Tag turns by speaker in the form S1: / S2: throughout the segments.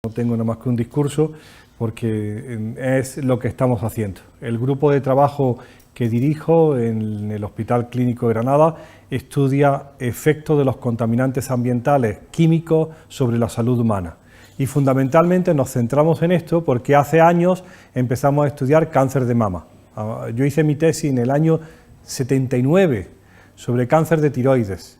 S1: No tengo nada más que un discurso porque es lo que estamos haciendo. El grupo de trabajo que dirijo en el Hospital Clínico de Granada estudia efectos de los contaminantes ambientales químicos sobre la salud humana. Y fundamentalmente nos centramos en esto porque hace años empezamos a estudiar cáncer de mama. Yo hice mi tesis en el año 79 sobre cáncer de tiroides.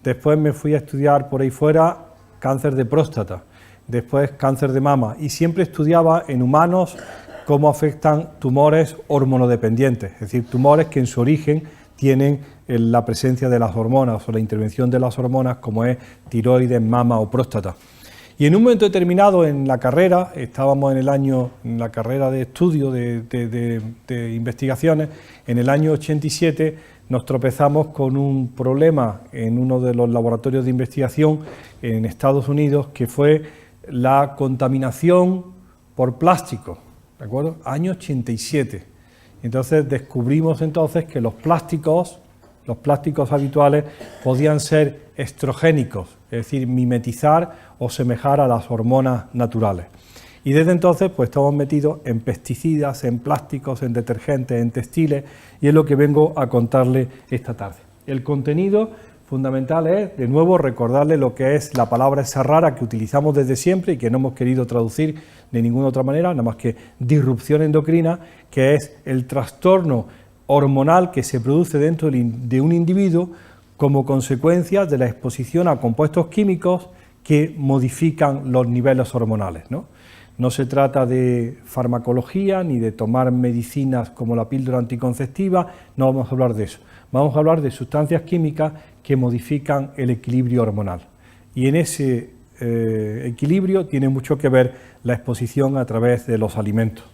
S1: Después me fui a estudiar por ahí fuera cáncer de próstata. Después cáncer de mama, y siempre estudiaba en humanos cómo afectan tumores hormonodependientes, es decir, tumores que en su origen tienen la presencia de las hormonas o la intervención de las hormonas, como es tiroides, mama o próstata. Y en un momento determinado en la carrera, estábamos en la carrera de estudio de investigaciones, en el año 87 nos tropezamos con un problema en uno de los laboratorios de investigación en Estados Unidos, que fue la contaminación por plástico, ¿de acuerdo? Año 87. Entonces descubrimos que los plásticos habituales podían ser estrogénicos, es decir, mimetizar o semejar a las hormonas naturales. Y desde entonces pues estamos metidos en pesticidas, en plásticos, en detergentes, en textiles, y es lo que vengo a contarle esta tarde. El contenido fundamental es, de nuevo, recordarle lo que es la palabra esa rara que utilizamos desde siempre y que no hemos querido traducir de ninguna otra manera, nada más que disrupción endocrina, que es el trastorno hormonal que se produce dentro de un individuo como consecuencia de la exposición a compuestos químicos que modifican los niveles hormonales, ¿no? No se trata de farmacología ni de tomar medicinas como la píldora anticonceptiva, no vamos a hablar de eso. Vamos a hablar de sustancias químicas que modifican el equilibrio hormonal. Y en ese equilibrio tiene mucho que ver la exposición a través de los alimentos.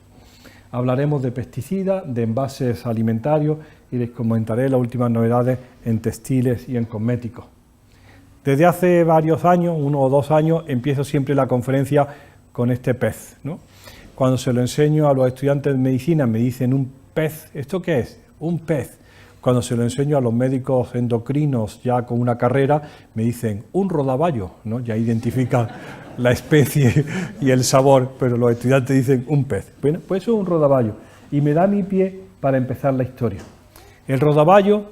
S1: Hablaremos de pesticidas, de envases alimentarios y les comentaré las últimas novedades en textiles y en cosméticos. Desde hace varios años, 1 o 2 años, empiezo siempre la conferencia con este pez, ¿no? Cuando se lo enseño a los estudiantes de medicina me dicen un pez, ¿esto qué es? Un pez. Cuando se lo enseño a los médicos endocrinos ya con una carrera me dicen un rodaballo, ¿no? Ya identifican la especie y el sabor, pero los estudiantes dicen un pez. Bueno, pues eso es un rodaballo y me da mi pie para empezar la historia. El rodaballo,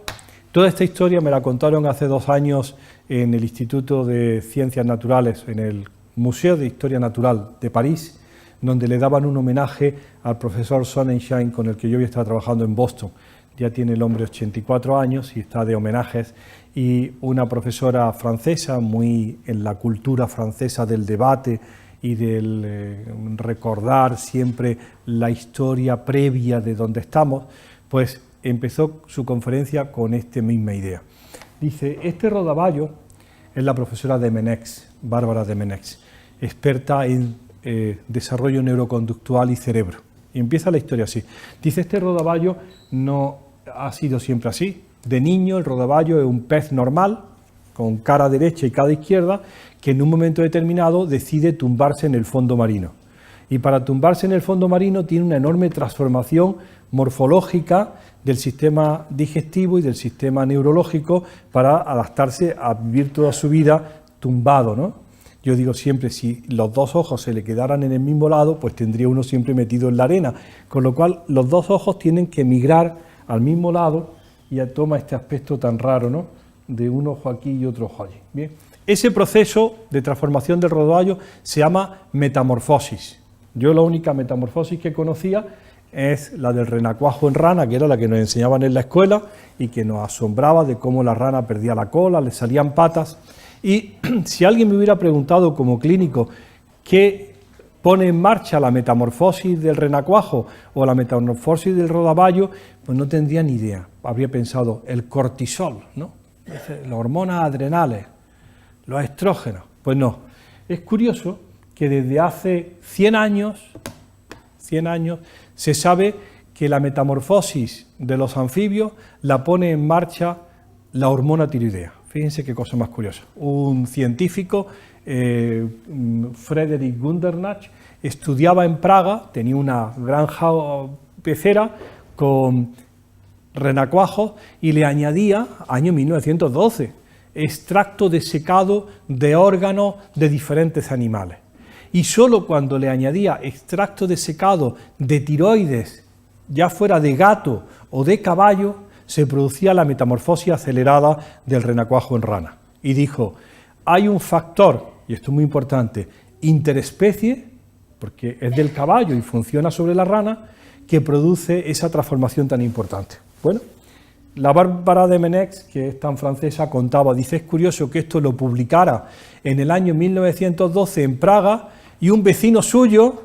S1: toda esta historia me la contaron hace 2 años en el Instituto de Ciencias Naturales, en el Museo de Historia Natural de París, donde le daban un homenaje al profesor Sonnenschein, con el que yo había estado trabajando en Boston. Ya tiene el hombre 84 años y está de homenajes, y una profesora francesa, muy en la cultura francesa del debate y del recordar siempre la historia previa de donde estamos, pues empezó su conferencia con esta misma idea. Dice, este rodaballo es la profesora Demenex, Bárbara Demenex, experta en desarrollo neuroconductual y cerebro. Y empieza la historia así. Dice, este rodaballo no ha sido siempre así. De niño el rodaballo es un pez normal, con cara derecha y cara izquierda, que en un momento determinado decide tumbarse en el fondo marino. Y para tumbarse en el fondo marino tiene una enorme transformación morfológica del sistema digestivo y del sistema neurológico para adaptarse a vivir toda su vida tumbado, ¿no? Yo digo siempre, si los 2 ojos se le quedaran en el mismo lado, pues tendría uno siempre metido en la arena, con lo cual los 2 ojos tienen que migrar al mismo lado y ya toma este aspecto tan raro, ¿no? De un ojo aquí y otro ojo allí. Bien. Ese proceso de transformación del rodaballo se llama metamorfosis. Yo la única metamorfosis que conocía es la del renacuajo en rana, que era la que nos enseñaban en la escuela y que nos asombraba de cómo la rana perdía la cola, le salían patas. Y si alguien me hubiera preguntado como clínico qué pone en marcha la metamorfosis del renacuajo o la metamorfosis del rodaballo, pues no tendría ni idea. Habría pensado el cortisol, ¿no? Las hormonas adrenales, los estrógenos. Pues no. Es curioso que desde hace 100 años se sabe que la metamorfosis de los anfibios la pone en marcha la hormona tiroidea. Fíjense qué cosa más curiosa. Un científico, Frederick Gundernach, estudiaba en Praga, tenía una granja pecera con renacuajos y le añadía, año 1912, extracto de secado de órganos de diferentes animales. y solo cuando le añadía extracto de secado de tiroides, ya fuera de gato o de caballo, se producía la metamorfosis acelerada del renacuajo en rana. Y dijo, hay un factor, y esto es muy importante, interespecie, porque es del caballo y funciona sobre la rana, que produce esa transformación tan importante. Bueno, la Bárbara de Menex, que es tan francesa, contaba, dice, es curioso que esto lo publicara en el año 1912 en Praga, y un vecino suyo,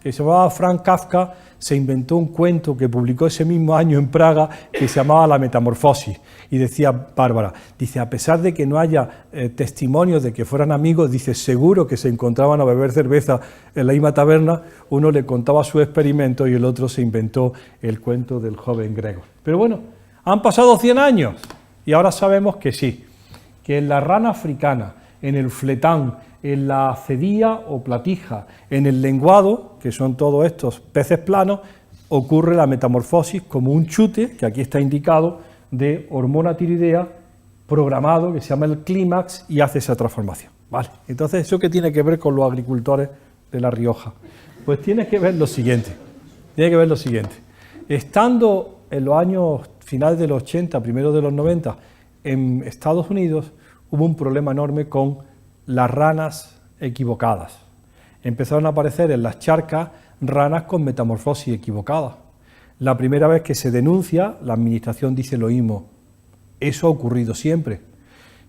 S1: que se llamaba Franz Kafka, se inventó un cuento que publicó ese mismo año en Praga, que se llamaba La Metamorfosis. Y decía Bárbara, dice, a pesar de que no haya testimonios de que fueran amigos, dice, seguro que se encontraban a beber cerveza en la misma taberna, uno le contaba su experimento y el otro se inventó el cuento del joven griego. Pero bueno, han pasado 100 años y ahora sabemos que sí, que en la rana africana, en el fletán, en la cedilla o platija, en el lenguado, que son todos estos peces planos, ocurre la metamorfosis como un chute, que aquí está indicado, de hormona tiroidea programado, que se llama el clímax, y hace esa transformación. Vale, entonces, ¿eso qué tiene que ver con los agricultores de La Rioja? Pues tiene que ver lo siguiente, Estando en los años finales de los 80, primeros de los 90, en Estados Unidos, hubo un problema enorme con las ranas equivocadas. Empezaron a aparecer en las charcas ranas con metamorfosis equivocada. La primera vez que se denuncia, la administración dice lo mismo. Eso ha ocurrido siempre,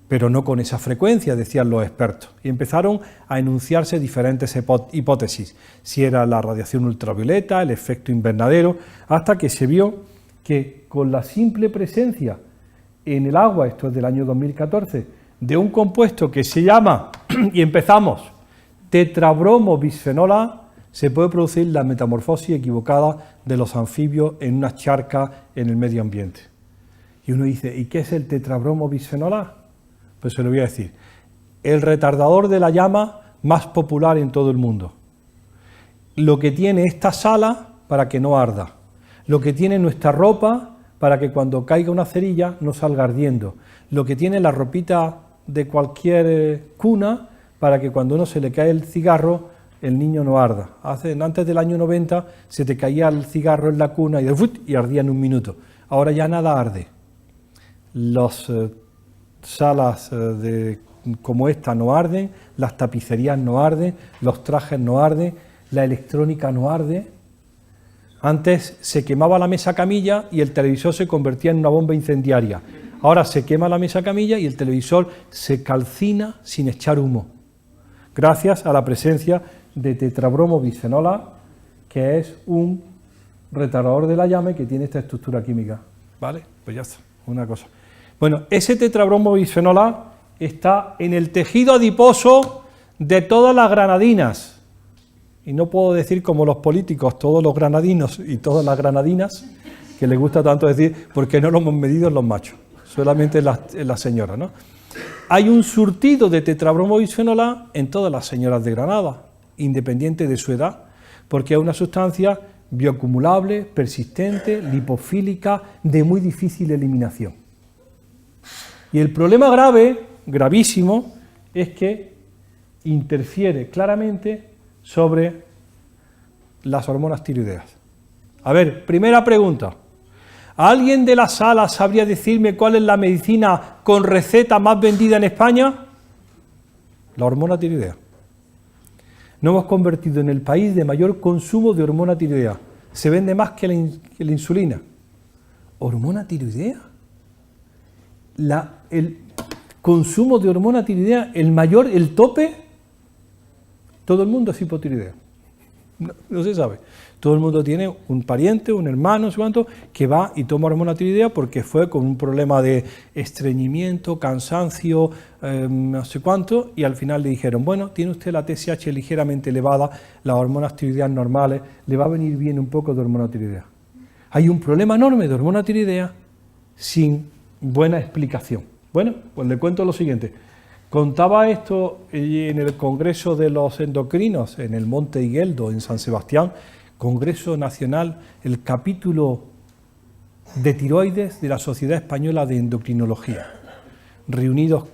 S1: pero no con esa frecuencia, decían los expertos. Y empezaron a enunciarse diferentes hipótesis, si era la radiación ultravioleta, el efecto invernadero, hasta que se vio que con la simple presencia en el agua, esto es del año 2014, de un compuesto que se llama, y empezamos, tetrabromo-bisfenol A, se puede producir la metamorfosis equivocada de los anfibios en una charca en el medio ambiente. Y uno dice, ¿y qué es el tetrabromo-bisfenol A? Pues se lo voy a decir. El retardador de la llama más popular en todo el mundo. Lo que tiene esta sala para que no arda. Lo que tiene nuestra ropa para que cuando caiga una cerilla no salga ardiendo. Lo que tiene la ropita de cualquier cuna para que cuando uno se le cae el cigarro, el niño no arda. Antes del año 90 se te caía el cigarro en la cuna y ardía en un minuto. Ahora ya nada arde. Las salas como esta no arden, las tapicerías no arden, los trajes no arden, la electrónica no arde. Antes se quemaba la mesa camilla y el televisor se convertía en una bomba incendiaria. Ahora se quema la mesa camilla y el televisor se calcina sin echar humo, gracias a la presencia de tetrabromo-bisfenol A, que es un retardador de la llama y que tiene esta estructura química. ¿Vale? Pues ya está, una cosa. Bueno, ese tetrabromo-bisfenol A está en el tejido adiposo de todas las granadinas. Y no puedo decir como los políticos, todos los granadinos y todas las granadinas, que les gusta tanto decir, porque no lo hemos medido en los machos, solamente en las señoras, ¿no? Hay un surtido de tetrabromo-bisfenol A en todas las señoras de Granada, independiente de su edad, porque es una sustancia bioacumulable, persistente, lipofílica, de muy difícil eliminación. Y el problema grave, gravísimo, es que interfiere claramente sobre las hormonas tiroideas. A ver, primera pregunta. ¿Alguien de la sala sabría decirme cuál es la medicina con receta más vendida en España? La hormona tiroidea. Nos hemos convertido en el país de mayor consumo de hormona tiroidea. Se vende más que la insulina. ¿Hormona tiroidea? El consumo de hormona tiroidea, el mayor, el tope, todo el mundo es hipotiroideo. No se sabe. Todo el mundo tiene un pariente, un hermano, no sé cuánto, que va y toma hormona tiroidea porque fue con un problema de estreñimiento, cansancio, no sé cuánto, y al final le dijeron, bueno, tiene usted la TSH ligeramente elevada, las hormonas tiroideas normales, le va a venir bien un poco de hormona tiroidea. Hay un problema enorme de hormona tiroidea sin buena explicación. Bueno, pues le cuento lo siguiente. Contaba esto en el Congreso de los Endocrinos, en el Monte Higueldo, en San Sebastián, Congreso Nacional, el capítulo de tiroides de la Sociedad Española de Endocrinología, reunidos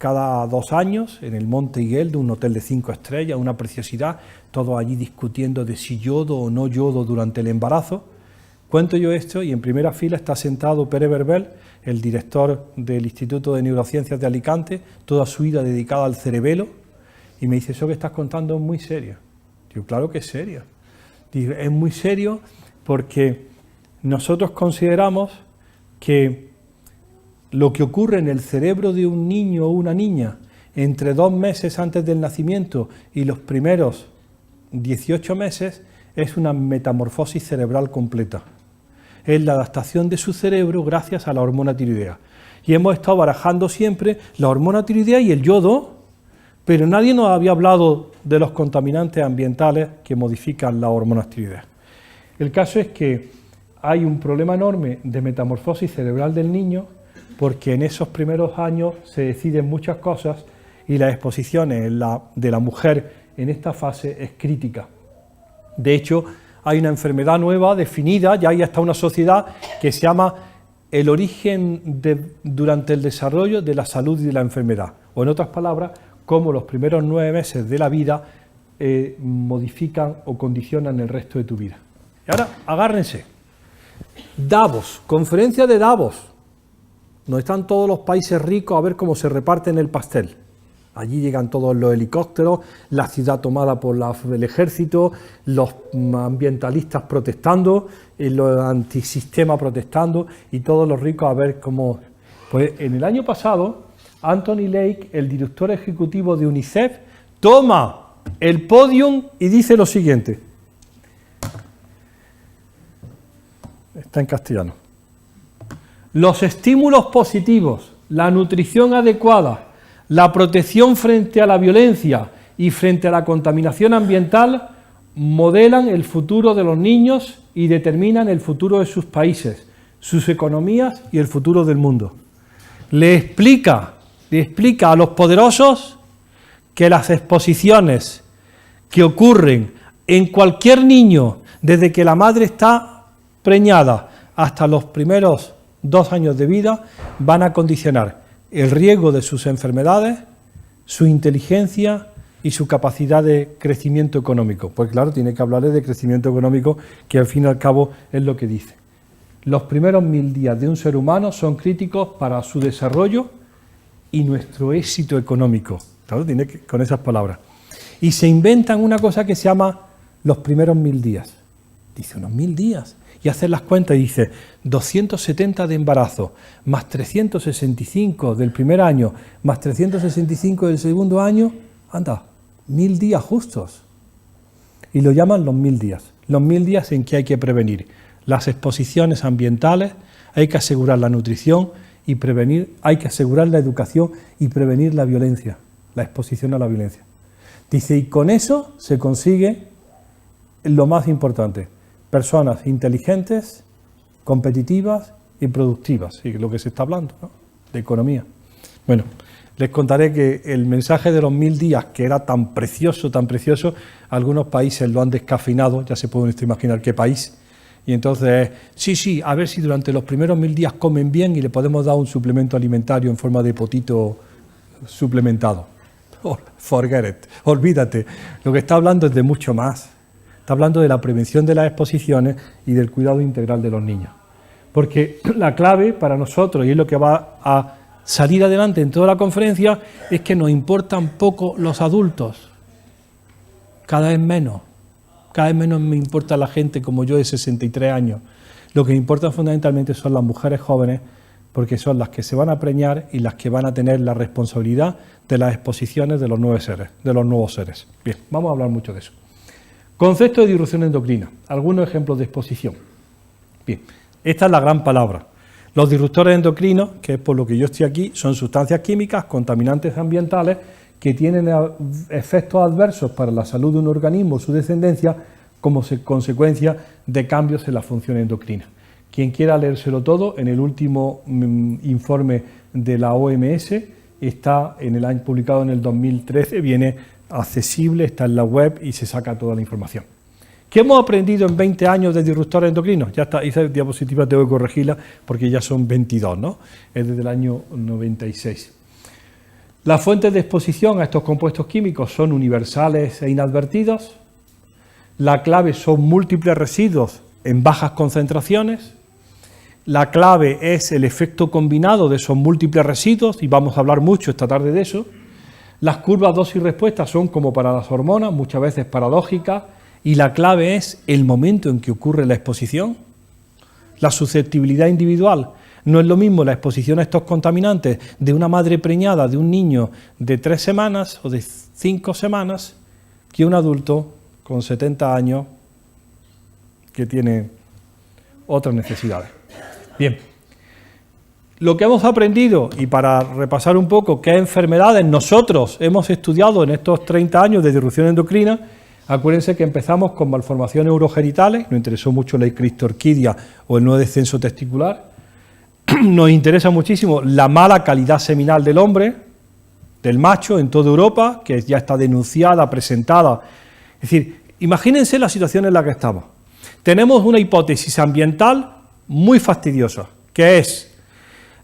S1: cada 2 años en el Monte Higuel, de un hotel de 5 estrellas, una preciosidad, todos allí discutiendo de si yodo o no yodo durante el embarazo. Cuento yo esto y en primera fila está sentado Pere Verbel, el director del Instituto de Neurociencias de Alicante, toda su vida dedicada al cerebelo, y me dice, eso que estás contando es muy serio. Digo, claro que es serio. Digo, es muy serio porque nosotros consideramos que lo que ocurre en el cerebro de un niño o una niña entre 2 meses antes del nacimiento y los primeros 18 meses es una metamorfosis cerebral completa. Es la adaptación de su cerebro gracias a la hormona tiroidea. Y hemos estado barajando siempre la hormona tiroidea y el yodo, pero nadie nos había hablado de los contaminantes ambientales que modifican las hormonas tiroideas. El caso es que hay un problema enorme de metamorfosis cerebral del niño, porque en esos primeros años se deciden muchas cosas y las exposiciones de la mujer en esta fase es crítica. De hecho, hay una enfermedad nueva definida, ya hay hasta una sociedad que se llama el origen durante el desarrollo de la salud y de la enfermedad. O en otras palabras, cómo los primeros 9 meses de la vida modifican o condicionan el resto de tu vida. Y ahora, agárrense. Davos, conferencia de Davos, donde están todos los países ricos a ver cómo se reparten el pastel. Allí llegan todos los helicópteros, la ciudad tomada por el ejército, los ambientalistas protestando, los antisistemas protestando y todos los ricos a ver cómo... Pues en el año pasado, Anthony Lake, el director ejecutivo de UNICEF, toma el podium y dice lo siguiente. Está en castellano. Los estímulos positivos, la nutrición adecuada, la protección frente a la violencia y frente a la contaminación ambiental modelan el futuro de los niños y determinan el futuro de sus países, sus economías y el futuro del mundo. Le explica a los poderosos que las exposiciones que ocurren en cualquier niño desde que la madre está preñada hasta los primeros 2 años de vida van a condicionar el riesgo de sus enfermedades, su inteligencia y su capacidad de crecimiento económico. Pues claro, tiene que hablarle de crecimiento económico, que al fin y al cabo es lo que dice. Los primeros 1000 días de un ser humano son críticos para su desarrollo y nuestro éxito económico. Claro, tiene que, con esas palabras. Y se inventan una cosa que se llama los primeros 1000 días. Dice, unos 1000 días. Y hacen las cuentas y dice, 270 de embarazo, más 365 del primer año, más 365 del segundo año, anda, 1000 días justos. Y lo llaman los 1000 días. Los 1000 días en que hay que prevenir las exposiciones ambientales, hay que asegurar la nutrición y prevenir, hay que asegurar la educación y prevenir la violencia, la exposición a la violencia. Dice, y con eso se consigue lo más importante, personas inteligentes, competitivas y productivas, y lo que se está hablando, ¿no?, de economía. Bueno, les contaré que el mensaje de los 1000 días, que era tan precioso, algunos países lo han descafeinado, ya se pueden imaginar qué país, y entonces, sí, a ver si durante los primeros 1000 días comen bien y le podemos dar un suplemento alimentario en forma de potito suplementado. Oh, forget it, olvídate, lo que está hablando es de mucho más. Está hablando de la prevención de las exposiciones y del cuidado integral de los niños. Porque la clave para nosotros, y es lo que va a salir adelante en toda la conferencia, es que nos importan poco los adultos. Cada vez menos me importa la gente como yo de 63 años. Lo que me importa fundamentalmente son las mujeres jóvenes, porque son las que se van a preñar y las que van a tener la responsabilidad de las exposiciones de los nuevos seres. Bien, vamos a hablar mucho de eso. Concepto de disrupción endocrina, algunos ejemplos de exposición. Bien, esta es la gran palabra. Los disruptores endocrinos, que es por lo que yo estoy aquí, son sustancias químicas, contaminantes ambientales, que tienen efectos adversos para la salud de un organismo o su descendencia como consecuencia de cambios en la función endocrina. Quien quiera leérselo todo, en el último informe de la OMS, está en el año publicado en el 2013, viene accesible, está en la web y se saca toda la información. ¿Qué hemos aprendido en 20 años de disruptores endocrinos? Ya está, esa diapositiva tengo que corregirla porque ya son 22, ¿no? Es desde el año 96. Las fuentes de exposición a estos compuestos químicos son universales e inadvertidos. La clave son múltiples residuos en bajas concentraciones. La clave es el efecto combinado de esos múltiples residuos, y vamos a hablar mucho esta tarde de eso. Las curvas dosis-respuesta son como para las hormonas, muchas veces paradójicas, y la clave es el momento en que ocurre la exposición. La susceptibilidad individual. No es lo mismo la exposición a estos contaminantes de una madre preñada de un niño de 3 semanas o de 5 semanas que un adulto con 70 años que tiene otras necesidades. Bien, lo que hemos aprendido, y para repasar un poco qué enfermedades nosotros hemos estudiado en estos 30 años de disrupción endocrina, acuérdense que empezamos con malformaciones urogenitales, nos interesó mucho la clistorquidia o el no descenso testicular. Nos interesa muchísimo la mala calidad seminal del hombre, del macho en toda Europa, que ya está denunciada, presentada. Es decir, imagínense la situación en la que estamos. Tenemos una hipótesis ambiental muy fastidiosa, que es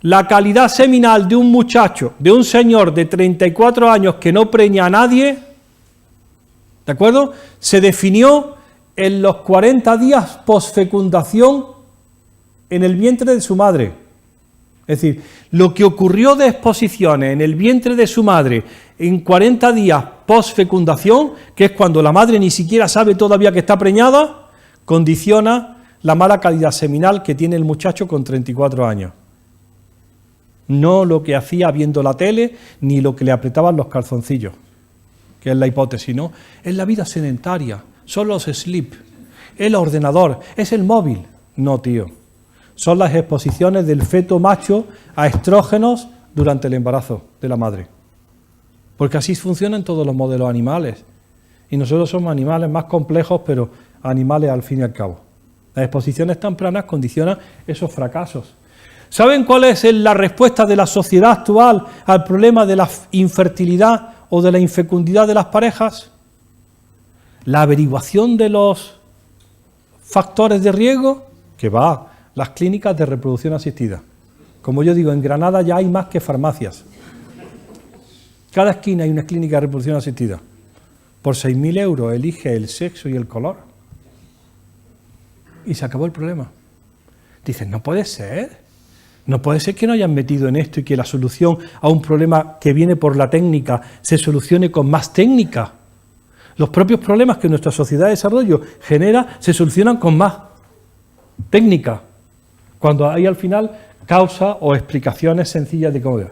S1: la calidad seminal de un muchacho, de un señor de 34 años que no preña a nadie, ¿de acuerdo? Se definió en los 40 días posfecundación en el vientre de su madre. Es decir, lo que ocurrió de exposiciones en el vientre de su madre en 40 días posfecundación, que es cuando la madre ni siquiera sabe todavía que está preñada, condiciona la mala calidad seminal que tiene el muchacho con 34 años. No lo que hacía viendo la tele, ni lo que le apretaban los calzoncillos, que es la hipótesis, ¿no? Es la vida sedentaria, son los sleep, es el ordenador, es el móvil. No, tío. Son las exposiciones del feto macho a estrógenos durante el embarazo de la madre. Porque así funcionan todos los modelos animales. Y nosotros somos animales más complejos, pero animales al fin y al cabo. Las exposiciones tempranas condicionan esos fracasos. ¿Saben cuál es la respuesta de la sociedad actual al problema de la infertilidad o de la infecundidad de las parejas? La averiguación de los factores de riesgo, que va las clínicas de reproducción asistida. Como yo digo, en Granada ya hay más que farmacias. Cada esquina hay una clínica de reproducción asistida. Por 6.000 euros elige el sexo y el color. Y se acabó el problema. Dicen, no puede ser. No puede ser que no hayan metido en esto y que la solución a un problema que viene por la técnica se solucione con más técnica. Los propios problemas que nuestra sociedad de desarrollo genera se solucionan con más técnica. Cuando hay al final causa o explicaciones sencillas de cómo.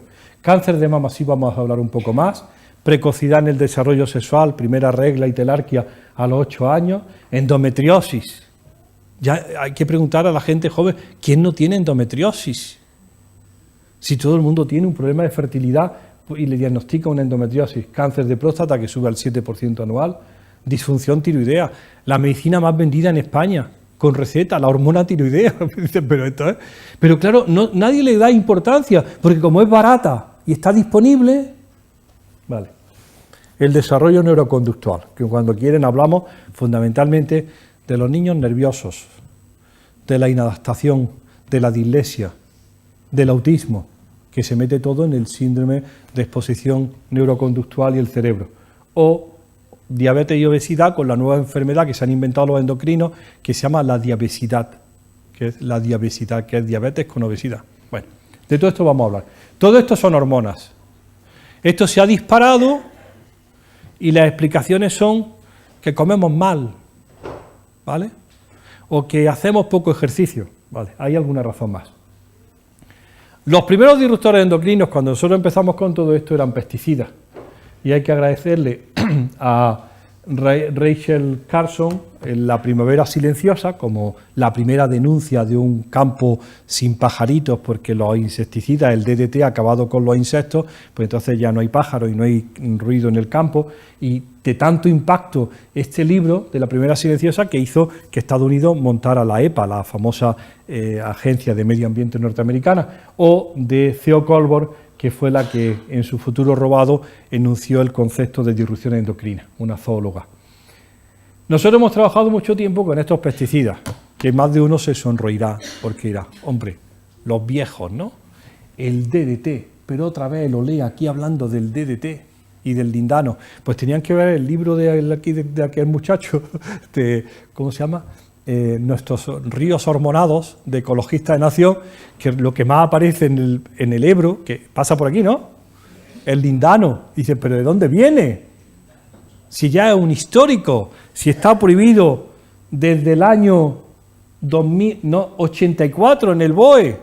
S1: Cáncer de mama, sí vamos a hablar un poco más. Precocidad en el desarrollo sexual, primera regla y telarquía a los 8 años. Endometriosis. Ya hay que preguntar a la gente joven, ¿quién no tiene endometriosis? Si todo el mundo tiene un problema de fertilidad y le diagnostica una endometriosis, cáncer de próstata que sube al 7% anual, disfunción tiroidea, la medicina más vendida en España, con receta, la hormona tiroidea. Pero claro, nadie le da importancia, porque como es barata y está disponible, vale. El desarrollo neuroconductual, que cuando quieren hablamos fundamentalmente de los niños nerviosos, de la inadaptación, de la dislexia, del autismo, que se mete todo en el síndrome de exposición neuroconductual y el cerebro, o diabetes y obesidad con la nueva enfermedad que se han inventado los endocrinos, que se llama la diabesidad, que es diabetes con obesidad. Bueno, de todo esto vamos a hablar. Todo esto son hormonas. Esto se ha disparado y las explicaciones son que comemos mal, ¿vale? O que hacemos poco ejercicio, ¿vale? Hay alguna razón más. Los primeros disruptores endocrinos, cuando nosotros empezamos con todo esto, eran pesticidas. Y hay que agradecerle a Rachel Carson en La primavera silenciosa, como la primera denuncia de un campo sin pajaritos, porque los insecticidas, el DDT, ha acabado con los insectos, pues entonces ya no hay pájaros y no hay ruido en el campo. Y de tanto impacto este libro de La primavera silenciosa que hizo que Estados Unidos montara la EPA, la famosa agencia de medio ambiente norteamericana, o de Theo Colbert, que fue la que en su Futuro robado enunció el concepto de disrupción endocrina, una zoóloga. Nosotros hemos trabajado mucho tiempo con estos pesticidas, que más de uno se sonreirá porque dirá, hombre, los viejos, ¿no? El DDT, pero otra vez lo lee aquí hablando del DDT y del lindano. Pues tenían que ver el libro de aquel muchacho, ¿cómo se llama? Nuestros ríos hormonados de Ecologistas de Nación, que lo que más aparece en el Ebro, que pasa por aquí, ¿no? El lindano. Dice, ¿pero de dónde viene? Si ya es un histórico, si está prohibido desde el año 84 en el BOE.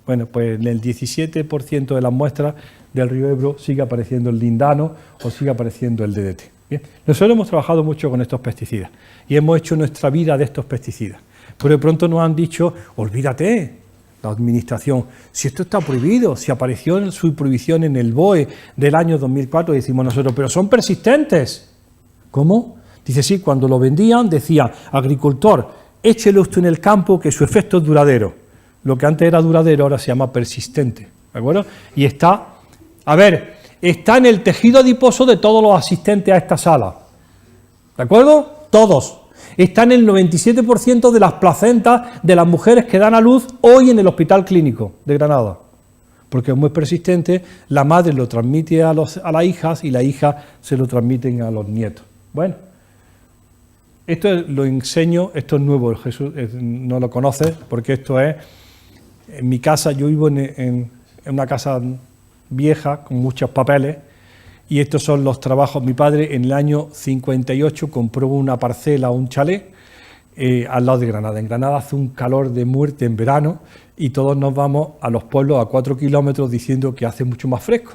S1: Bueno, pues en el 17% de las muestras del río Ebro sigue apareciendo el lindano o sigue apareciendo el DDT. Bien. Nosotros hemos trabajado mucho con estos pesticidas y hemos hecho nuestra vida de estos pesticidas. Pero de pronto nos han dicho, olvídate, la administración, si esto está prohibido, si apareció en su prohibición en el BOE del año 2004, decimos nosotros, pero son persistentes. ¿Cómo? Dice, sí, cuando lo vendían decía, agricultor, échelo usted en el campo que su efecto es duradero. Lo que antes era duradero ahora se llama persistente, ¿de acuerdo? Y está, a ver, está en el tejido adiposo de todos los asistentes a esta sala, ¿de acuerdo? Todos. Está en el 97% de las placentas de las mujeres que dan a luz hoy en el Hospital Clínico de Granada, porque es muy persistente, la madre lo transmite a las hijas y las hijas se lo transmiten a los nietos. Bueno, esto lo enseño, esto es nuevo, Jesús no lo conoces, porque esto es, en mi casa, yo vivo en una casa vieja, con muchos papeles, y estos son los trabajos. Mi padre en el año 58 compró una parcela, un chalet, al lado de Granada. En Granada hace un calor de muerte en verano, y todos nos vamos a los pueblos a 4 kilómetros diciendo que hace mucho más fresco.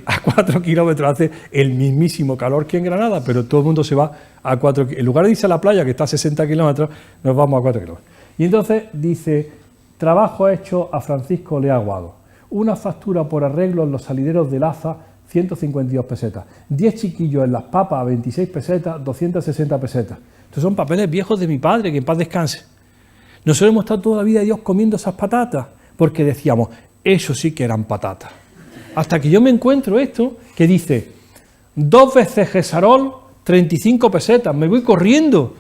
S1: A 4 kilómetros hace el mismísimo calor que en Granada, pero todo el mundo se va a 4 kilómetros. En lugar de irse a la playa, que está a 60 kilómetros, nos vamos a 4 kilómetros. Y entonces dice, trabajo hecho a Francisco Lea Aguado. Una factura por arreglo en los salideros de Laza, 152 pesetas. 10 chiquillos en Las Papas, a 26 pesetas, 260 pesetas. Estos son papeles viejos de mi padre, que en paz descanse. Nosotros hemos estado toda la vida de Dios comiendo esas patatas, porque decíamos, eso sí que eran patatas. Hasta que yo me encuentro esto, que dice, 2 veces Gesarol, 35 pesetas. Me voy corriendo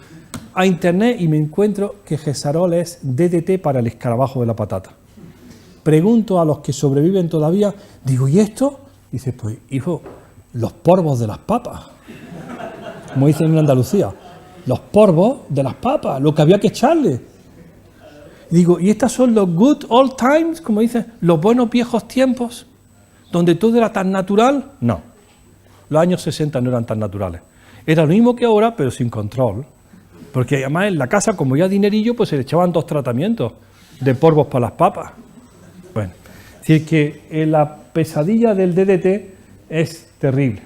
S1: a internet y me encuentro que Gesarol es DDT para el escarabajo de la patata. Pregunto a los que sobreviven todavía, digo, ¿y esto? Dice, pues, hijo, los porvos de las papas. Como dicen en Andalucía, los porvos de las papas, lo que había que echarle. Digo, ¿y estas son los good old times? Como dicen, los buenos viejos tiempos, donde todo era tan natural. No, los años 60 no eran tan naturales. Era lo mismo que ahora, pero sin control. Porque además en la casa, como ya dinerillo, pues se le echaban 2 tratamientos de porvos para las papas. Bueno, es decir, que la pesadilla del DDT es terrible.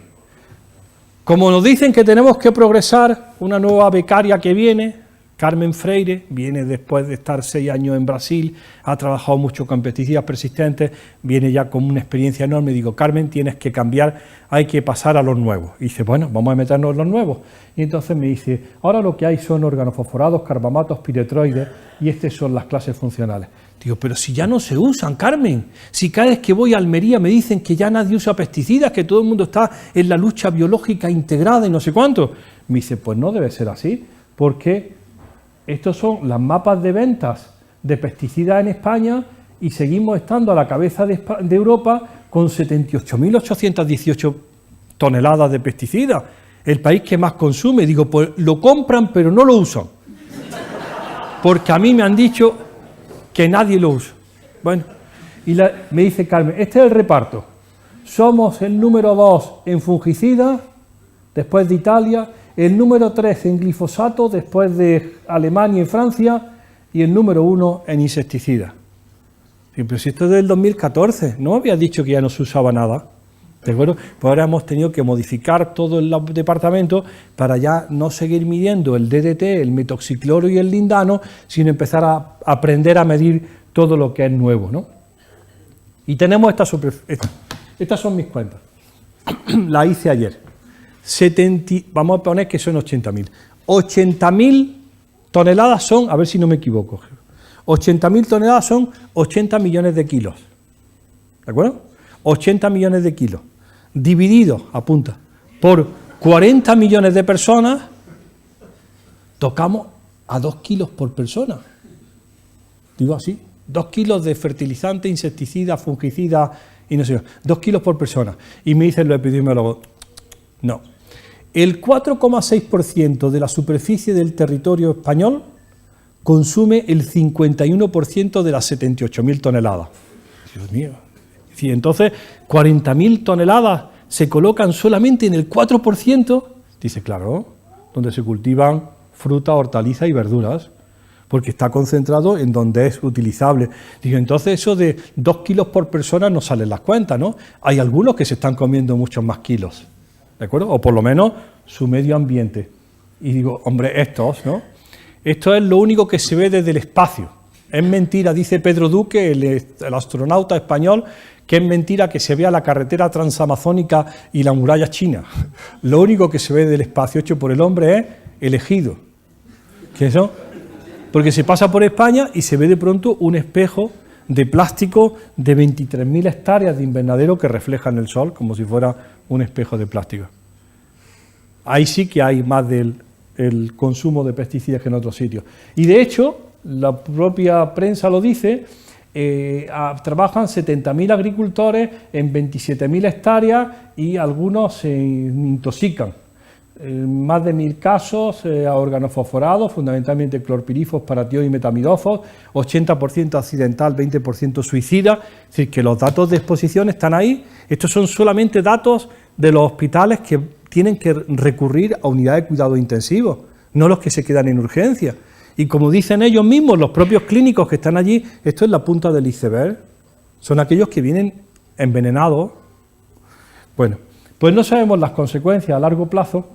S1: Como nos dicen que tenemos que progresar, una nueva becaria que viene, Carmen Freire, viene después de estar 6 años en Brasil, ha trabajado mucho con pesticidas persistentes, viene ya con una experiencia enorme. Digo, Carmen, tienes que cambiar, hay que pasar a los nuevos. Y dice, bueno, vamos a meternos en los nuevos. Y entonces me dice, ahora lo que hay son organofosforados, carbamatos, piretroides, y estas son las clases funcionales. Digo, pero si ya no se usan, Carmen, si cada vez que voy a Almería me dicen que ya nadie usa pesticidas, que todo el mundo está en la lucha biológica integrada y no sé cuánto. Me dice, pues no debe ser así, porque estos son las mapas de ventas de pesticidas en España y seguimos estando a la cabeza de Europa con 78.818 toneladas de pesticidas, el país que más consume. Digo, pues lo compran pero no lo usan, porque a mí me han dicho que nadie lo usa. Bueno, y me dice Carmen, este es el reparto. Somos el número 2 en fungicidas, después de Italia, el número 3 en glifosato, después de Alemania y Francia, y el número 1 en insecticidas. Sí, pero si esto es del 2014, ¿no había dicho que ya no se usaba nada? ¿De acuerdo? Pues ahora hemos tenido que modificar todo el departamento para ya no seguir midiendo el DDT, el metoxicloro y el lindano, sino empezar a aprender a medir todo lo que es nuevo, ¿no? Y tenemos estas son mis cuentas. La hice ayer. Vamos a poner que son 80.000. 80.000 toneladas son, a ver si no me equivoco, 80.000 toneladas son 80 millones de kilos. ¿De acuerdo? 80 millones de kilos. Dividido, apunta, por 40 millones de personas, tocamos a 2 kilos por persona. Digo así, 2 kilos de fertilizante, insecticida, fungicida y no sé, 2 kilos por persona. Y me dicen los epidemiólogos, no. El 4,6% de la superficie del territorio español consume el 51% de las 78.000 toneladas. Dios mío. Sí, entonces, 40.000 toneladas se colocan solamente en el 4%. Dice, claro, donde se cultivan frutas, hortalizas y verduras, porque está concentrado en donde es utilizable. Digo, entonces eso de 2 kilos por persona no salen las cuentas, ¿no? Hay algunos que se están comiendo muchos más kilos, ¿de acuerdo? O por lo menos su medio ambiente. Y digo, hombre, estos, ¿no? Esto es lo único que se ve desde el espacio. Es mentira, dice Pedro Duque, el astronauta español, que es mentira que se vea la carretera transamazónica y la muralla china. Lo único que se ve del espacio hecho por el hombre es el ejido. ¿Qué es eso? Porque se pasa por España y se ve de pronto un espejo de plástico de 23.000 hectáreas de invernadero que reflejan el sol como si fuera un espejo de plástico. Ahí sí que hay más del consumo de pesticidas que en otros sitios. Y de hecho, la propia prensa lo dice, trabajan 70.000 agricultores en 27.000 hectáreas y algunos se intoxican. Más de 1.000 casos a organofosforados, fundamentalmente clorpirifos, paratión y metamidofos, 80% accidental, 20% suicida. Es decir, que los datos de exposición están ahí. Estos son solamente datos de los hospitales que tienen que recurrir a unidades de cuidado intensivos, no los que se quedan en urgencia. Y como dicen ellos mismos, los propios clínicos que están allí, esto es la punta del iceberg, son aquellos que vienen envenenados. Bueno, pues no sabemos las consecuencias a largo plazo.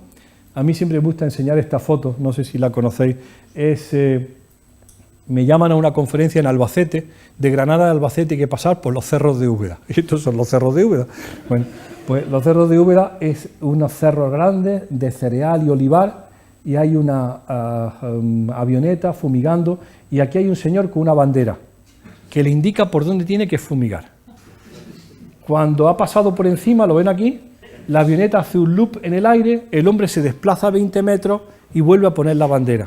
S1: A mí siempre me gusta enseñar esta foto, no sé si la conocéis, me llaman a una conferencia en Albacete, de Granada a Albacete hay que pasar por los cerros de Úbeda. Estos son los cerros de Úbeda. Bueno, pues los cerros de Úbeda es unos cerros grandes de cereal y olivar, y hay una avioneta fumigando, y aquí hay un señor con una bandera que le indica por dónde tiene que fumigar. Cuando ha pasado por encima, lo ven aquí, la avioneta hace un loop en el aire, el hombre se desplaza 20 metros y vuelve a poner la bandera.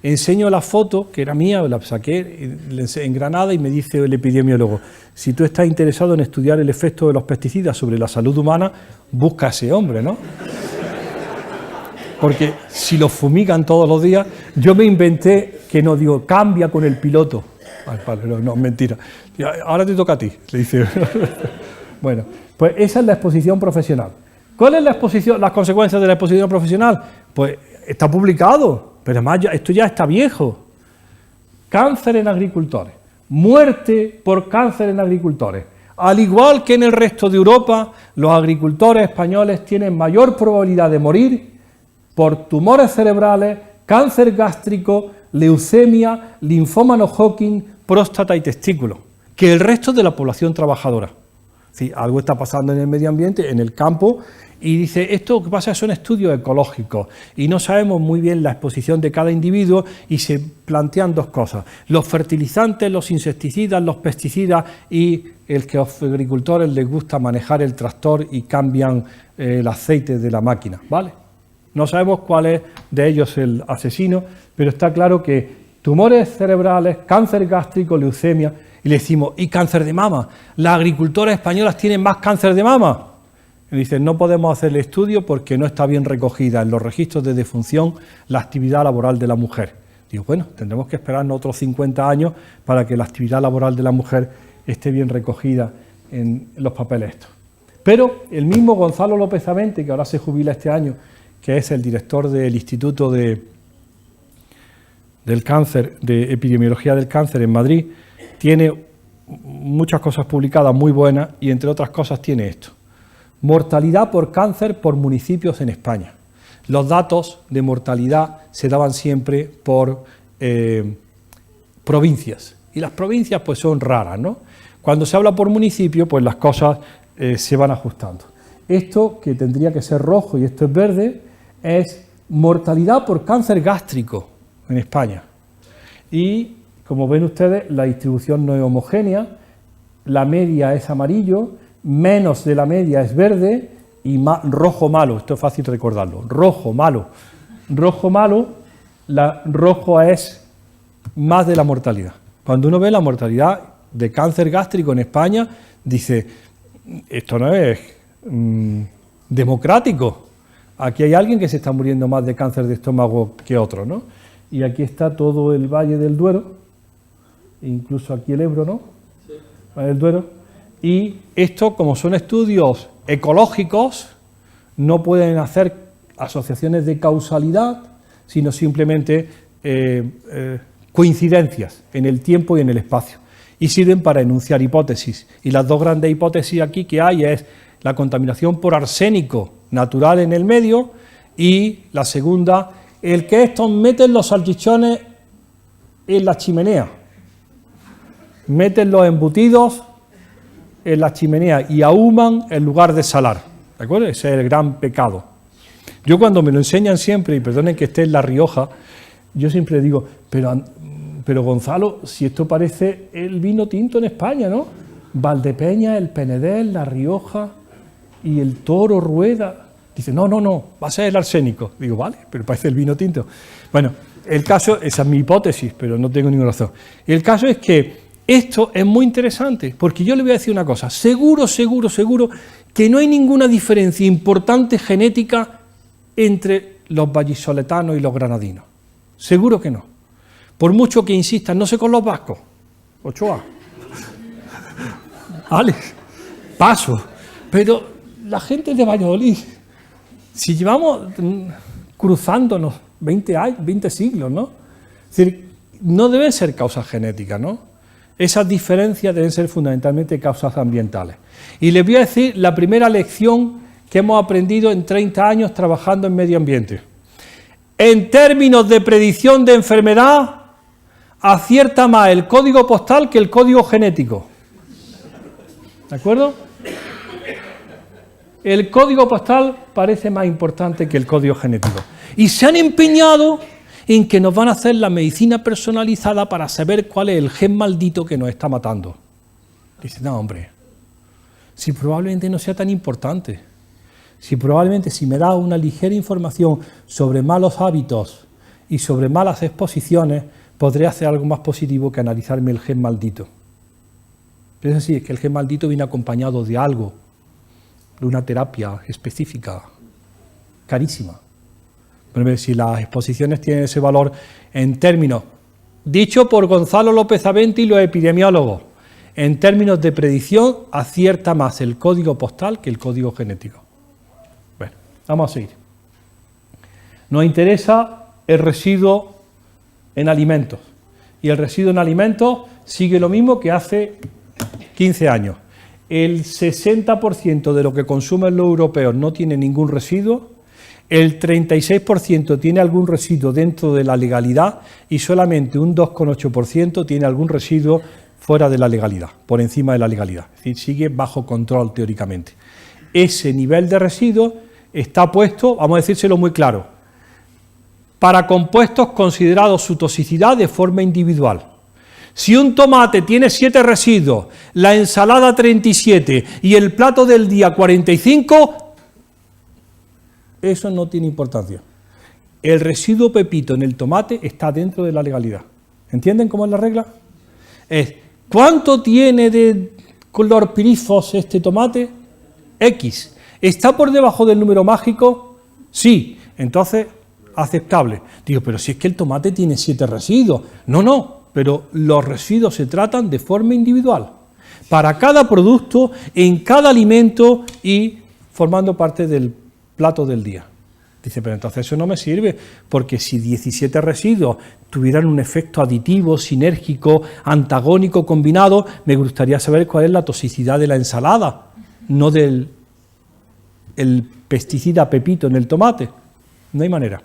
S1: Enseño la foto, que era mía, la saqué en Granada, y me dice el epidemiólogo, si tú estás interesado en estudiar el efecto de los pesticidas sobre la salud humana, busca a ese hombre, ¿no? Porque si lo fumigan todos los días, yo me inventé que no digo, cambia con el piloto. Ay, padre, no, mentira. Ahora te toca a ti, le dice. Bueno, pues esa es la exposición profesional. ¿Cuál es las consecuencias de la exposición profesional? Pues está publicado, pero además esto ya está viejo. Cáncer en agricultores, muerte por cáncer en agricultores. Al igual que en el resto de Europa, los agricultores españoles tienen mayor probabilidad de morir por tumores cerebrales, cáncer gástrico, leucemia, linfoma no-Hodgkin, próstata y testículo, que el resto de la población trabajadora. Sí, algo está pasando en el medio ambiente, en el campo, y dice, esto que pasa son estudios ecológicos, y no sabemos muy bien la exposición de cada individuo, y se plantean dos cosas, los fertilizantes, los insecticidas, los pesticidas, y el que a los agricultores les gusta manejar el tractor y cambian el aceite de la máquina, ¿vale? No sabemos cuál es de ellos el asesino, pero está claro que tumores cerebrales, cáncer gástrico, leucemia, y le decimos, ¿y cáncer de mama? ¿Las agricultoras españolas tienen más cáncer de mama? Y dicen, no podemos hacer el estudio porque no está bien recogida en los registros de defunción la actividad laboral de la mujer. Digo, bueno, tendremos que esperar otros 50 años para que la actividad laboral de la mujer esté bien recogida en los papeles estos. Pero el mismo Gonzalo López Avente, que ahora se jubila este año, que es el director del Instituto del Cáncer, de Epidemiología del Cáncer en Madrid, tiene muchas cosas publicadas muy buenas y entre otras cosas tiene esto. Mortalidad por cáncer por municipios en España. Los datos de mortalidad se daban siempre por provincias y las provincias pues son raras, ¿no? Cuando se habla por municipio pues las cosas se van ajustando. Esto que tendría que ser rojo y esto es verde es mortalidad por cáncer gástrico en España. Y como ven ustedes, la distribución no es homogénea, la media es amarillo, menos de la media es verde y rojo malo, esto es fácil recordarlo, rojo malo, rojo es más de la mortalidad. Cuando uno ve la mortalidad de cáncer gástrico en España, dice, esto no es democrático. Aquí hay alguien que se está muriendo más de cáncer de estómago que otro, ¿no? Y aquí está todo el Valle del Duero, incluso aquí el Ebro, ¿no? Sí. Valle del Duero. Y esto, como son estudios ecológicos, no pueden hacer asociaciones de causalidad, sino simplemente coincidencias en el tiempo y en el espacio. Y sirven para enunciar hipótesis. Y las dos grandes hipótesis aquí que hay es la contaminación por arsénico natural en el medio y la segunda, el que estos meten los salchichones en la chimenea, meten los embutidos en la chimenea y ahuman en lugar de salar, ¿de acuerdo? Ese es el gran pecado. Yo cuando me lo enseñan siempre, y perdonen que esté en La Rioja, yo siempre digo, pero Gonzalo, si esto parece el vino tinto en España, ¿no? Valdepeña, el Penedel, La Rioja y el Toro Rueda. Dice, no, va a ser el arsénico. Digo, vale, pero parece el vino tinto. Bueno, el caso, esa es mi hipótesis, pero no tengo ninguna razón. El caso es que esto es muy interesante, porque yo le voy a decir una cosa, seguro que no hay ninguna diferencia importante genética entre los vallisoletanos y los granadinos. Seguro que no. Por mucho que insistan, no sé con los vascos. Ochoa. Alex, paso. Pero la gente de Valladolid, si llevamos cruzándonos 20 siglos, ¿no? Es decir, no deben ser causas genéticas, ¿no? Esas diferencias deben ser fundamentalmente causas ambientales. Y les voy a decir la primera lección que hemos aprendido en 30 años trabajando en medio ambiente. En términos de predicción de enfermedad, acierta más el código postal que el código genético. ¿De acuerdo? El código postal parece más importante que el código genético. Y se han empeñado en que nos van a hacer la medicina personalizada para saber cuál es el gen maldito que nos está matando. Dice, no, hombre, si probablemente no sea tan importante, si probablemente si me da una ligera información sobre malos hábitos y sobre malas exposiciones, podré hacer algo más positivo que analizarme el gen maldito. Pero es así, es que el gen maldito viene acompañado de algo, de una terapia específica, carísima. Pero si las exposiciones tienen ese valor en términos, dicho por Gonzalo López Aventi y los epidemiólogos, en términos de predicción, acierta más el código postal que el código genético. Bueno, vamos a seguir. Nos interesa el residuo en alimentos. Y el residuo en alimentos sigue lo mismo que hace 15 años. El 60% de lo que consumen los europeos no tiene ningún residuo, el 36% tiene algún residuo dentro de la legalidad y solamente un 2,8% tiene algún residuo fuera de la legalidad, por encima de la legalidad. Es decir, sigue bajo control teóricamente. Ese nivel de residuo está puesto, vamos a decírselo muy claro, para compuestos considerados su toxicidad de forma individual. Si un tomate tiene 7 residuos, la ensalada 37 y el plato del día 45, eso no tiene importancia. El residuo pepito en el tomate está dentro de la legalidad. ¿Entienden cómo es la regla? Es, ¿cuánto tiene de clorpirifos este tomate? X. ¿Está por debajo del número mágico? Sí. Entonces, aceptable. Digo, pero si es que el tomate tiene 7 residuos. No, pero los residuos se tratan de forma individual. Para cada producto, en cada alimento y formando parte del plato del día. Dice, pero entonces eso no me sirve, porque si 17 residuos tuvieran un efecto aditivo, sinérgico, antagónico, combinado, me gustaría saber cuál es la toxicidad de la ensalada, no del el pesticida pepito en el tomate. No hay manera.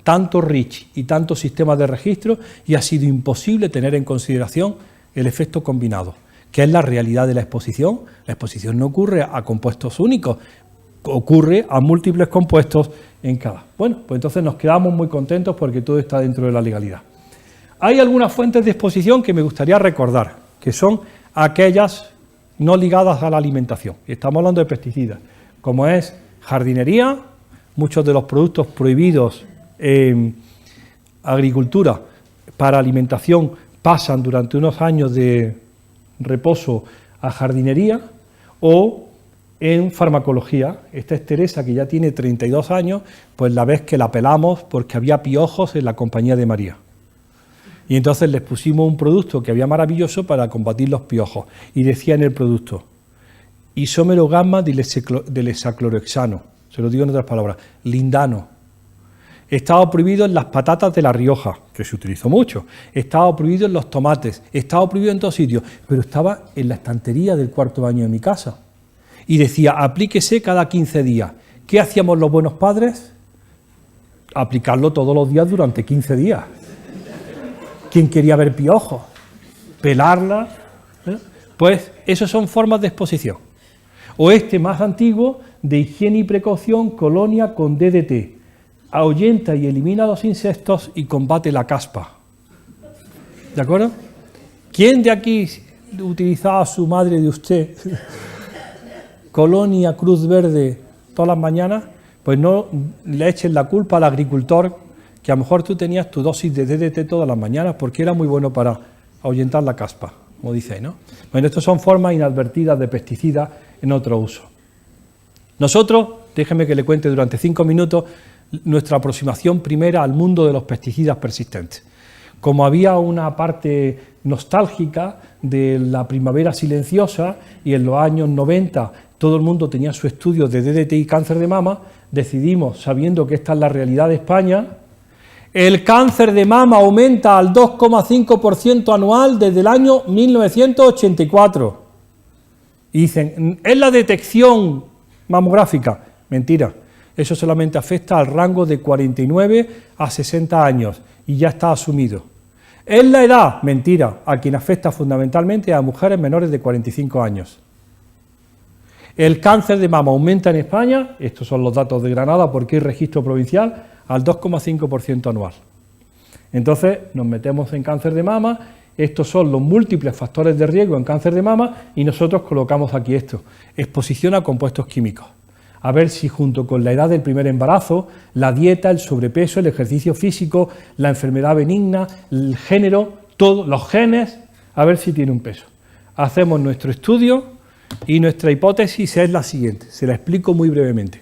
S1: Tanto REACH y tantos sistemas de registro y ha sido imposible tener en consideración el efecto combinado, que es la realidad de la exposición. La exposición no ocurre a compuestos únicos, ocurre a múltiples compuestos en cada. Bueno, pues entonces nos quedamos muy contentos porque todo está dentro de la legalidad. Hay algunas fuentes de exposición que me gustaría recordar, que son aquellas no ligadas a la alimentación. Estamos hablando de pesticidas, como es jardinería, muchos de los productos prohibidos en agricultura para alimentación pasan durante unos años de reposo a jardinería, o en farmacología. Esta es Teresa, que ya tiene 32 años, pues la vez que la pelamos porque había piojos en la Compañía de María. Y entonces les pusimos un producto que había maravilloso para combatir los piojos. Y decía en el producto, isómero gamma del hexaclorohexano, se lo digo en otras palabras, lindano. Estaba prohibido en las patatas de La Rioja, que se utilizó mucho. Estaba prohibido en los tomates, estaba prohibido en todos sitios, pero estaba en la estantería del cuarto baño de mi casa. Y decía, aplíquese cada 15 días. ¿Qué hacíamos los buenos padres? Aplicarlo todos los días durante 15 días. ¿Quién quería ver piojos? Pelarlas. Pues esas son formas de exposición. O este más antiguo, de higiene y precaución, colonia con DDT. Ahuyenta y elimina los insectos y combate la caspa. ¿De acuerdo? ¿Quién de aquí utilizaba a su madre de usted colonia Cruz Verde todas las mañanas? Pues no le echen la culpa al agricultor, que a lo mejor tú tenías tu dosis de DDT todas las mañanas porque era muy bueno para ahuyentar la caspa, como dice, ¿no? Bueno, estas son formas inadvertidas de pesticidas en otro uso. Nosotros, déjeme que le cuente durante 5 minutos, nuestra aproximación primera al mundo de los pesticidas persistentes. Como había una parte nostálgica de la primavera silenciosa y en los años 90 todo el mundo tenía su estudio de DDT y cáncer de mama, decidimos, sabiendo que esta es la realidad de España, el cáncer de mama aumenta al 2,5% anual desde el año 1984. Y dicen, ¿es la detección mamográfica? Mentira. Eso solamente afecta al rango de 49 a 60 años y ya está asumido. ¿Es la edad? Mentira. A quien afecta fundamentalmente a mujeres menores de 45 años. El cáncer de mama aumenta en España, estos son los datos de Granada porque hay registro provincial, al 2,5% anual. Entonces nos metemos en cáncer de mama, estos son los múltiples factores de riesgo en cáncer de mama y nosotros colocamos aquí esto, exposición a compuestos químicos. A ver si junto con la edad del primer embarazo, la dieta, el sobrepeso, el ejercicio físico, la enfermedad benigna, el género, todos los genes, a ver si tiene un peso. Hacemos nuestro estudio y nuestra hipótesis es la siguiente, se la explico muy brevemente.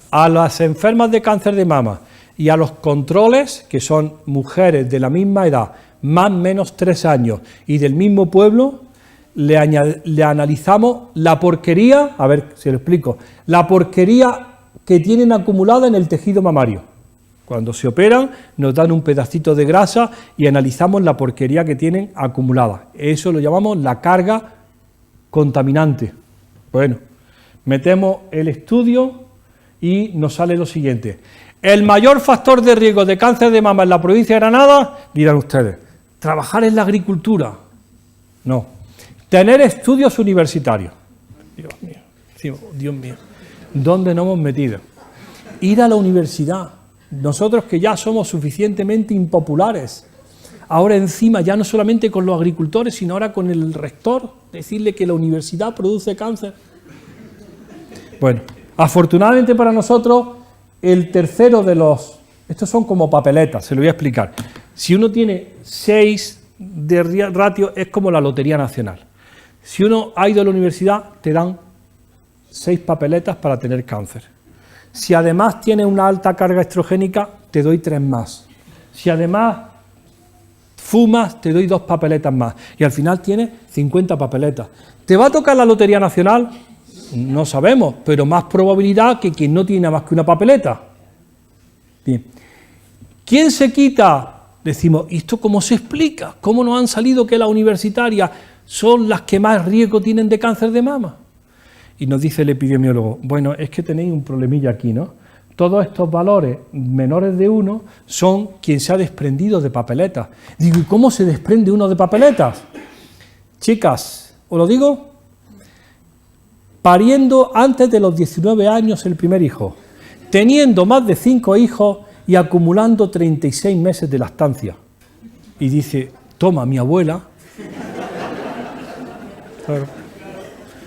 S1: A las enfermas de cáncer de mama y a los controles, que son mujeres de la misma edad, más o menos 3 años y del mismo pueblo, le analizamos la porquería, a ver si lo explico, la porquería que tienen acumulada en el tejido mamario. Cuando se operan nos dan un pedacito de grasa y analizamos la porquería que tienen acumulada. Eso lo llamamos la carga contaminante. Bueno, metemos el estudio y nos sale lo siguiente. El mayor factor de riesgo de cáncer de mama en la provincia de Granada, dirán ustedes, trabajar en la agricultura. No. Tener estudios universitarios. Dios mío, ¿dónde nos hemos metido? Ir a la universidad. Nosotros que ya somos suficientemente impopulares. Ahora encima, ya no solamente con los agricultores, sino ahora con el rector, decirle que la universidad produce cáncer. Bueno, afortunadamente para nosotros, el tercero de los... Estos son como papeletas, se lo voy a explicar. Si uno tiene 6 de ratio, es como la Lotería Nacional. Si uno ha ido a la universidad, te dan 6 papeletas para tener cáncer. Si además tienes una alta carga estrogénica, te doy 3 más. Si además fumas, te doy 2 papeletas más. Y al final tienes 50 papeletas. ¿Te va a tocar la Lotería Nacional? No sabemos, pero más probabilidad que quien no tiene más que una papeleta. Bien. ¿Quién se quita? Decimos, ¿y esto cómo se explica? ¿Cómo nos han salido que las universitarias son las que más riesgo tienen de cáncer de mama? Y nos dice el epidemiólogo, bueno, es que tenéis un problemilla aquí, ¿no? Todos estos valores menores de 1 son quien se ha desprendido de papeletas. Digo, ¿y cómo se desprende uno de papeletas? Chicas, ¿os lo digo? Pariendo antes de los 19 años el primer hijo, teniendo más de 5 hijos y acumulando 36 meses de lactancia. Y dice, toma, mi abuela,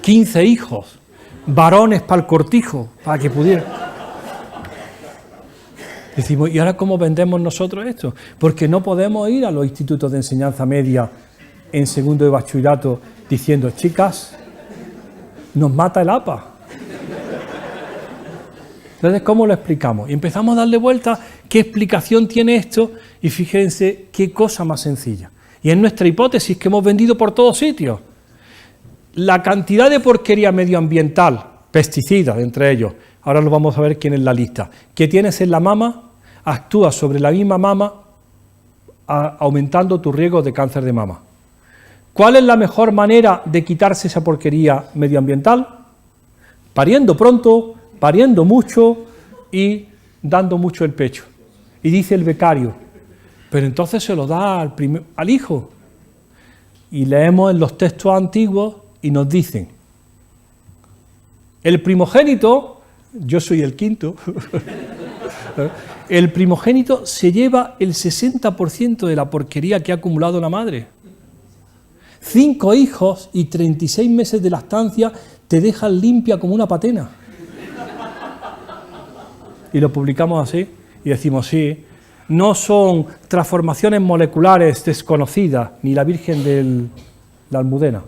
S1: 15 hijos, varones para el cortijo, para que pudiera. Decimos, ¿y ahora cómo vendemos nosotros esto? Porque no podemos ir a los institutos de enseñanza media en segundo de bachillerato diciendo, chicas, nos mata el APA. Entonces, ¿cómo lo explicamos? Y empezamos a darle vueltas, ¿qué explicación tiene esto? Y fíjense qué cosa más sencilla. Y es nuestra hipótesis que hemos vendido por todos sitios. La cantidad de porquería medioambiental, pesticidas entre ellos, ahora lo vamos a ver quién es la lista, que tienes en la mama, actúa sobre la misma mama, aumentando tu riesgo de cáncer de mama. ¿Cuál es la mejor manera de quitarse esa porquería medioambiental? Pariendo pronto, pariendo mucho y dando mucho el pecho. Y dice el becario, pero entonces se lo da al hijo. Y leemos en los textos antiguos y nos dicen, el primogénito, yo soy el quinto, el primogénito se lleva el 60% de la porquería que ha acumulado la madre. 5 hijos y 36 meses de lactancia te dejan limpia como una patena. Y lo publicamos así y decimos, sí, no son transformaciones moleculares desconocidas, ni la Virgen de la Almudena.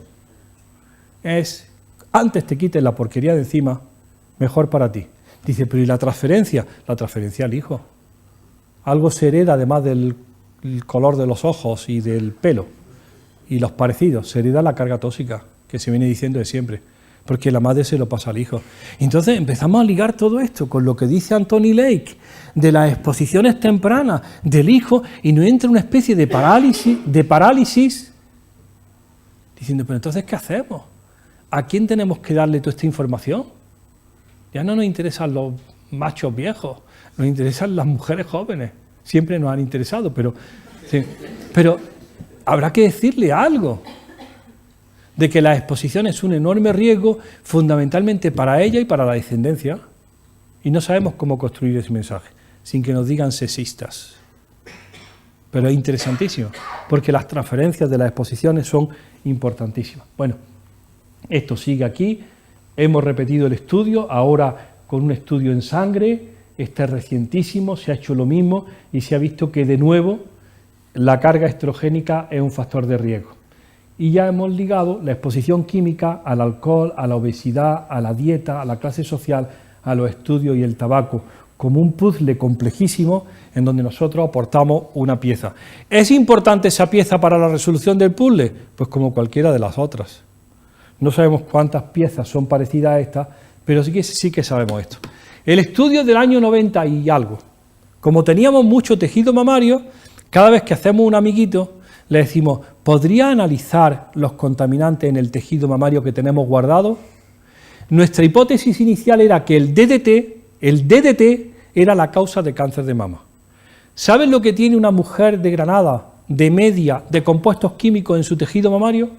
S1: Es, antes te quites la porquería de encima, mejor para ti. Dice, pero ¿y la transferencia? La transferencia al hijo. Algo se hereda además del color de los ojos y del pelo. Y los parecidos, se hereda la carga tóxica, que se viene diciendo de siempre. Porque la madre se lo pasa al hijo. Entonces empezamos a ligar todo esto con lo que dice Anthony Lake, de las exposiciones tempranas del hijo, y nos entra una especie de parálisis, diciendo, pero entonces, ¿qué hacemos? ¿A quién tenemos que darle toda esta información? Ya no nos interesan los machos viejos, nos interesan las mujeres jóvenes. Siempre nos han interesado, pero habrá que decirle algo de que la exposición es un enorme riesgo, fundamentalmente para ella y para la descendencia, y no sabemos cómo construir ese mensaje, sin que nos digan sexistas. Pero es interesantísimo, porque las transferencias de las exposiciones son importantísimas. Bueno, esto sigue aquí, hemos repetido el estudio, ahora con un estudio en sangre, este es recientísimo, se ha hecho lo mismo y se ha visto que de nuevo la carga estrogénica es un factor de riesgo. Y ya hemos ligado la exposición química al alcohol, a la obesidad, a la dieta, a la clase social, a los estudios y el tabaco, como un puzzle complejísimo en donde nosotros aportamos una pieza. ¿Es importante esa pieza para la resolución del puzzle? Pues como cualquiera de las otras. No sabemos cuántas piezas son parecidas a estas, pero sí que sabemos esto. El estudio del año 90 y algo. Como teníamos mucho tejido mamario, cada vez que hacemos un amiguito, le decimos, ¿podría analizar los contaminantes en el tejido mamario que tenemos guardado? Nuestra hipótesis inicial era que el DDT era la causa de cáncer de mama. ¿Saben lo que tiene una mujer de Granada, de media, de compuestos químicos en su tejido mamario?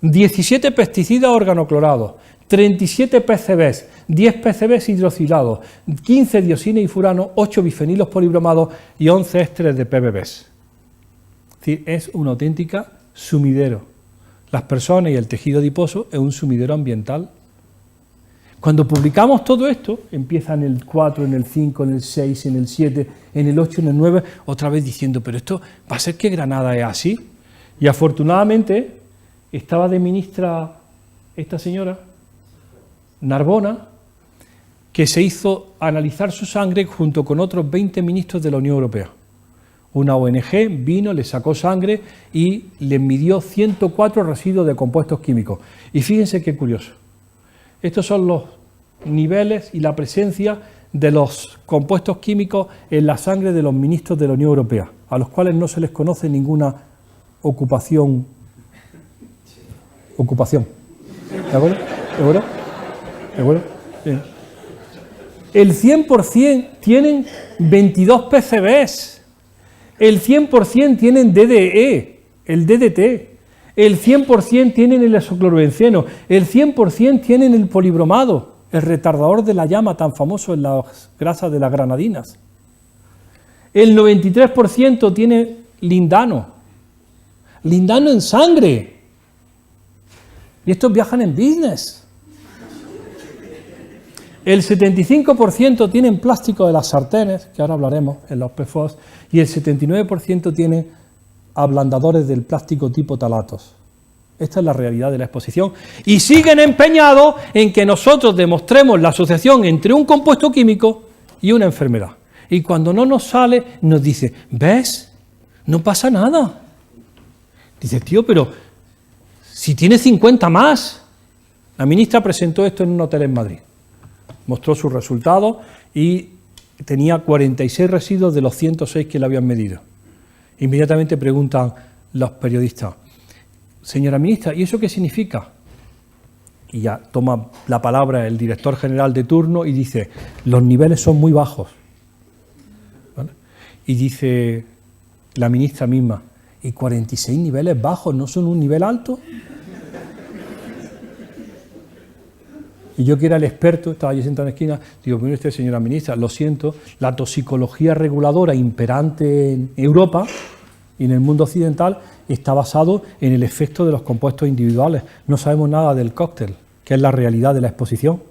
S1: 17 pesticidas organoclorados, 37 PCBs, 10 PCBs hidroxilados, 15 dioxinas y furano, 8 bifenilos polibromados y 11 ésteres de PBBs. Es decir, es una auténtica sumidero. Las personas y el tejido adiposo es un sumidero ambiental. Cuando publicamos todo esto, empieza en el 4, en el 5, en el 6, en el 7, en el 8, en el 9, otra vez diciendo, pero esto va a ser que Granada es así. Y afortunadamente estaba de ministra esta señora, Narbona, que se hizo analizar su sangre junto con otros 20 ministros de la Unión Europea. Una ONG vino, le sacó sangre y le midió 104 residuos de compuestos químicos. Y fíjense qué curioso. Estos son los niveles y la presencia de los compuestos químicos en la sangre de los ministros de la Unión Europea, a los cuales no se les conoce ninguna ocupación. ¿De acuerdo? ¿De acuerdo? ¿De acuerdo? Bien. El 100% tienen 22 PCBs. El 100% tienen DDE, el DDT, el 100% tienen el isoclorobenceno, el 100% tienen el polibromado, el retardador de la llama tan famoso en las grasas de las granadinas. El 93% tiene lindano en sangre. Y estos viajan en business. El 75% tienen plástico de las sartenes, que ahora hablaremos en los PFOS, y el 79% tiene ablandadores del plástico tipo talatos.
S2: Esta es la realidad de la exposición. Y siguen empeñados en que nosotros demostremos la asociación entre un compuesto químico y una enfermedad. Y cuando no nos sale, nos dice, ¿ves? No pasa nada. Dice, tío, pero si tiene 50 más. La ministra presentó esto en un hotel en Madrid. Mostró sus resultados y tenía 46 residuos de los 106 que le habían medido. Inmediatamente preguntan los periodistas, señora ministra, ¿y eso qué significa? Y ya toma la palabra el director general de turno y dice, los niveles son muy bajos. ¿Vale? Y dice la ministra misma, ¿y 46 niveles bajos no son un nivel alto? Y yo, que era el experto, estaba allí sentado en la esquina, digo, mire usted, señora ministra, lo siento, la toxicología reguladora imperante en Europa y en el mundo occidental está basado en el efecto de los compuestos individuales. No sabemos nada del cóctel, que es la realidad de la exposición.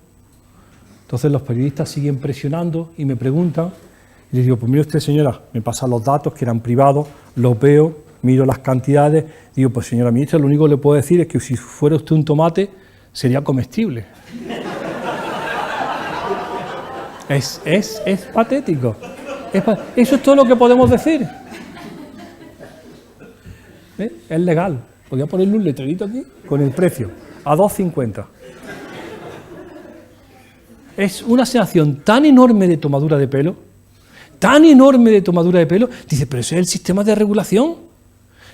S2: Entonces los periodistas siguen presionando y me preguntan, y les digo, pues mire usted, señora, me pasan los datos que eran privados, los veo, miro las cantidades, digo, pues señora ministra, lo único que le puedo decir es que si fuera usted un tomate, sería comestible. Es patético. Eso es todo lo que podemos decir. Es legal. Podría ponerle un letrerito aquí con el precio, a 2,50. Es una sensación tan enorme de tomadura de pelo, dice, pero ese es el sistema de regulación.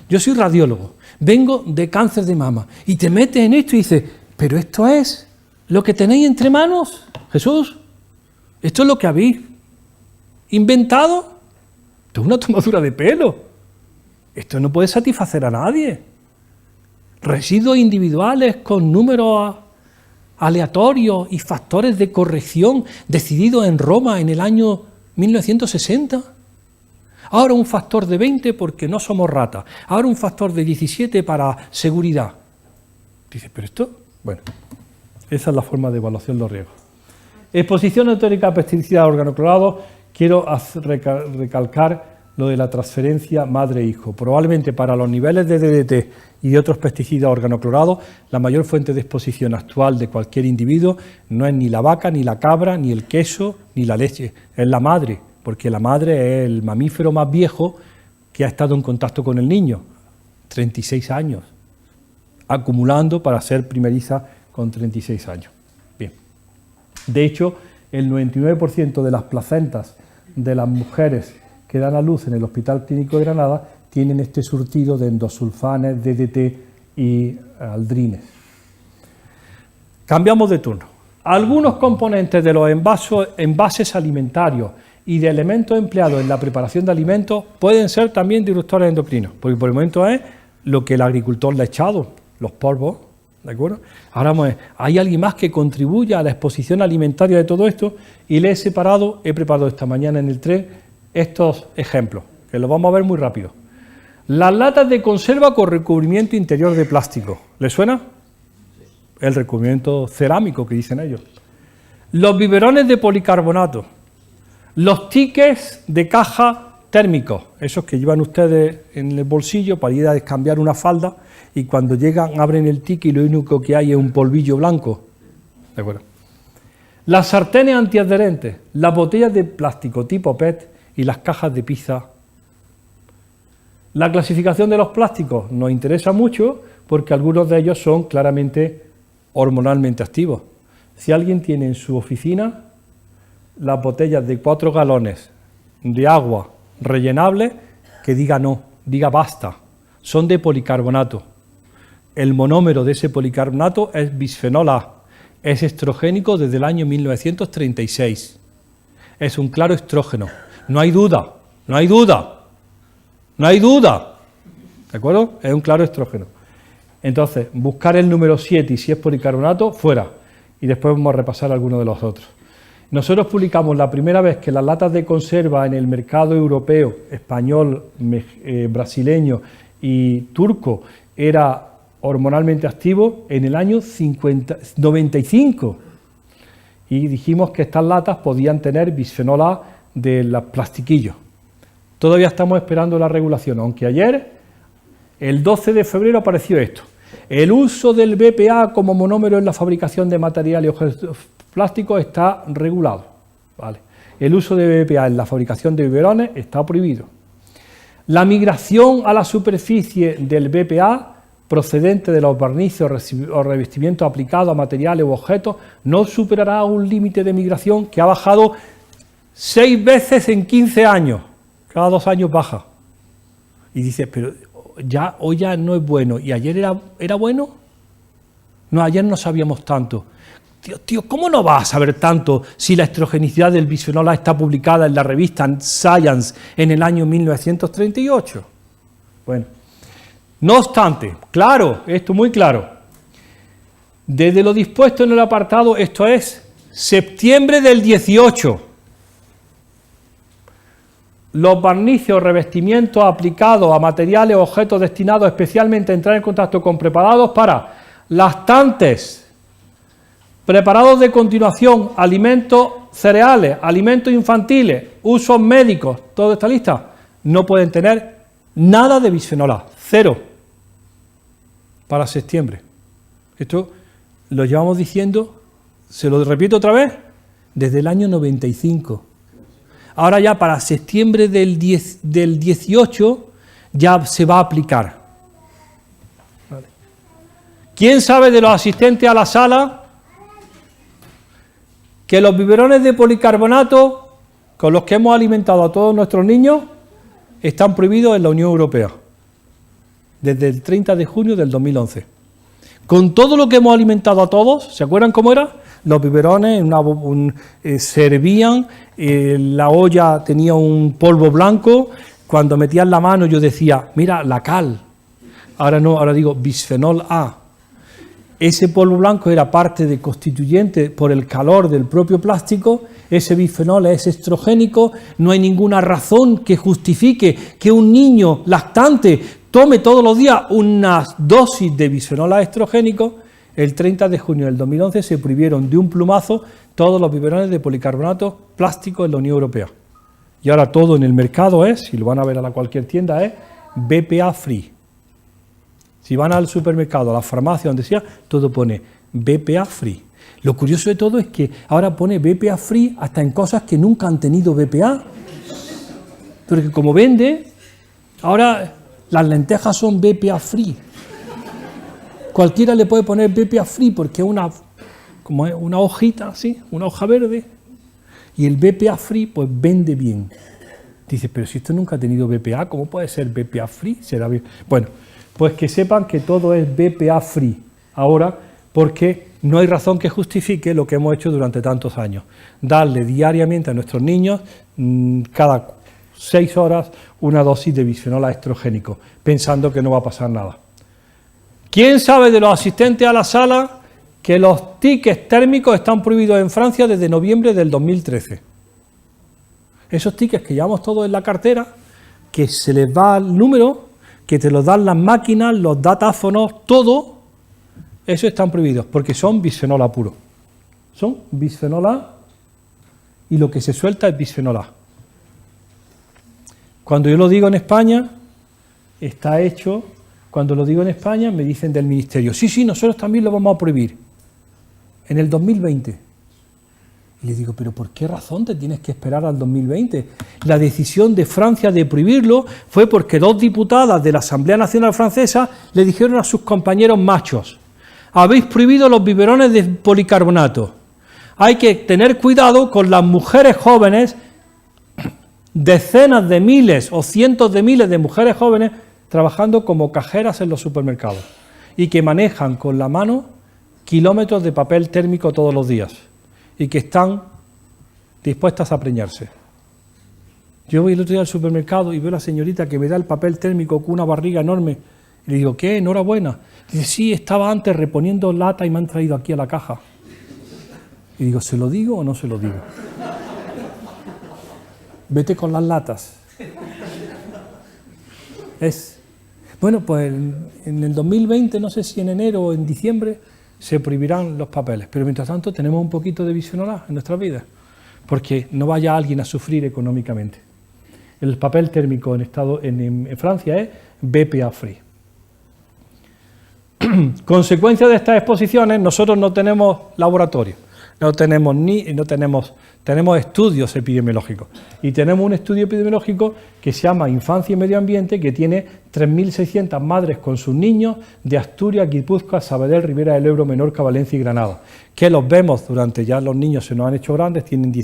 S2: Yo soy radiólogo, vengo de cáncer de mama, y te metes en esto y dices, pero esto es lo que tenéis entre manos, Jesús. Esto es lo que habéis inventado. Esto es una tomadura de pelo. Esto no puede satisfacer a nadie. Residuos individuales con números aleatorios y factores de corrección decididos en Roma en el año 1960. Ahora un factor de 20 porque no somos ratas. Ahora un factor de 17 para seguridad. Dice, pero esto... Bueno, esa es la forma de evaluación de los riesgos. Exposición teórica a pesticidas organoclorados. Quiero recalcar lo de la transferencia madre-hijo. Probablemente para los niveles de DDT y de otros pesticidas organoclorados, la mayor fuente de exposición actual de cualquier individuo no es ni la vaca, ni la cabra, ni el queso, ni la leche. Es la madre, porque la madre es el mamífero más viejo que ha estado en contacto con el niño. 36 años. Acumulando para ser primeriza con 36 años. Bien. De hecho, el 99% de las placentas de las mujeres que dan a luz en el Hospital Clínico de Granada tienen este surtido de endosulfanes, DDT y aldrines. Cambiamos de turno. Algunos componentes de los envases alimentarios y de elementos empleados en la preparación de alimentos pueden ser también disruptores endocrinos, porque por el momento es lo que el agricultor le ha echado, los polvos, ¿de acuerdo? Ahora vamos a ver, ¿hay alguien más que contribuya a la exposición alimentaria de todo esto? Y le he preparado esta mañana en el tren estos ejemplos, que los vamos a ver muy rápido. Las latas de conserva con recubrimiento interior de plástico, ¿les suena? El recubrimiento cerámico que dicen ellos. Los biberones de policarbonato, los tickets de caja térmicos, esos que llevan ustedes en el bolsillo para ir a descambiar una falda y cuando llegan abren el ticket y lo único que hay es un polvillo blanco. ¿De acuerdo? Las sartenes antiadherentes, las botellas de plástico tipo PET y las cajas de pizza. La clasificación de los plásticos nos interesa mucho porque algunos de ellos son claramente hormonalmente activos. Si alguien tiene en su oficina las botellas de 4 galones de agua rellenable, que diga no, diga basta, son de policarbonato. El monómero de ese policarbonato es bisfenol A, es estrogénico desde el año 1936, es un claro estrógeno, no hay duda, no hay duda, no hay duda, ¿de acuerdo? Es un claro estrógeno. Entonces, buscar el número 7 y si es policarbonato, fuera, y después vamos a repasar algunos de los otros. Nosotros publicamos la primera vez que las latas de conserva en el mercado europeo, español, brasileño y turco era hormonalmente activo en el año 95 y dijimos que estas latas podían tener bisfenol A de los plastiquillos. Todavía estamos esperando la regulación, aunque ayer, el 12 de febrero, apareció esto. el uso del BPA como monómero en la fabricación de materiales y objetos plásticos está regulado. ¿Vale? El uso de BPA en la fabricación de biberones está prohibido. La migración a la superficie del BPA procedente de los barnices o revestimientos aplicados a materiales u objetos no superará un límite de migración que ha bajado 6 veces en 15 años. Cada 2 años baja. Y dice, pero ya hoy ya no es bueno. ¿Y ayer era bueno? No, ayer no sabíamos tanto. Tío, ¿cómo no vas a saber tanto si la estrogenicidad del bisfenol A está publicada en la revista Science en el año 1938? Bueno, no obstante, claro, esto muy claro, desde lo dispuesto en el apartado, esto es septiembre del 18, los barnices o revestimientos aplicados a materiales o objetos destinados especialmente a entrar en contacto con preparados para lactantes, preparados de continuación, alimentos cereales, alimentos infantiles, usos médicos, toda esta lista, no pueden tener nada de bisfenol A, 0, para septiembre. Esto lo llevamos diciendo, se lo repito otra vez, desde el año 95. Ahora ya para septiembre del 18 ya se va a aplicar. Vale. ¿Quién sabe de los asistentes a la sala que los biberones de policarbonato con los que hemos alimentado a todos nuestros niños están prohibidos en la Unión Europea desde el 30 de junio del 2011? Con todo lo que hemos alimentado a todos, ¿se acuerdan cómo era? Los biberones servían, la olla tenía un polvo blanco, cuando metían la mano yo decía, mira, la cal, ahora no, ahora digo bisfenol A. Ese polvo blanco era parte de constituyente por el calor del propio plástico, ese bisfenol es estrogénico, no hay ninguna razón que justifique que un niño lactante tome todos los días una dosis de bisfenol A estrogénico. El 30 de junio del 2011 se prohibieron de un plumazo todos los biberones de policarbonato plástico en la Unión Europea. Y ahora todo en el mercado es, si lo van a ver a cualquier tienda, es BPA free. Si van al supermercado, a la farmacia, donde sea, todo pone BPA free. Lo curioso de todo es que ahora pone BPA free hasta en cosas que nunca han tenido BPA. Pero que como vende, ahora las lentejas son BPA free. Cualquiera le puede poner BPA free porque es como es una hojita así, una hoja verde. Y el BPA free pues vende bien. Dice, pero si esto nunca ha tenido BPA, ¿cómo puede ser BPA free? ¿Será bien? Bueno, pues que sepan que todo es BPA free ahora, porque no hay razón que justifique lo que hemos hecho durante tantos años. Darle diariamente a nuestros niños, cada 6 horas, una dosis de bisfenol A estrogénico, pensando que no va a pasar nada. ¿Quién sabe de los asistentes a la sala que los tickets térmicos están prohibidos en Francia desde noviembre del 2013? Esos tickets que llevamos todos en la cartera, que se les va el número, que te los dan las máquinas, los datáfonos, todo, eso están prohibidos, porque son bisfenol A puro. Son bisfenol A y lo que se suelta es bisfenol A. Cuando yo lo digo en España, está hecho, cuando lo digo en España me dicen del Ministerio, sí, nosotros también lo vamos a prohibir, en el 2020. Y le digo, ¿pero por qué razón te tienes que esperar al 2020? La decisión de Francia de prohibirlo fue porque 2 diputadas de la Asamblea Nacional Francesa le dijeron a sus compañeros machos, habéis prohibido los biberones de policarbonato. Hay que tener cuidado con las mujeres jóvenes, decenas de miles o cientos de miles de mujeres jóvenes trabajando como cajeras en los supermercados y que manejan con la mano kilómetros de papel térmico todos los días y que están dispuestas a preñarse. Yo voy el otro día al supermercado y veo a la señorita que me da el papel térmico con una barriga enorme y le digo, ¿qué? Enhorabuena. Dice, sí, estaba antes reponiendo lata y me han traído aquí a la caja. Y digo, ¿se lo digo o no se lo digo? Vete con las latas. Bueno, pues en el 2020, no sé si en enero o en diciembre, se prohibirán los papeles, pero mientras tanto tenemos un poquito de bisfenol A en nuestras vidas, porque no vaya alguien a sufrir económicamente. El papel térmico en Francia es BPA free. consecuencia de estas exposiciones, nosotros no tenemos laboratorio, tenemos estudios epidemiológicos. Y tenemos un estudio epidemiológico que se llama Infancia y Medio Ambiente, que tiene 3.600 madres con sus niños de Asturias, Guipúzcoa, Sabadell, Ribera del Ebro, Menorca, Valencia y Granada, que los vemos durante, ya los niños se nos han hecho grandes, tienen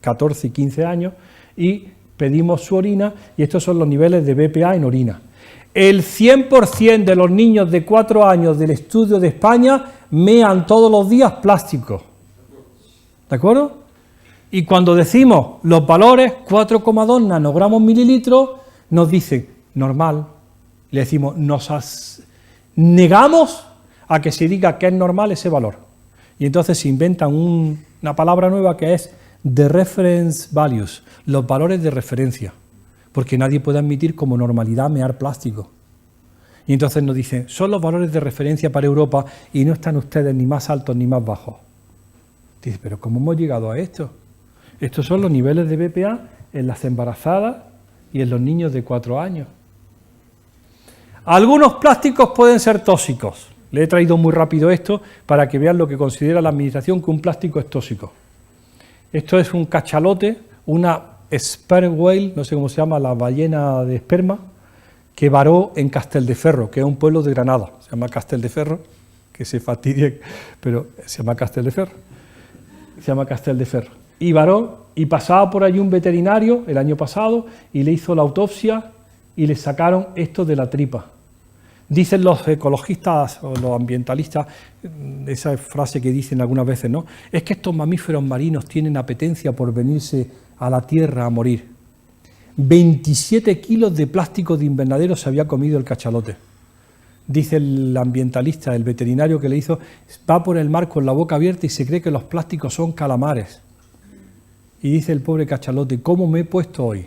S2: 14 y 15 años, y pedimos su orina, y estos son los niveles de BPA en orina. El 100% de los niños de 4 años del estudio de España mean todos los días plástico. ¿De acuerdo? Y cuando decimos los valores, 4,2 nanogramos mililitros, nos dicen, normal. Le decimos, negamos a que se diga que es normal ese valor. Y entonces se inventan una palabra nueva que es the reference values, los valores de referencia. Porque nadie puede admitir como normalidad mear plástico. Y entonces nos dicen, son los valores de referencia para Europa y no están ustedes ni más altos ni más bajos. Dice, pero ¿cómo hemos llegado a esto? Estos son los niveles de BPA en las embarazadas y en los niños de 4 años. Algunos plásticos pueden ser tóxicos. Le he traído muy rápido esto para que vean lo que considera la Administración que un plástico es tóxico. Esto es un cachalote, una sperm whale, no sé cómo se llama, la ballena de esperma, que varó en Castelldeferro, que es un pueblo de Granada. Se llama Castelldeferro, que se fastidie, pero se llama Castelldeferro. Se llama Castelldeferro. Y varó, y pasaba por allí un veterinario el año pasado y le hizo la autopsia y le sacaron esto de la tripa. Dicen los ecologistas o los ambientalistas, esa frase que dicen algunas veces, ¿no? Es que estos mamíferos marinos tienen apetencia por venirse a la tierra a morir. 27 kilos de plástico de invernadero se había comido el cachalote. Dice el ambientalista, el veterinario que le hizo, va por el mar con la boca abierta y se cree que los plásticos son calamares. Y dice el pobre cachalote, ¿cómo me he puesto hoy?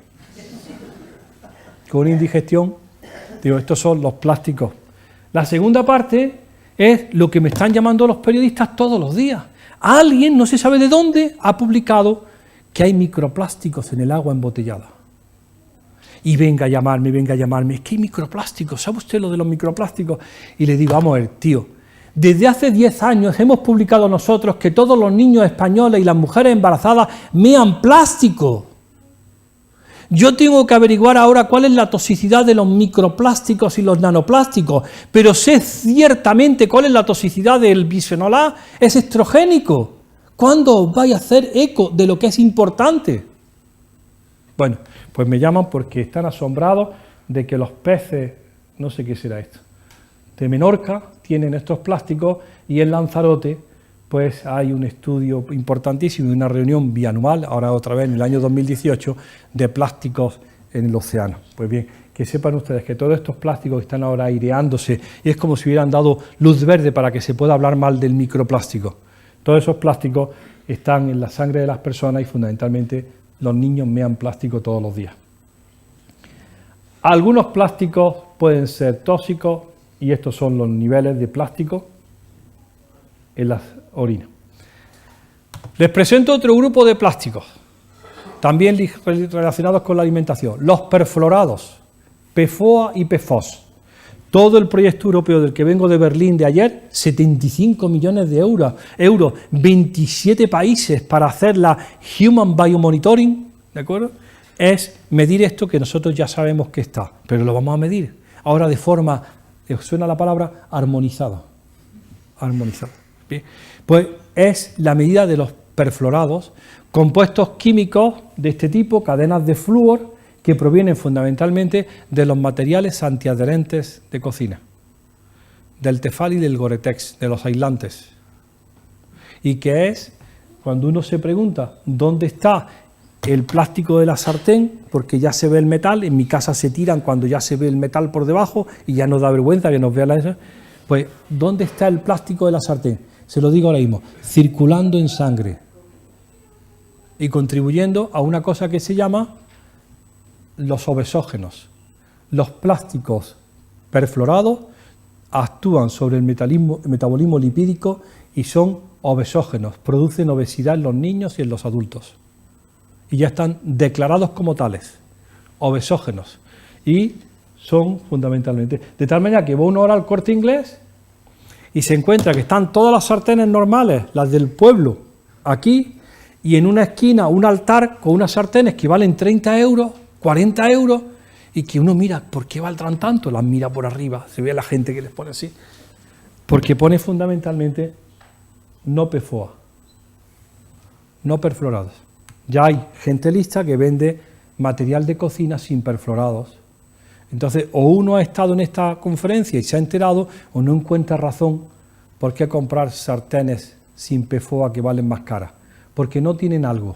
S2: Con una indigestión. Digo, estos son los plásticos. La segunda parte es lo que me están llamando los periodistas todos los días. Alguien, no se sabe de dónde, ha publicado que hay microplásticos en el agua embotellada. Y venga a llamarme, es que hay microplásticos, ¿sabe usted lo de los microplásticos? Y le digo, vamos a ver, tío, desde hace 10 años hemos publicado nosotros que todos los niños españoles y las mujeres embarazadas mean plástico. Yo tengo que averiguar ahora cuál es la toxicidad de los microplásticos y los nanoplásticos, pero sé ciertamente cuál es la toxicidad del bisfenol A, es estrogénico. ¿Cuándo os vais a hacer eco de lo que es importante? Bueno, pues me llaman porque están asombrados de que los peces, no sé qué será esto, de Menorca tienen estos plásticos y en Lanzarote pues hay un estudio importantísimo y una reunión bianual, ahora otra vez en el año 2018, de plásticos en el océano. Pues bien, que sepan ustedes que todos estos plásticos están ahora aireándose y es como si hubieran dado luz verde para que se pueda hablar mal del microplástico. Todos esos plásticos están en la sangre de las personas y fundamentalmente los niños mean plástico todos los días. Algunos plásticos pueden ser tóxicos y estos son los niveles de plástico en las orinas. Les presento otro grupo de plásticos, también relacionados con la alimentación, los perfluorados, PFOA y PFOS. Todo el proyecto europeo del que vengo de Berlín de ayer, 75 millones de euros, 27 países para hacer la Human Biomonitoring, ¿de acuerdo? Es medir esto que nosotros ya sabemos que está, pero lo vamos a medir ahora de forma, suena la palabra, armonizada. Armonizada. ¿Bien? Pues es la medida de los perfluorados, compuestos químicos de este tipo, cadenas de flúor, que provienen fundamentalmente de los materiales antiadherentes de cocina, del Tefal y del Gore-Tex, de los aislantes. Y que es, cuando uno se pregunta dónde está el plástico de la sartén, porque ya se ve el metal, en mi casa se tiran cuando ya se ve el metal por debajo y ya nos da vergüenza que nos vea la... Pues, ¿dónde está el plástico de la sartén? Se lo digo ahora mismo, circulando en sangre y contribuyendo a una cosa que se llama los obesógenos. Los plásticos perfluorados actúan sobre el metabolismo lipídico y son obesógenos, producen obesidad en los niños y en los adultos. Y ya están declarados como tales, obesógenos. Y son fundamentalmente, de tal manera que va uno ahora al Corte Inglés y se encuentra que están todas las sartenes normales, las del pueblo, aquí, y en una esquina un altar con unas sartenes que valen 30 euros, 40 euros, y que uno mira, ¿por qué valdrán tanto? Las mira por arriba, se ve a la gente que les pone así. Porque pone fundamentalmente no PFOA, no perfluorados. Ya hay gente lista que vende material de cocina sin perfluorados. Entonces, o uno ha estado en esta conferencia y se ha enterado, o no encuentra razón por qué comprar sartenes sin PFOA que valen más caras. Porque no tienen algo.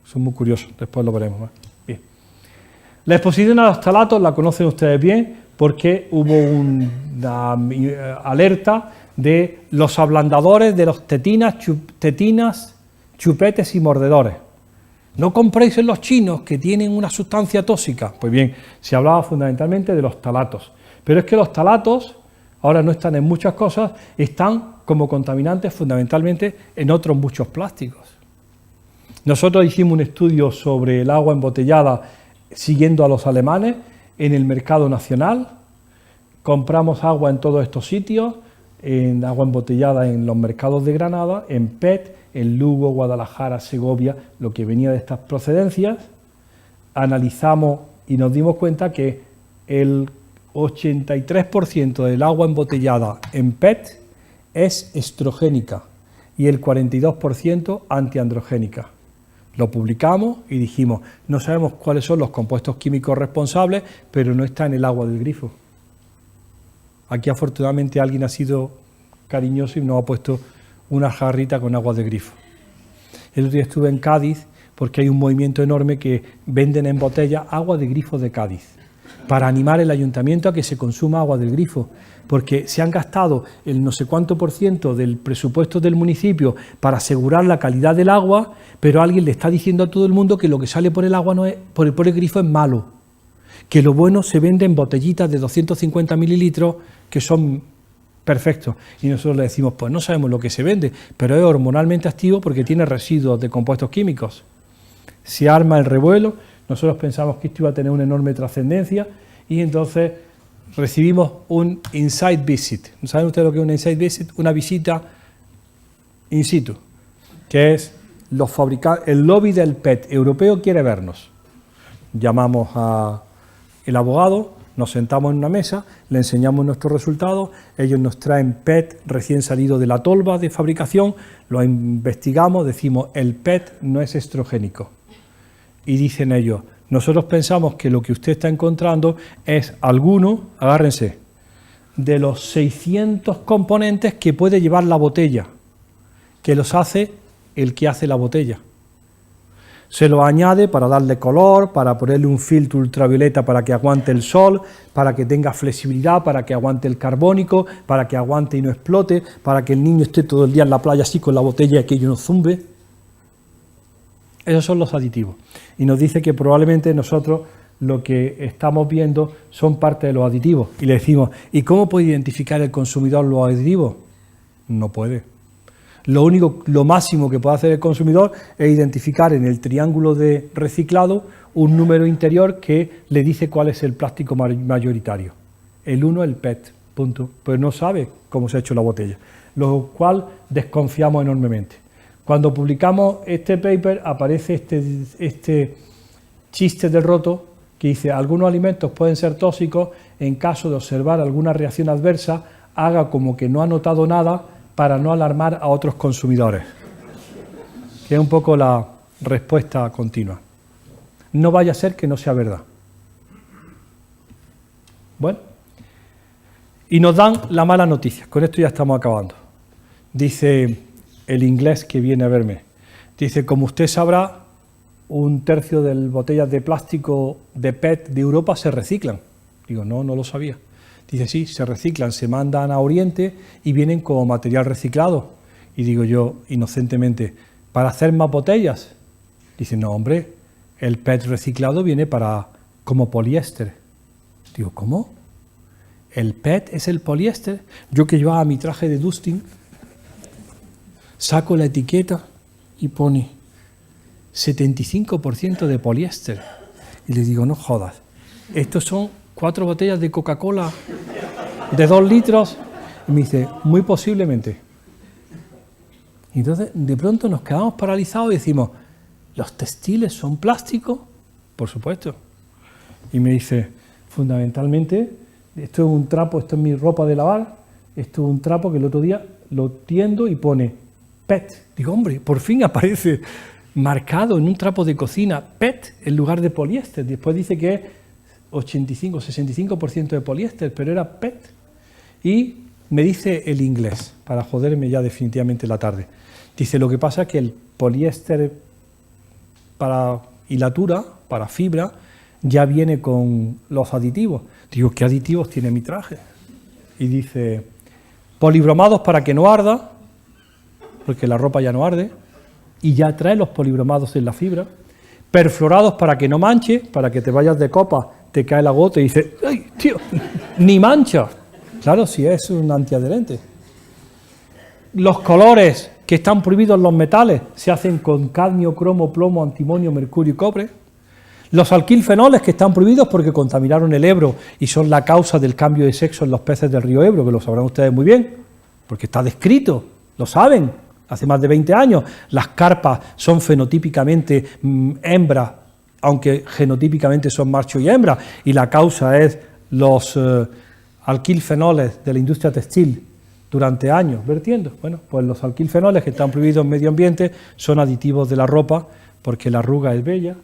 S2: Son muy curiosos, después lo veremos. Bien. La exposición a los ftalatos la conocen ustedes bien, porque hubo una alerta de los ablandadores de los tetinas, chupetes y mordedores. No compréis en los chinos que tienen una sustancia tóxica. Pues bien, se hablaba fundamentalmente de los ftalatos. Pero es que los ftalatos ahora no están en muchas cosas, están como contaminantes fundamentalmente en otros muchos plásticos. Nosotros hicimos un estudio sobre el agua embotellada siguiendo a los alemanes en el mercado nacional. Compramos agua en todos estos sitios, en agua embotellada en los mercados de Granada, en PET, en Lugo, Guadalajara, Segovia, lo que venía de estas procedencias. Analizamos y nos dimos cuenta que el 83% del agua embotellada en PET es estrogénica y el 42% antiandrogénica. Lo publicamos y dijimos, no sabemos cuáles son los compuestos químicos responsables, pero no está en el agua del grifo. Aquí afortunadamente alguien ha sido cariñoso y nos ha puesto una jarrita con agua de grifo. El otro día estuve en Cádiz porque hay un movimiento enorme que venden en botella agua de grifo de Cádiz para animar el ayuntamiento a que se consuma agua del grifo, porque se han gastado el no sé cuánto % del presupuesto del municipio para asegurar la calidad del agua, pero alguien le está diciendo a todo el mundo que lo que sale por el agua no es, por el grifo es malo, que lo bueno se vende en botellitas de 250 mililitros que son perfectos. Y nosotros le decimos, pues no sabemos lo que se vende, pero es hormonalmente activo porque tiene residuos de compuestos químicos. Se arma el revuelo, nosotros pensamos que esto iba a tener una enorme trascendencia y entonces recibimos un inside visit. ¿Saben ustedes lo que es un inside visit? Una visita in situ, que es los fabricantes, el lobby del PET europeo quiere vernos. Llamamos al abogado, nos sentamos en una mesa, le enseñamos nuestros resultados, ellos nos traen PET recién salido de la tolva de fabricación, lo investigamos, decimos el PET no es estrogénico. Y dicen ellos, nosotros pensamos que lo que usted está encontrando es alguno, agárrense, de los 600 componentes que puede llevar la botella, que los hace el que hace la botella. Se lo añade para darle color, para ponerle un filtro ultravioleta para que aguante el sol, para que tenga flexibilidad, para que aguante el carbónico, para que aguante y no explote, para que el niño esté todo el día en la playa así con la botella y aquello no zumbe. Esos son los aditivos. Y nos dice que probablemente nosotros lo que estamos viendo son parte de los aditivos. Y le decimos, ¿y cómo puede identificar el consumidor los aditivos? No puede. Lo máximo que puede hacer el consumidor es identificar en el triángulo de reciclado un número interior que le dice cuál es el plástico mayoritario. El 1 el PET, punto. Pues no sabe cómo se ha hecho la botella, lo cual desconfiamos enormemente. Cuando publicamos este paper aparece este chiste del roto que dice algunos alimentos pueden ser tóxicos, en caso de observar alguna reacción adversa, haga como que no ha notado nada para no alarmar a otros consumidores. Que es un poco la respuesta continua. No vaya a ser que no sea verdad. Bueno, y nos dan la mala noticia, con esto ya estamos acabando. Dice el inglés que viene a verme, dice, como usted sabrá, 1/3 de las botellas de plástico de PET de Europa se reciclan. Digo, no lo sabía. Dice, sí, se reciclan, se mandan a Oriente y vienen como material reciclado. Y digo yo, inocentemente, ¿para hacer más botellas? Dice, no, hombre, el PET reciclado viene como poliéster. Digo, ¿cómo? ¿El PET es el poliéster? Yo que llevaba mi traje de dusting, saco la etiqueta y pone 75% de poliéster. Y le digo, no jodas, estos son 4 botellas de Coca-Cola de 2 litros Y me dice, muy posiblemente. Y entonces, de pronto nos quedamos paralizados y decimos, ¿los textiles son plásticos? Por supuesto. Y me dice, fundamentalmente, esto es un trapo, esto es mi ropa de lavar, esto es un trapo que el otro día lo tiendo y pone PET. Digo, hombre, por fin aparece marcado en un trapo de cocina PET en lugar de poliéster. Después dice que es 65% de poliéster, pero era PET. Y me dice el inglés, para joderme ya definitivamente la tarde. Dice, lo que pasa es que el poliéster para hilatura, para fibra, ya viene con los aditivos. Digo, ¿qué aditivos tiene mi traje? Y dice, polibromados para que no arda, porque la ropa ya no arde, y ya trae los polibromados en la fibra, perfluorados para que no manche, para que te vayas de copa, te cae la gota y dices, ¡ay, tío! ¡Ni mancha! Claro, si es un antiadherente. Los colores que están prohibidos en los metales se hacen con cadmio, cromo, plomo, antimonio, mercurio y cobre. Los alquilfenoles que están prohibidos porque contaminaron el Ebro y son la causa del cambio de sexo en los peces del río Ebro, que lo sabrán ustedes muy bien, porque está descrito, lo saben, hace más de 20 años. Las carpas son fenotípicamente hembras, aunque genotípicamente son macho y hembra, y la causa es los alquilfenoles de la industria textil durante años vertiendo. Bueno, pues los alquilfenoles que están prohibidos en medio ambiente son aditivos de la ropa porque la arruga es bella.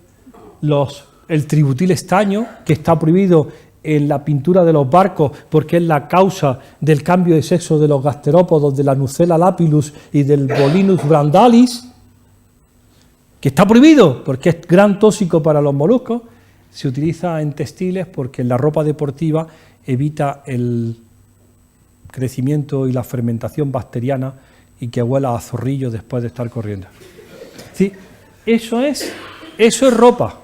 S2: El tributil estaño, que está prohibido en la pintura de los barcos porque es la causa del cambio de sexo de los gasterópodos, de la Nucella lapillus y del Bolinus brandalis, que está prohibido porque es gran tóxico para los moluscos. Se utiliza en textiles porque en la ropa deportiva evita el crecimiento y la fermentación bacteriana y que huela a zorrillo después de estar corriendo. Sí, eso es ropa.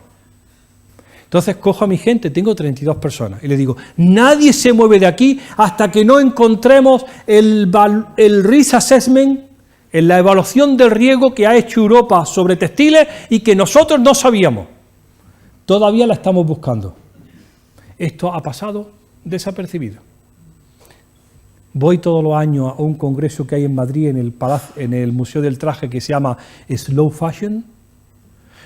S2: Entonces cojo a mi gente, tengo 32 personas, y le digo, nadie se mueve de aquí hasta que no encontremos el risk assessment, en la evaluación del riesgo que ha hecho Europa sobre textiles y que nosotros no sabíamos. Todavía la estamos buscando. Esto ha pasado desapercibido. Voy todos los años a un congreso que hay en Madrid, en el Museo del Traje, que se llama Slow Fashion,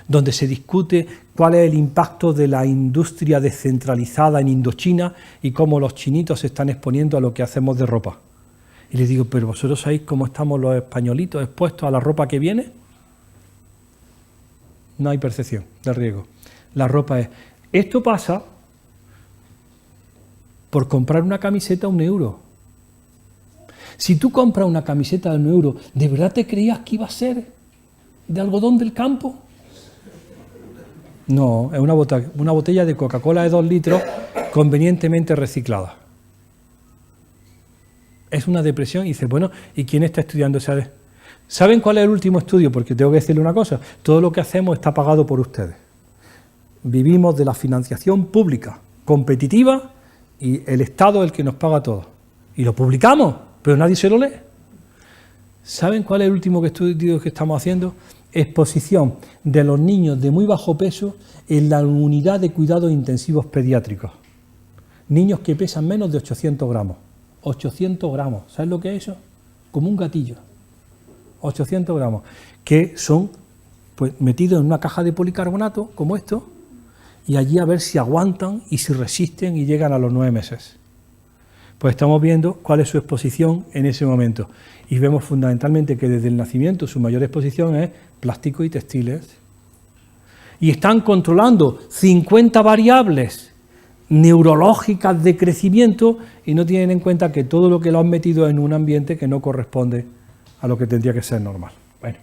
S2: donde se discute cuál es el impacto de la industria descentralizada en Indochina y cómo los chinitos se están exponiendo a lo que hacemos de ropa. Y les digo, ¿pero vosotros sabéis cómo estamos los españolitos expuestos a la ropa que viene? No hay percepción del riesgo. La ropa es... Esto pasa por comprar una camiseta a €1. Si tú compras una camiseta de €1, ¿de verdad te creías que iba a ser de algodón del campo? No, es una botella de Coca-Cola de 2 litros convenientemente reciclada. Es una depresión y dices, bueno, ¿y quién está estudiando esa vez? ¿Saben cuál es el último estudio? Porque tengo que decirle una cosa, todo lo que hacemos está pagado por ustedes. Vivimos de la financiación pública, competitiva, y el Estado es el que nos paga todo. Y lo publicamos, pero nadie se lo lee. ¿Saben cuál es el último estudio que estamos haciendo? Exposición de los niños de muy bajo peso en la unidad de cuidados intensivos pediátricos. Niños que pesan menos de 800 gramos. 800 gramos. ¿Sabes lo que es eso? Como un gatillo. 800 gramos. Que son pues, metidos en una caja de policarbonato, como esto, y allí a ver si aguantan y si resisten y llegan a los 9 meses. Pues estamos viendo cuál es su exposición en ese momento. Y vemos fundamentalmente que desde el nacimiento su mayor exposición es plástico y textiles. Y están controlando 50 variables neurológicas de crecimiento y no tienen en cuenta que todo lo que lo han metido en un ambiente que no corresponde a lo que tendría que ser normal. Bueno,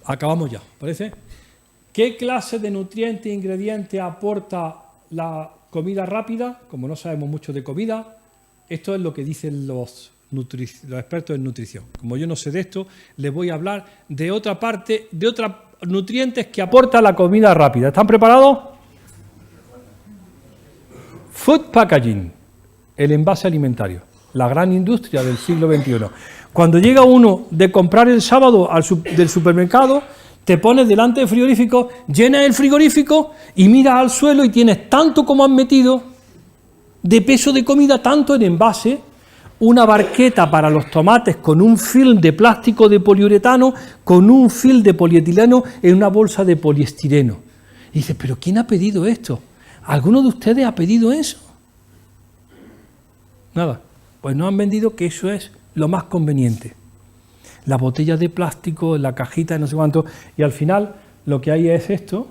S2: acabamos ya, ¿parece? ¿Qué clase de nutriente e ingrediente aporta la comida rápida? Como no sabemos mucho de comida, esto es lo que dicen los expertos en nutrición. Como yo no sé de esto, les voy a hablar de otra parte, de otros nutrientes que aporta la comida rápida. ¿Están preparados? Food packaging, el envase alimentario, la gran industria del siglo XXI. Cuando llega uno de comprar el sábado del supermercado, te pones delante del frigorífico, llenas el frigorífico y miras al suelo y tienes tanto como has metido de peso de comida, tanto en envase. una barqueta para los tomates con un film de plástico de poliuretano, con un film de polietileno en una bolsa de poliestireno. Y dice, ¿pero quién ha pedido esto? ¿Alguno de ustedes ha pedido eso? Nada, pues nos han vendido que eso es lo más conveniente. Las botellas de plástico, la cajita de no sé cuánto, y al final lo que hay es esto,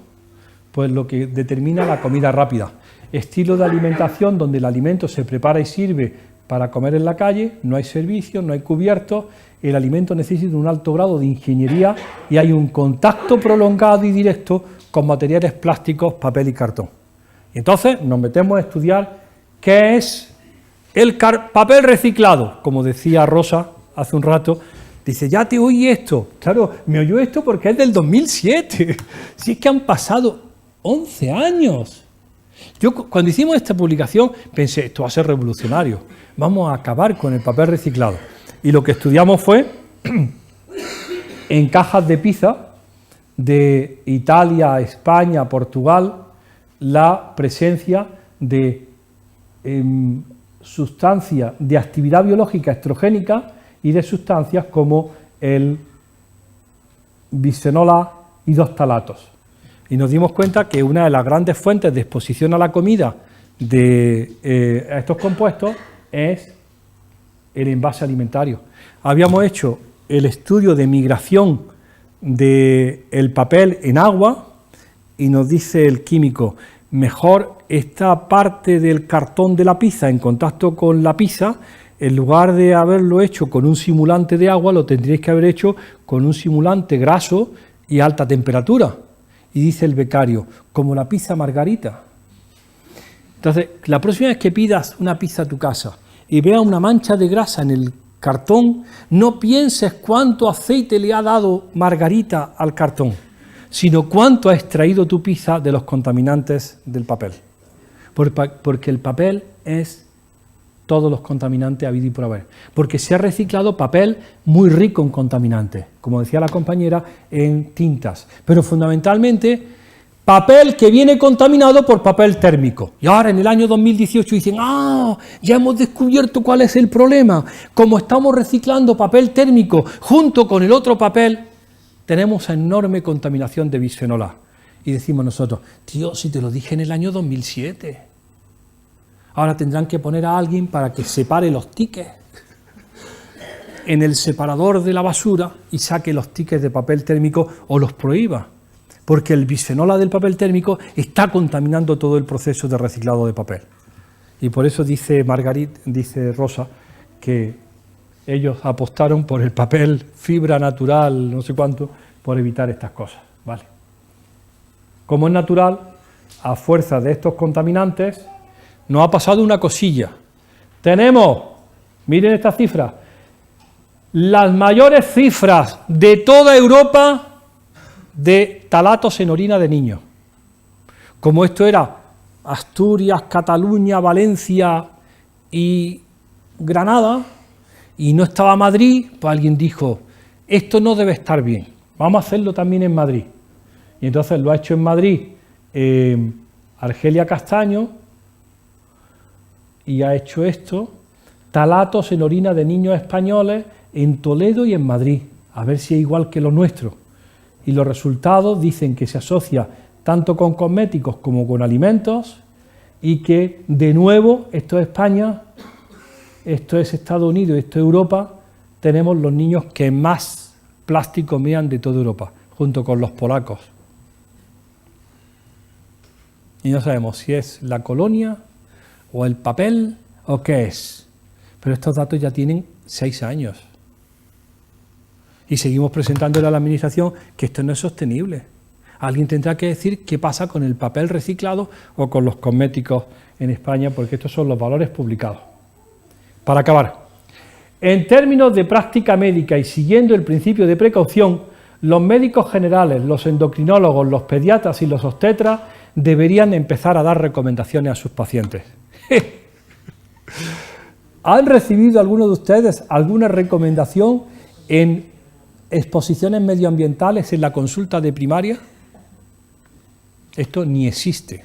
S2: pues lo que determina la comida rápida. Estilo de alimentación donde el alimento se prepara y sirve para comer en la calle, no hay servicios, no hay cubiertos, el alimento necesita un alto grado de ingeniería y hay un contacto prolongado y directo con materiales plásticos, papel y cartón. Y entonces nos metemos a estudiar qué es el papel reciclado, como decía Rosa hace un rato. Dice, ya te oí esto. Claro, me oyó esto porque es del 2007. Si es que han pasado 11 años. Yo cuando hicimos esta publicación pensé, esto va a ser revolucionario. Vamos a acabar con el papel reciclado. Y lo que estudiamos fue en cajas de pizza de Italia, España, Portugal, la presencia de sustancias de actividad biológica estrogénica y de sustancias como el bisfenol A y 2-talatos. Y nos dimos cuenta que una de las grandes fuentes de exposición a la comida de estos compuestos es el envase alimentario. Habíamos hecho el estudio de migración del papel en agua y nos dice el químico, mejor esta parte del cartón de la pizza en contacto con la pizza, en lugar de haberlo hecho con un simulante de agua, lo tendríais que haber hecho con un simulante graso y a alta temperatura. Y dice el becario, como la pizza margarita. Entonces, la próxima vez que pidas una pizza a tu casa y veas una mancha de grasa en el cartón, no pienses cuánto aceite le ha dado margarita al cartón, sino cuánto ha extraído tu pizza de los contaminantes del papel. Porque el papel es todos los contaminantes habidos y por haber. Porque se ha reciclado papel muy rico en contaminantes, como decía la compañera, en tintas. Pero fundamentalmente, papel que viene contaminado por papel térmico. Y ahora en el año 2018 dicen, ya hemos descubierto cuál es el problema. Como estamos reciclando papel térmico junto con el otro papel, tenemos enorme contaminación de bisfenol A. Y decimos nosotros, tío, si te lo dije en el año 2007. Ahora tendrán que poner a alguien para que separe los tickets en el separador de la basura y saque los tickets de papel térmico o los prohíba. Porque el bisfenol A del papel térmico está contaminando todo el proceso de reciclado de papel. Y por eso dice Rosa, que ellos apostaron por el papel fibra natural, no sé cuánto, por evitar estas cosas. ¿Vale? Como es natural, a fuerza de estos contaminantes, nos ha pasado una cosilla. Tenemos, miren estas cifras, las mayores cifras de toda Europa de talatos en orina de niños. Como esto era Asturias, Cataluña, Valencia y Granada, y no estaba Madrid, pues alguien dijo, esto no debe estar bien, vamos a hacerlo también en Madrid. Y entonces lo ha hecho en Madrid Argelia Castaño, y ha hecho esto, talatos en orina de niños españoles en Toledo y en Madrid, a ver si es igual que lo nuestro. Y los resultados dicen que se asocia tanto con cosméticos como con alimentos y que, de nuevo, esto es España, esto es Estados Unidos, esto es Europa, tenemos los niños que más plástico mean de toda Europa, junto con los polacos. Y no sabemos si es la colonia o el papel o qué es. Pero estos datos ya tienen 6 años. Y seguimos presentándole a la Administración que esto no es sostenible. Alguien tendrá que decir qué pasa con el papel reciclado o con los cosméticos en España, porque estos son los valores publicados. Para acabar, en términos de práctica médica y siguiendo el principio de precaución, los médicos generales, los endocrinólogos, los pediatras y los obstetras deberían empezar a dar recomendaciones a sus pacientes. ¿Han recibido alguno de ustedes alguna recomendación en exposiciones medioambientales en la consulta de primaria? Esto ni existe.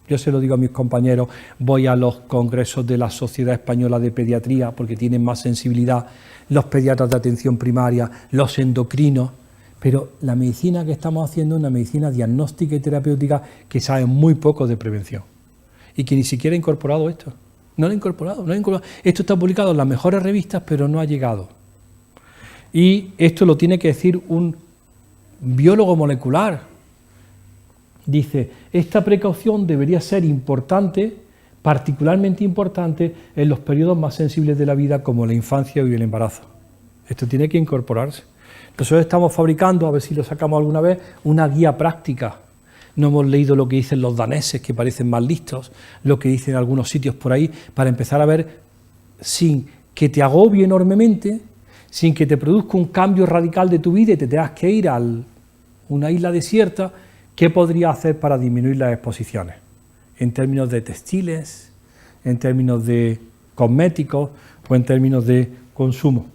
S2: Yo se lo digo a mis compañeros, voy a los congresos de la Sociedad Española de Pediatría porque tienen más sensibilidad, los pediatras de atención primaria, los endocrinos, pero la medicina que estamos haciendo es una medicina diagnóstica y terapéutica que sabe muy poco de prevención y que ni siquiera ha incorporado esto. No lo ha incorporado, Esto está publicado en las mejores revistas, pero no ha llegado. Y esto lo tiene que decir un biólogo molecular. Dice, esta precaución debería ser importante, particularmente importante, en los periodos más sensibles de la vida, como la infancia y el embarazo. Esto tiene que incorporarse. Nosotros estamos fabricando, a ver si lo sacamos alguna vez, una guía práctica. No hemos leído lo que dicen los daneses, que parecen más listos, lo que dicen algunos sitios por ahí, para empezar a ver, sin que te agobie enormemente, sin que te produzca un cambio radical de tu vida y te tengas que ir a una isla desierta, ¿qué podría hacer para disminuir las exposiciones? En términos de textiles, en términos de cosméticos o en términos de consumo.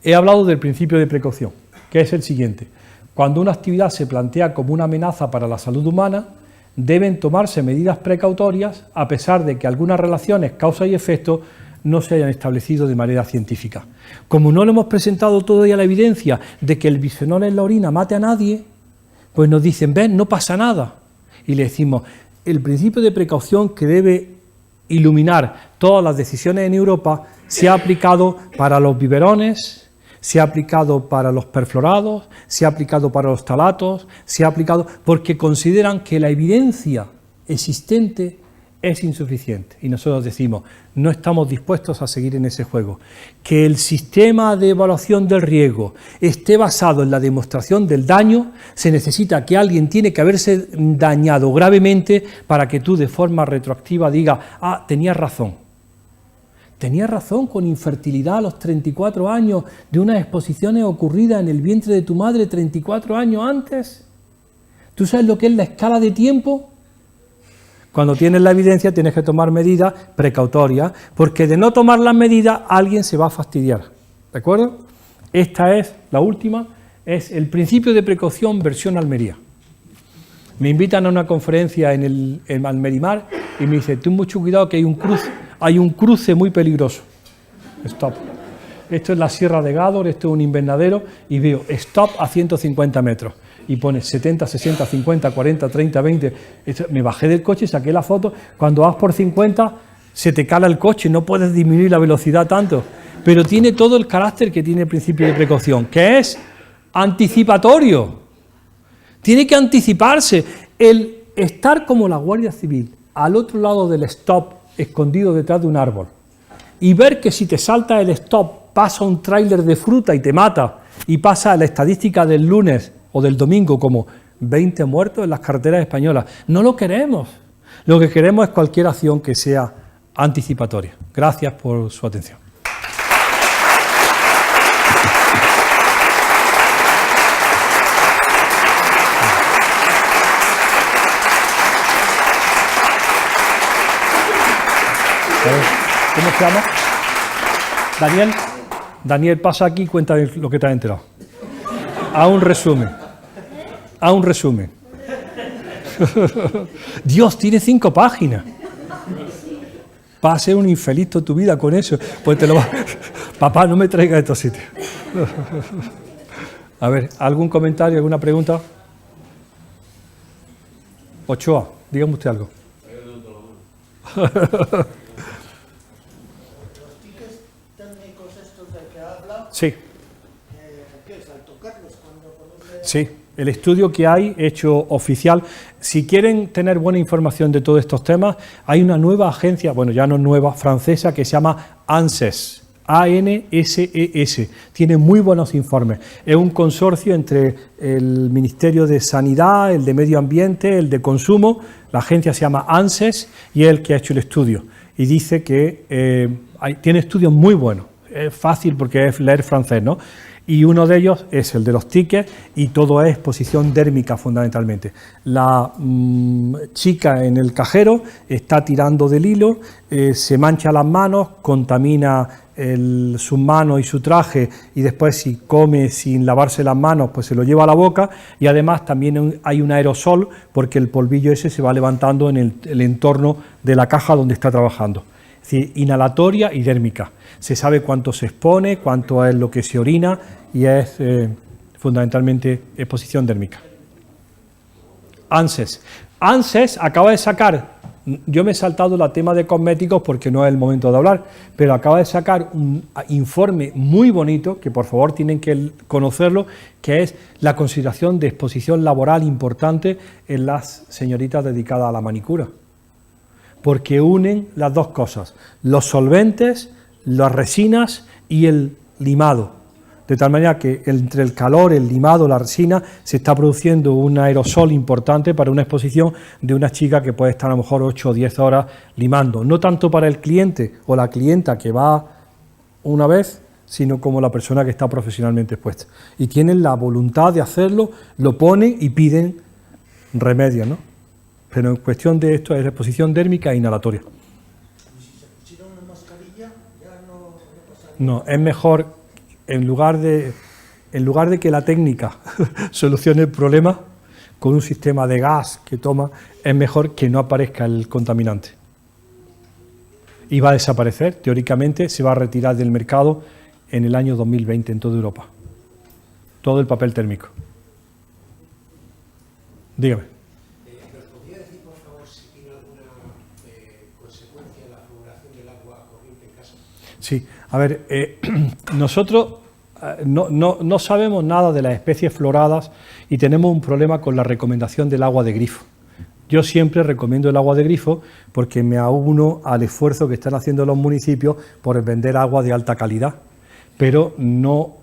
S2: He hablado del principio de precaución, que es el siguiente. Cuando una actividad se plantea como una amenaza para la salud humana, deben tomarse medidas precautorias a pesar de que algunas relaciones, causa y efecto, no se hayan establecido de manera científica. Como no le hemos presentado todavía la evidencia de que el bisfenol en la orina mate a nadie, pues nos dicen, ven, no pasa nada. Y le decimos, el principio de precaución que debe iluminar todas las decisiones en Europa se ha aplicado para los biberones, se ha aplicado para los perfluorados, se ha aplicado para los talatos, se ha aplicado porque consideran que la evidencia existente es insuficiente. Y nosotros decimos, no estamos dispuestos a seguir en ese juego. Que el sistema de evaluación del riesgo esté basado en la demostración del daño, se necesita que alguien tiene que haberse dañado gravemente para que tú de forma retroactiva digas, ah, tenías razón. Tenías razón con infertilidad a los 34 años de unas exposiciones ocurridas en el vientre de tu madre 34 años antes. ¿Tú sabes lo que es la escala de tiempo? Cuando tienes la evidencia tienes que tomar medidas precautorias, porque de no tomar las medidas alguien se va a fastidiar. ¿De acuerdo? Esta es la última, es el principio de precaución versión Almería. Me invitan a una conferencia en Almerimar y me dice, ten mucho cuidado que hay un cruce muy peligroso. Stop. Esto es la Sierra de Gádor, esto es un invernadero y veo stop a 150 metros. Y pone 70, 60, 50, 40, 30, 20. Me bajé del coche, saqué la foto. Cuando vas por 50, se te cala el coche, no puedes disminuir la velocidad tanto. Pero tiene todo el carácter que tiene el principio de precaución, que es anticipatorio. Tiene que anticiparse. El estar como la Guardia Civil, al otro lado del stop, escondido detrás de un árbol, y ver que si te salta el stop, pasa un tráiler de fruta y te mata, y pasa la estadística del lunes o del domingo como 20 muertos en las carreteras españolas. No lo queremos. Lo que queremos es cualquier acción que sea anticipatoria. Gracias por su atención. ¿Cómo se llama? Daniel. Daniel, pasa aquí y cuéntame lo que te has enterado. A un resumen. Dios, tiene 5 páginas. Va a ser un infeliz toda tu vida con eso. Pues te lo va. Papá, no me traigas a estos sitios. A ver, ¿algún comentario, alguna pregunta? Ochoa, dígame usted algo. Sí.
S3: ¿Qué es? ¿Al tocarlos?
S2: Sí, el estudio que hay, hecho oficial. Si quieren tener buena información de todos estos temas, hay una nueva agencia, bueno, ya no nueva, francesa, que se llama ANSES. ANSES. Tiene muy buenos informes. Es un consorcio entre el Ministerio de Sanidad, el de Medio Ambiente, el de Consumo. La agencia se llama ANSES y es el que ha hecho el estudio. Y dice que tiene estudios muy buenos. Es fácil porque es leer francés, ¿no? Y uno de ellos es el de los tickets y todo es exposición dérmica fundamentalmente. La chica en el cajero está tirando del hilo, se mancha las manos, contamina sus manos y su traje, y después si come sin lavarse las manos, pues se lo lleva a la boca, y además también hay un aerosol, porque el polvillo ese se va levantando en el entorno de la caja donde está trabajando. Es decir, inhalatoria y dérmica. Se sabe cuánto se expone, cuánto es lo que se orina, y es fundamentalmente exposición dérmica. ANSES. ANSES acaba de sacar, yo me he saltado el tema de cosméticos porque no es el momento de hablar, pero acaba de sacar un informe muy bonito, que por favor tienen que conocerlo, que es la consideración de exposición laboral importante en las señoritas dedicadas a la manicura. Porque unen las dos cosas, los solventes, las resinas y el limado. De tal manera que entre el calor, el limado, la resina, se está produciendo un aerosol importante para una exposición de una chica que puede estar a lo mejor 8 o 10 horas limando. No tanto para el cliente o la clienta que va una vez, sino como la persona que está profesionalmente expuesta. Y tienen la voluntad de hacerlo, lo ponen y piden remedios, ¿no? Pero en cuestión de esto es exposición dérmica e inhalatoria.
S3: Y si se pusieron una mascarilla, ya no pasa nada.
S2: No, es mejor, en lugar de que la técnica solucione el problema con un sistema de gas que toma, es mejor que no aparezca el contaminante. Y va a desaparecer, teóricamente se va a retirar del mercado en el año 2020 en toda Europa. Todo el papel térmico. Dígame.
S4: ¿Nos podría decir, por favor, si tiene alguna consecuencia la fluoración del agua corriente en casa?
S2: Sí, a ver, nosotros no sabemos nada de las especies floradas y tenemos un problema con la recomendación del agua de grifo. Yo siempre recomiendo el agua de grifo porque me auno al esfuerzo que están haciendo los municipios por vender agua de alta calidad, pero no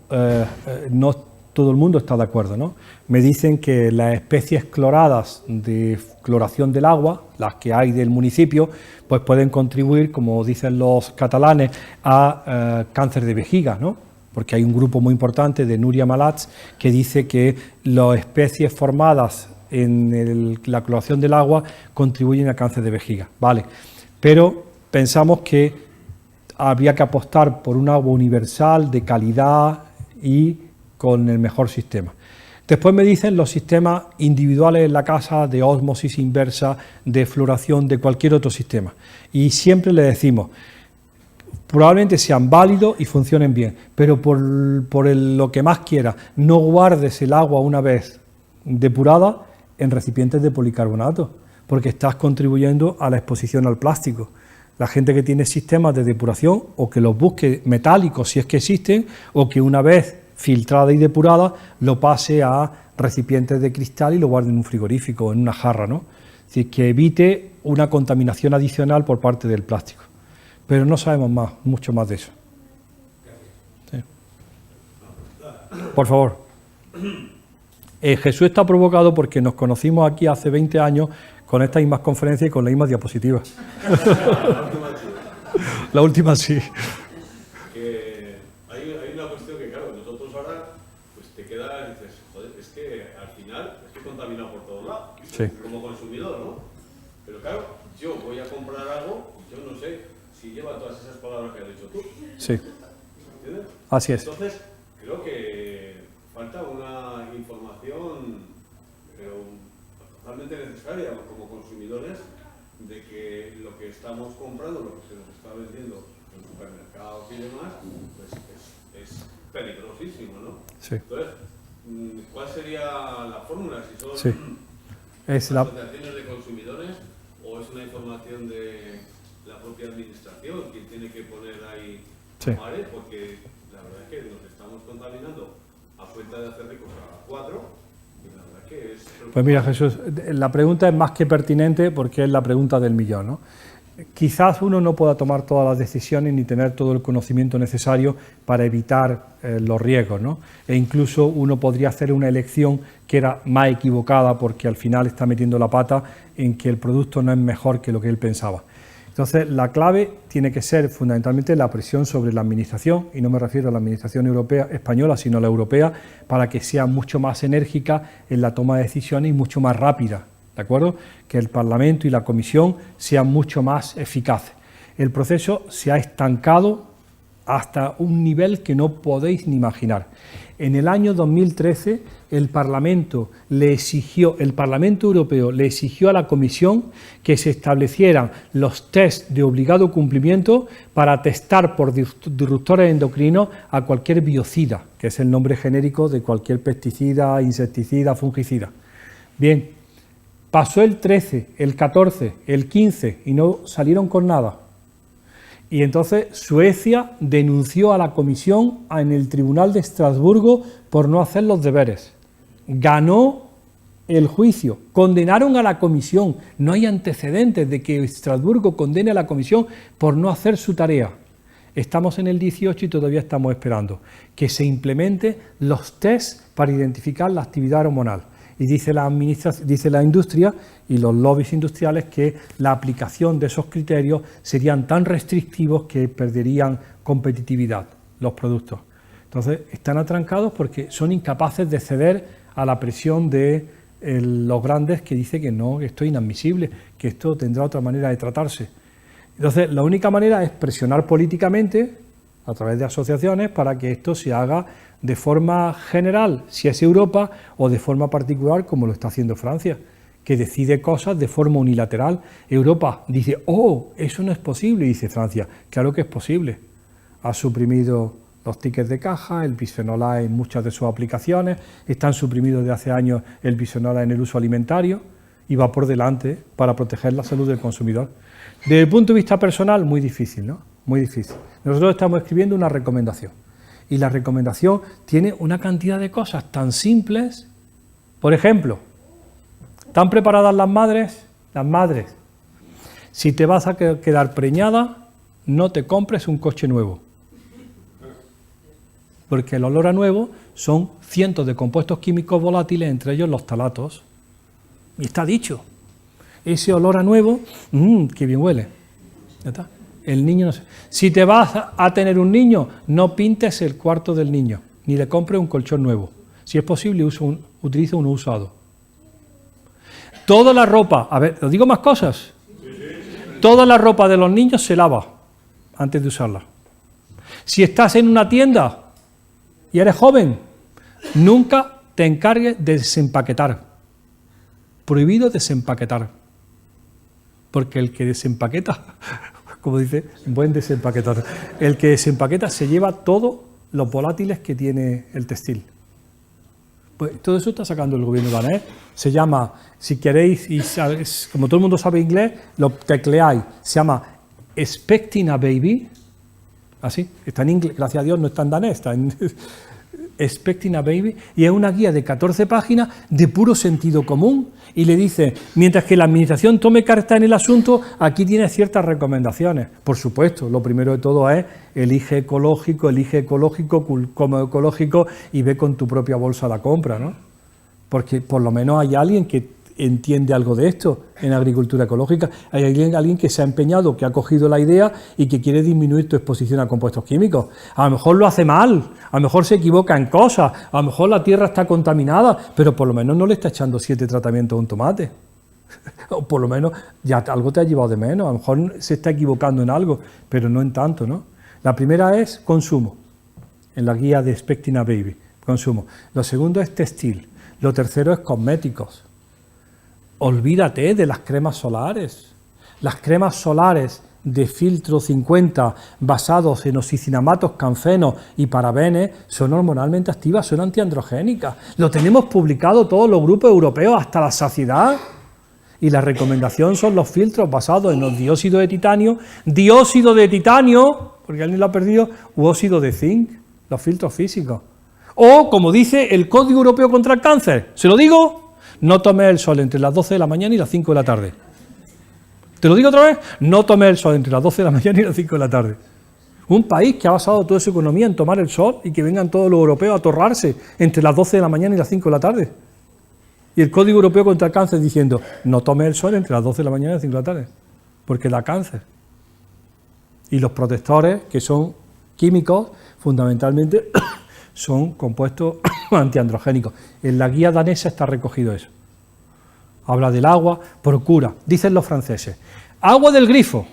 S2: todo el mundo está de acuerdo, ¿no? Me dicen que las especies cloradas de cloración del agua, las que hay del municipio, pues pueden contribuir, como dicen los catalanes, a cáncer de vejiga, ¿no? Porque hay un grupo muy importante de Núria Malats que dice que las especies formadas en la cloración del agua contribuyen a cáncer de vejiga, vale, pero pensamos que habría que apostar por un agua universal, de calidad y con el mejor sistema. Después me dicen los sistemas individuales en la casa de ósmosis inversa, de floración, de cualquier otro sistema. Y siempre le decimos, probablemente sean válidos y funcionen bien, pero por lo que más quiera, no guardes el agua una vez depurada en recipientes de policarbonato, porque estás contribuyendo a la exposición al plástico. La gente que tiene sistemas de depuración, o que los busque metálicos si es que existen, o que una vez filtrada y depurada, lo pase a recipientes de cristal y lo guarde en un frigorífico o en una jarra, ¿no? Es decir, que evite una contaminación adicional por parte del plástico. Pero no sabemos mucho más de eso. Sí. Por favor. Jesús está provocado porque nos conocimos aquí hace 20 años con estas mismas conferencias y con las mismas diapositivas. La última sí.
S5: Hay una cuestión que, claro, nosotros ahora pues te quedas y dices, joder, es que al final estoy contaminado por todos lados,
S2: Sí.
S5: como consumidor, ¿no? Pero claro, yo voy a comprar algo y yo no sé si lleva todas esas palabras que has dicho tú.
S2: Sí,
S5: ¿Entiendes?
S2: así es.
S5: Entonces, creo que falta una información totalmente necesaria como consumidores de que lo que estamos comprando, lo que se nos está vendiendo en supermercados y demás, pues es peligrosísimo, ¿no?
S2: Sí.
S5: Entonces, ¿cuál sería la fórmula? Si son
S2: Sí. Es la,
S5: asociaciones de consumidores o es una información de la propia administración quien tiene que poner ahí
S2: Sí.
S5: mare, porque la verdad es que nos estamos contaminando a cuenta de hacer ricos a 4 y la verdad es que es...
S2: Pues mira, Jesús, la pregunta es más que pertinente porque es la pregunta del millón, ¿no? Quizás uno no pueda tomar todas las decisiones ni tener todo el conocimiento necesario para evitar los riesgos, ¿no? E incluso uno podría hacer una elección que era más equivocada porque al final está metiendo la pata en que el producto no es mejor que lo que él pensaba. Entonces, la clave tiene que ser fundamentalmente la presión sobre la administración, y no me refiero a la administración europea, española, sino a la europea, para que sea mucho más enérgica en la toma de decisiones y mucho más rápida, ¿de acuerdo? Que el Parlamento y la Comisión sean mucho más eficaces. El proceso se ha estancado hasta un nivel que no podéis ni imaginar. En el año 2013 el Parlamento Europeo le exigió a la Comisión que se establecieran los test de obligado cumplimiento para testar por disruptores endocrinos a cualquier biocida, que es el nombre genérico de cualquier pesticida, insecticida, fungicida. Bien, pasó el 13, el 14, el 15 y no salieron con nada. Y entonces Suecia denunció a la Comisión en el Tribunal de Estrasburgo por no hacer los deberes. Ganó el juicio, condenaron a la Comisión. No hay antecedentes de que Estrasburgo condene a la Comisión por no hacer su tarea. Estamos en el 18 y todavía estamos esperando que se implementen los test para identificar la actividad hormonal. Y dice la industria y los lobbies industriales que la aplicación de esos criterios serían tan restrictivos que perderían competitividad los productos. Entonces están atrancados porque son incapaces de ceder a la presión de los grandes que dice que no, que esto es inadmisible, que esto tendrá otra manera de tratarse. Entonces la única manera es presionar políticamente a través de asociaciones para que esto se haga de forma general, si es Europa, o de forma particular, como lo está haciendo Francia, que decide cosas de forma unilateral. Europa dice, oh, eso no es posible, y dice Francia, claro que es posible. Ha suprimido los tickets de caja, el bisfenol A en muchas de sus aplicaciones, están suprimidos desde hace años el bisfenol A en el uso alimentario, y va por delante para proteger la salud del consumidor. Desde el punto de vista personal, muy difícil, ¿no? Muy difícil. Nosotros estamos escribiendo una recomendación. Y la recomendación tiene una cantidad de cosas tan simples. Por ejemplo, ¿están preparadas las madres? Las madres, si te vas a quedar preñada, no te compres un coche nuevo. Porque el olor a nuevo son cientos de compuestos químicos volátiles, entre ellos los ftalatos. Y está dicho. Ese olor a nuevo, qué bien huele. ¿Ya está? El niño no sé. Si te vas a tener un niño, no pintes el cuarto del niño, ni le compres un colchón nuevo. Si es posible, utiliza uno usado. Toda la ropa, a ver, ¿os digo más cosas? Toda la ropa de los niños se lava antes de usarla. Si estás en una tienda y eres joven, nunca te encargues de desempaquetar. Prohibido desempaquetar. Porque el que desempaqueta, como dice, buen desempaquetador, el que desempaqueta se lleva todos los volátiles que tiene el textil. Pues todo eso está sacando el gobierno danés. Se llama, si queréis, y como todo el mundo sabe inglés, lo tecleáis, se llama Expecting a Baby, así, está en inglés, gracias a Dios no está en danés, está en Expecting a Baby, y es una guía de 14 páginas de puro sentido común, y le dice, mientras que la administración tome carta en el asunto, aquí tiene ciertas recomendaciones. Por supuesto, lo primero de todo es elige ecológico, come ecológico y ve con tu propia bolsa la compra, ¿no? Porque por lo menos hay alguien que entiende algo de esto en agricultura ecológica, hay alguien que se ha empeñado, que ha cogido la idea y que quiere disminuir tu exposición a compuestos químicos. A lo mejor lo hace mal, a lo mejor se equivoca en cosas, a lo mejor la tierra está contaminada, pero por lo menos no le está echando 7 tratamientos a un tomate. O por lo menos ya algo te ha llevado de menos, a lo mejor se está equivocando en algo, pero no en tanto, ¿no? La primera es consumo, en la guía de Expecting a Baby, consumo. Lo segundo es textil, lo tercero es cosméticos. Olvídate de las cremas solares. Las cremas solares de filtro 50 basados en oxicinamatos, canfenos y parabenes son hormonalmente activas, son antiandrogénicas. Lo tenemos publicado todos los grupos europeos hasta la saciedad. Y la recomendación son los filtros basados en los dióxido de titanio, porque alguien lo ha perdido, u óxido de zinc, los filtros físicos. O, como dice el Código Europeo contra el Cáncer, ¿se lo digo? No tomes el sol entre las 12 de la mañana y las 5 de la tarde. ¿Te lo digo otra vez? No tomes el sol entre las 12 de la mañana y las 5 de la tarde. Un país que ha basado toda su economía en tomar el sol y que vengan todos los europeos a torrarse entre las 12 de la mañana y las 5 de la tarde. Y el Código Europeo contra el Cáncer diciendo, no tomes el sol entre las 12 de la mañana y las 5 de la tarde, porque da cáncer. Y los protectores, que son químicos, fundamentalmente son compuestos antiandrogénicos. En la guía danesa está recogido eso. Habla del agua, procura, dicen los franceses, agua del grifo,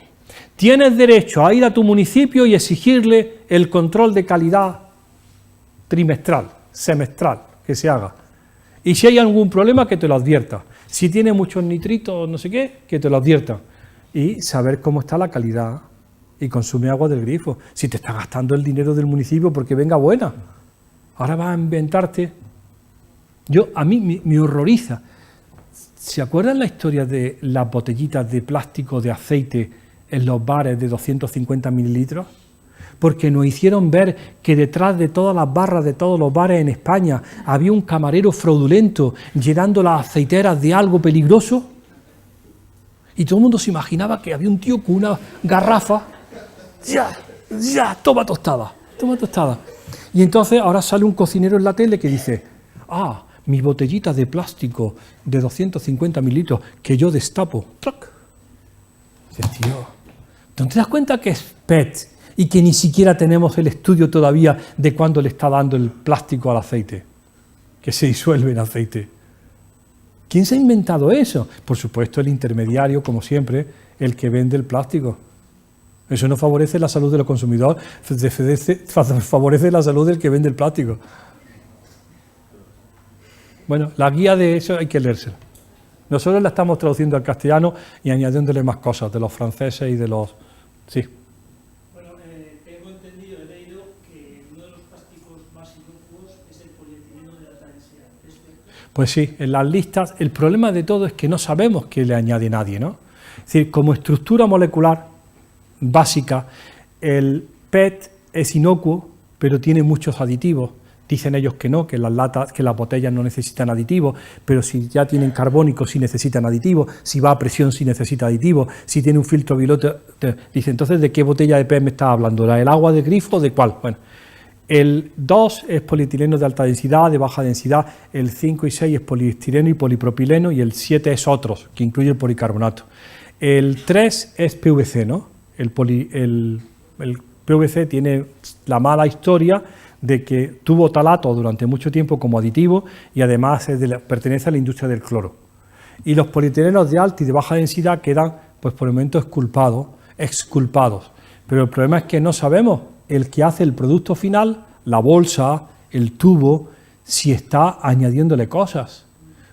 S2: tienes derecho a ir a tu municipio y exigirle el control de calidad trimestral, semestral, que se haga. Y si hay algún problema, que te lo advierta. Si tiene muchos nitritos, no sé qué, que te lo advierta. Y saber cómo está la calidad y consume agua del grifo. Si te está gastando el dinero del municipio porque venga buena. Ahora vas a inventarte. A mí me horroriza. ¿Se acuerdan la historia de las botellitas de plástico de aceite en los bares de 250 mililitros? Porque nos hicieron ver que detrás de todas las barras de todos los bares en España había un camarero fraudulento llenando las aceiteras de algo peligroso. Y todo el mundo se imaginaba que había un tío con una garrafa. Toma tostada, toma tostada. Y entonces ahora sale un cocinero en la tele que dice, mis botellitas de plástico de 250 mililitros que yo destapo. ¡Trac! Dices, tío, ¿no te das cuenta que es PET y que ni siquiera tenemos el estudio todavía de cuándo le está dando el plástico al aceite? Que se disuelve en aceite. ¿Quién se ha inventado eso? Por supuesto, el intermediario, como siempre, el que vende el plástico. Eso no favorece la salud de los consumidores, favorece la salud del que vende el plástico. Bueno, la guía de eso hay que leérsela. Nosotros la estamos traduciendo al castellano y añadiéndole más cosas de los franceses y de los... Sí.
S6: Bueno, tengo entendido, he leído que uno de los plásticos más inocuos es el polietileno de alta densidad. ¿Es cierto?
S2: Pues sí, en las listas, el problema de todo es que no sabemos qué le añade nadie, ¿no? Es decir, como estructura molecular básica, el PET es inocuo, pero tiene muchos aditivos. Dicen ellos que no, que las latas, que las botellas no necesitan aditivos, pero si ya tienen carbónico sí necesitan aditivos, si va a presión sí necesita aditivos, si tiene un filtro bilote, dice, entonces ¿de qué botella de PET me estás hablando? ¿La del agua de grifo o de cuál? Bueno, el 2 es polietileno de alta densidad, de baja densidad, el 5 y 6 es poliestireno y polipropileno y el 7 es otros, que incluye el policarbonato. El 3 es PVC, ¿no? El PVC tiene la mala historia de que tuvo talato durante mucho tiempo como aditivo y además pertenece a la industria del cloro. Y los polietilenos de alta y de baja densidad quedan, pues por el momento, exculpados. Pero el problema es que no sabemos el que hace el producto final, la bolsa, el tubo, si está añadiéndole cosas,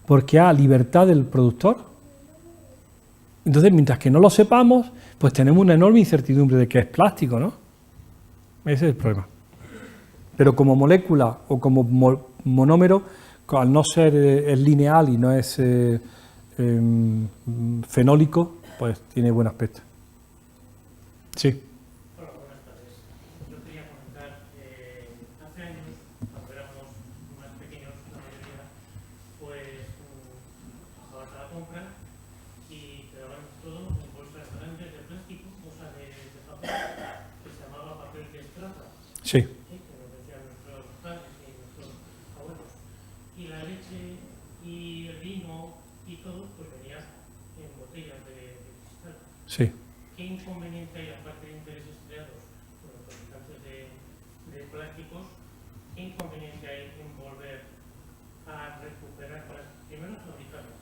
S2: porque hay libertad del productor. Entonces, mientras que no lo sepamos, pues tenemos una enorme incertidumbre de que es plástico, ¿no? Ese es el problema. Pero como molécula o como monómero, al no ser lineal y no es fenólico, pues tiene buen aspecto. Sí.
S6: Hola, buenas tardes. Yo quería comentar, hace años, cuando éramos más pequeños, la mayoría, pues bajabas a la compra y te daban todo en bolsas grandes de plástico, bolsas de papel, que se llamaba papel de estraza.
S2: Sí.
S6: Y la leche y el vino y todo, pues venía en botellas de cristal.
S2: Sí.
S6: ¿Qué inconveniente hay, aparte de intereses creados por los fabricantes de plásticos, qué inconveniente hay en volver a recuperar, primero fabricarlas,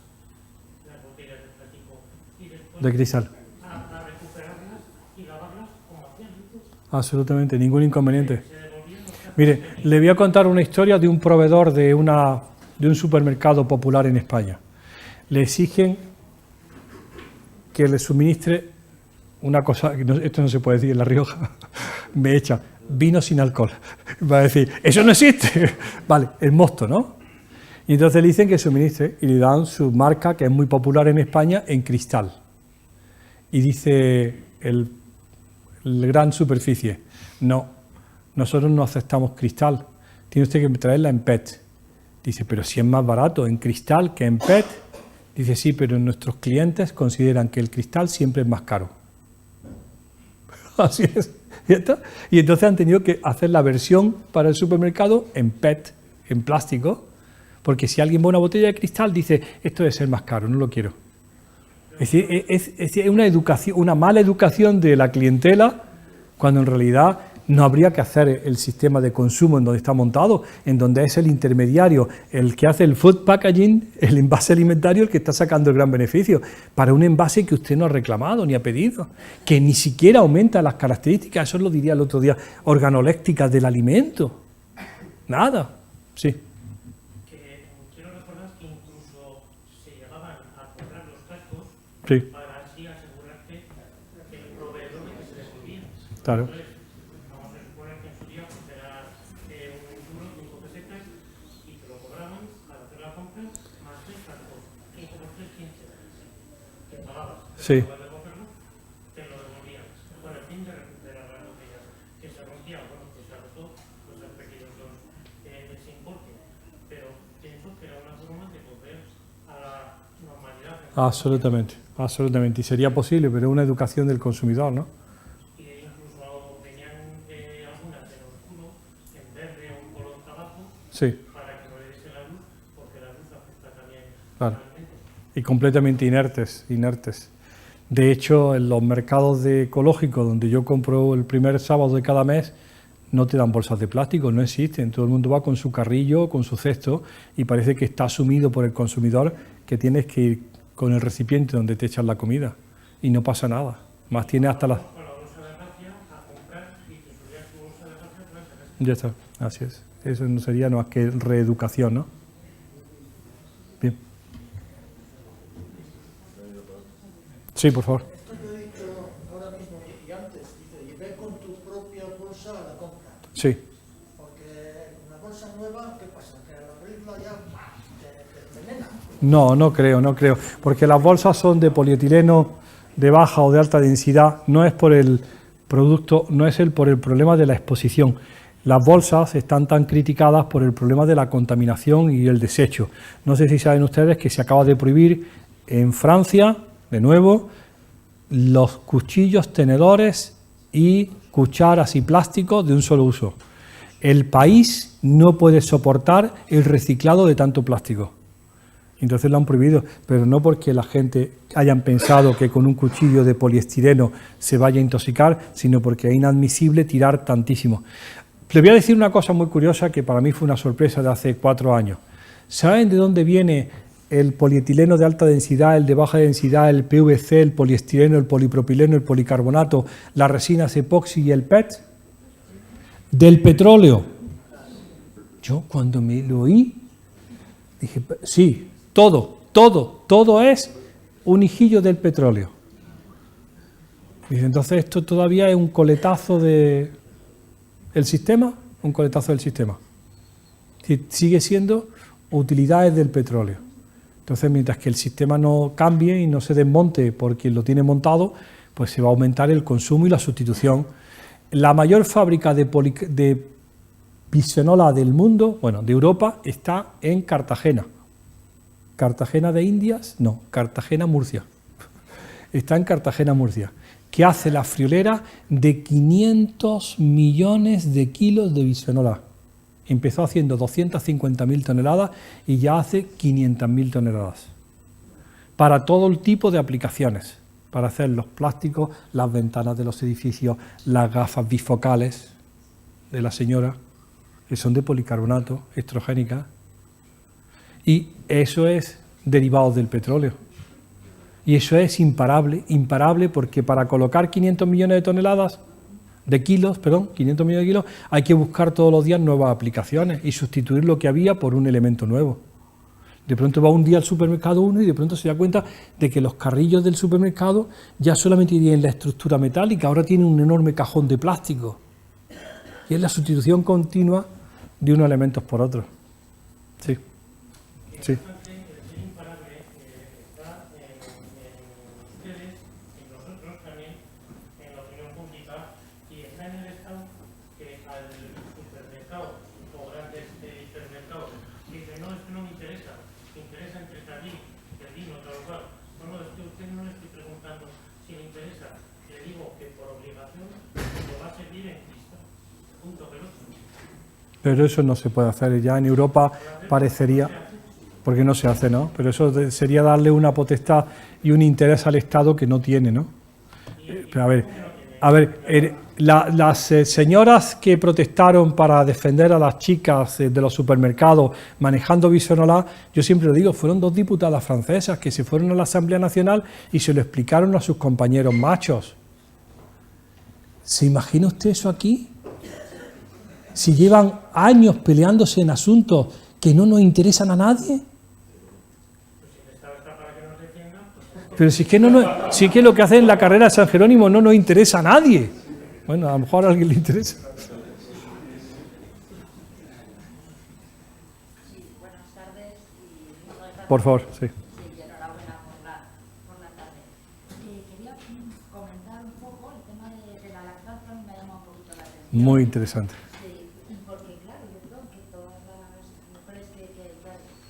S6: las botellas de plástico, y después
S2: De cristal.
S6: a recuperarlas y lavarlas como hacían antes?
S2: Absolutamente, ningún inconveniente. Mire, le voy a contar una historia de un proveedor de un supermercado popular en España. Le exigen que le suministre una cosa, esto no se puede decir en La Rioja, me echa, vino sin alcohol. Va a decir, eso no existe. Vale, el mosto, ¿no? Y entonces le dicen que suministre y le dan su marca, que es muy popular en España, en cristal. Y dice el gran superficie, no. Nosotros no aceptamos cristal, tiene usted que traerla en PET. Dice, pero si es más barato en cristal que en PET. Dice, sí, pero nuestros clientes consideran que el cristal siempre es más caro. Así es. Y entonces han tenido que hacer la versión para el supermercado en PET, en plástico, porque si alguien va a una botella de cristal, dice, esto debe ser más caro, no lo quiero. Es decir, es una mala educación de la clientela, cuando en realidad No habría que hacer el sistema de consumo en donde está montado, en donde es el intermediario, el que hace el food packaging, el envase alimentario, el que está sacando el gran beneficio, para un envase que usted no ha reclamado ni ha pedido, que ni siquiera aumenta las características, eso lo diría el otro día, organolépticas del alimento. Nada. Sí.
S6: Que quiero recordar que incluso se llegaban a comprar los cascos
S2: Sí,
S6: para así asegurarte que el proveedor de que se devolvía.
S2: claro.
S6: Entonces, vamos a suponer que en su día pues era un euro, 5 pesetas, y te lo cobraban al hacer la compra, más 3 cascos, 5 por 3, 15. Que pagabas.
S2: Sí.
S6: Pero de cogerlo, te lo devolvían. Con el fin de recuperar la botella que se rompía, bueno, pues se agotó, pues han perdido ese importe. Pero pienso que era una forma de volver a la normalidad.
S2: Absolutamente, absolutamente. Y sería posible, pero es una educación del consumidor, ¿no?
S6: Y incluso venían algunas en oscuro, en verde o en color tabaco,
S2: Sí,
S6: para que no le diese la luz, porque la luz afecta también
S2: claro.
S6: al alimento.
S2: Y completamente inertes. De hecho, en los mercados de ecológicos, donde yo compro el primer sábado de cada mes, no te dan bolsas de plástico, no existen. Todo el mundo va con su carrillo, con su cesto, y parece que está asumido por el consumidor que tienes que ir con el recipiente donde te echan la comida. Y no pasa nada. Más tiene hasta las...
S6: Con la bolsa de gracia a comprar y te subías tu bolsa de gracia para sacar.
S2: Ya está, así es. Eso no sería más que reeducación, ¿no? Bien. Sí, por favor.
S3: Esto que he dicho ahora mismo y antes, dice, y ve con tu propia bolsa a la compra.
S2: Sí.
S3: Porque una bolsa nueva, ¿qué pasa? Que al abrirla ya te envenena.
S2: No creo, porque las bolsas son de polietileno de baja o de alta densidad, no es por el producto, no es por el problema de la exposición. Las bolsas están tan criticadas por el problema de la contaminación y el desecho. No sé si saben ustedes que se acaba de prohibir en Francia, de nuevo, los cuchillos, tenedores y cucharas y plásticos de un solo uso. El país no puede soportar el reciclado de tanto plástico. Entonces lo han prohibido, pero no porque la gente hayan pensado que con un cuchillo de poliestireno se vaya a intoxicar, sino porque es inadmisible tirar tantísimo. Les voy a decir una cosa muy curiosa que para mí fue una sorpresa de hace 4 años. ¿Saben de dónde viene el polietileno de alta densidad, el de baja densidad, el PVC, el poliestireno, el polipropileno, el policarbonato, las resinas epoxi y el PET? Del petróleo. Yo cuando me lo oí, dije, sí, todo es un hijillo del petróleo. Dice, entonces esto todavía es un coletazo del sistema, Sigue siendo utilidades del petróleo. Entonces, mientras que el sistema no cambie y no se desmonte por quien lo tiene montado, pues se va a aumentar el consumo y la sustitución. La mayor fábrica de bisfenol A del mundo, bueno, de Europa, está en Cartagena. ¿Cartagena de Indias? No, Cartagena, Murcia. Está en Cartagena, Murcia, que hace la friolera de 500 millones de kilos de bisfenol A. Empezó haciendo 250.000 toneladas y ya hace 500.000 toneladas. Para todo el tipo de aplicaciones, para hacer los plásticos, las ventanas de los edificios, las gafas bifocales de la señora, que son de policarbonato, estrogénicas. Y eso es derivado del petróleo. Y eso es imparable porque para colocar 500 millones de toneladas, 500 millones de kilos, hay que buscar todos los días nuevas aplicaciones y sustituir lo que había por un elemento nuevo. De pronto va un día al supermercado uno y de pronto se da cuenta de que los carrillos del supermercado ya solamente tienen la estructura metálica, ahora tienen un enorme cajón de plástico. Y es la sustitución continua de unos elementos por otros. Sí. Sí. Pero eso no se puede hacer. Ya en Europa parecería, porque no se hace, ¿no? Pero eso sería darle una potestad y un interés al Estado que no tiene, ¿no? Pero a ver, A ver, las señoras que protestaron para defender a las chicas de los supermercados manejando bisonolar, yo siempre lo digo, fueron 2 diputadas francesas que se fueron a la Asamblea Nacional y se lo explicaron a sus compañeros machos. ¿Se imagina usted eso aquí? Si llevan años peleándose en asuntos que no nos interesan a nadie. Pero si es que, si es que lo que hacen en la carrera de San Jerónimo no nos interesa a nadie. Bueno, a lo mejor a alguien le interesa.
S7: Sí, buenas tardes y muchas gracias.
S2: Por favor, sí.
S7: Sí, enhorabuena por la tarde. Quería comentar un poco el tema de la lactancia, a mí me llama un poquito la atención.
S2: Muy interesante.
S7: Sí, porque claro, yo creo que todas las mujeres que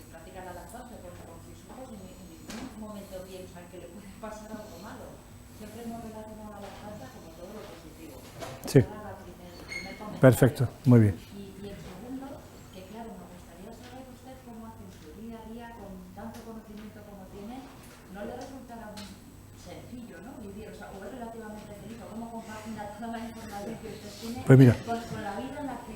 S7: practican la lactancia con sus hijos en ningún momento piensan que le puede pasar algo malo. Siempre hemos relacionado la lactancia como todo lo positivo.
S2: Sí. Perfecto, muy bien.
S7: Y el segundo, que claro, me gustaría saber usted cómo hace en su día a día, con tanto conocimiento como tiene, no le resultará sencillo, ¿no? Vivir, o sea, o es relativamente feliz, o cómo compagina toda la información que usted tiene
S2: Pues mira.
S7: con la vida en la que...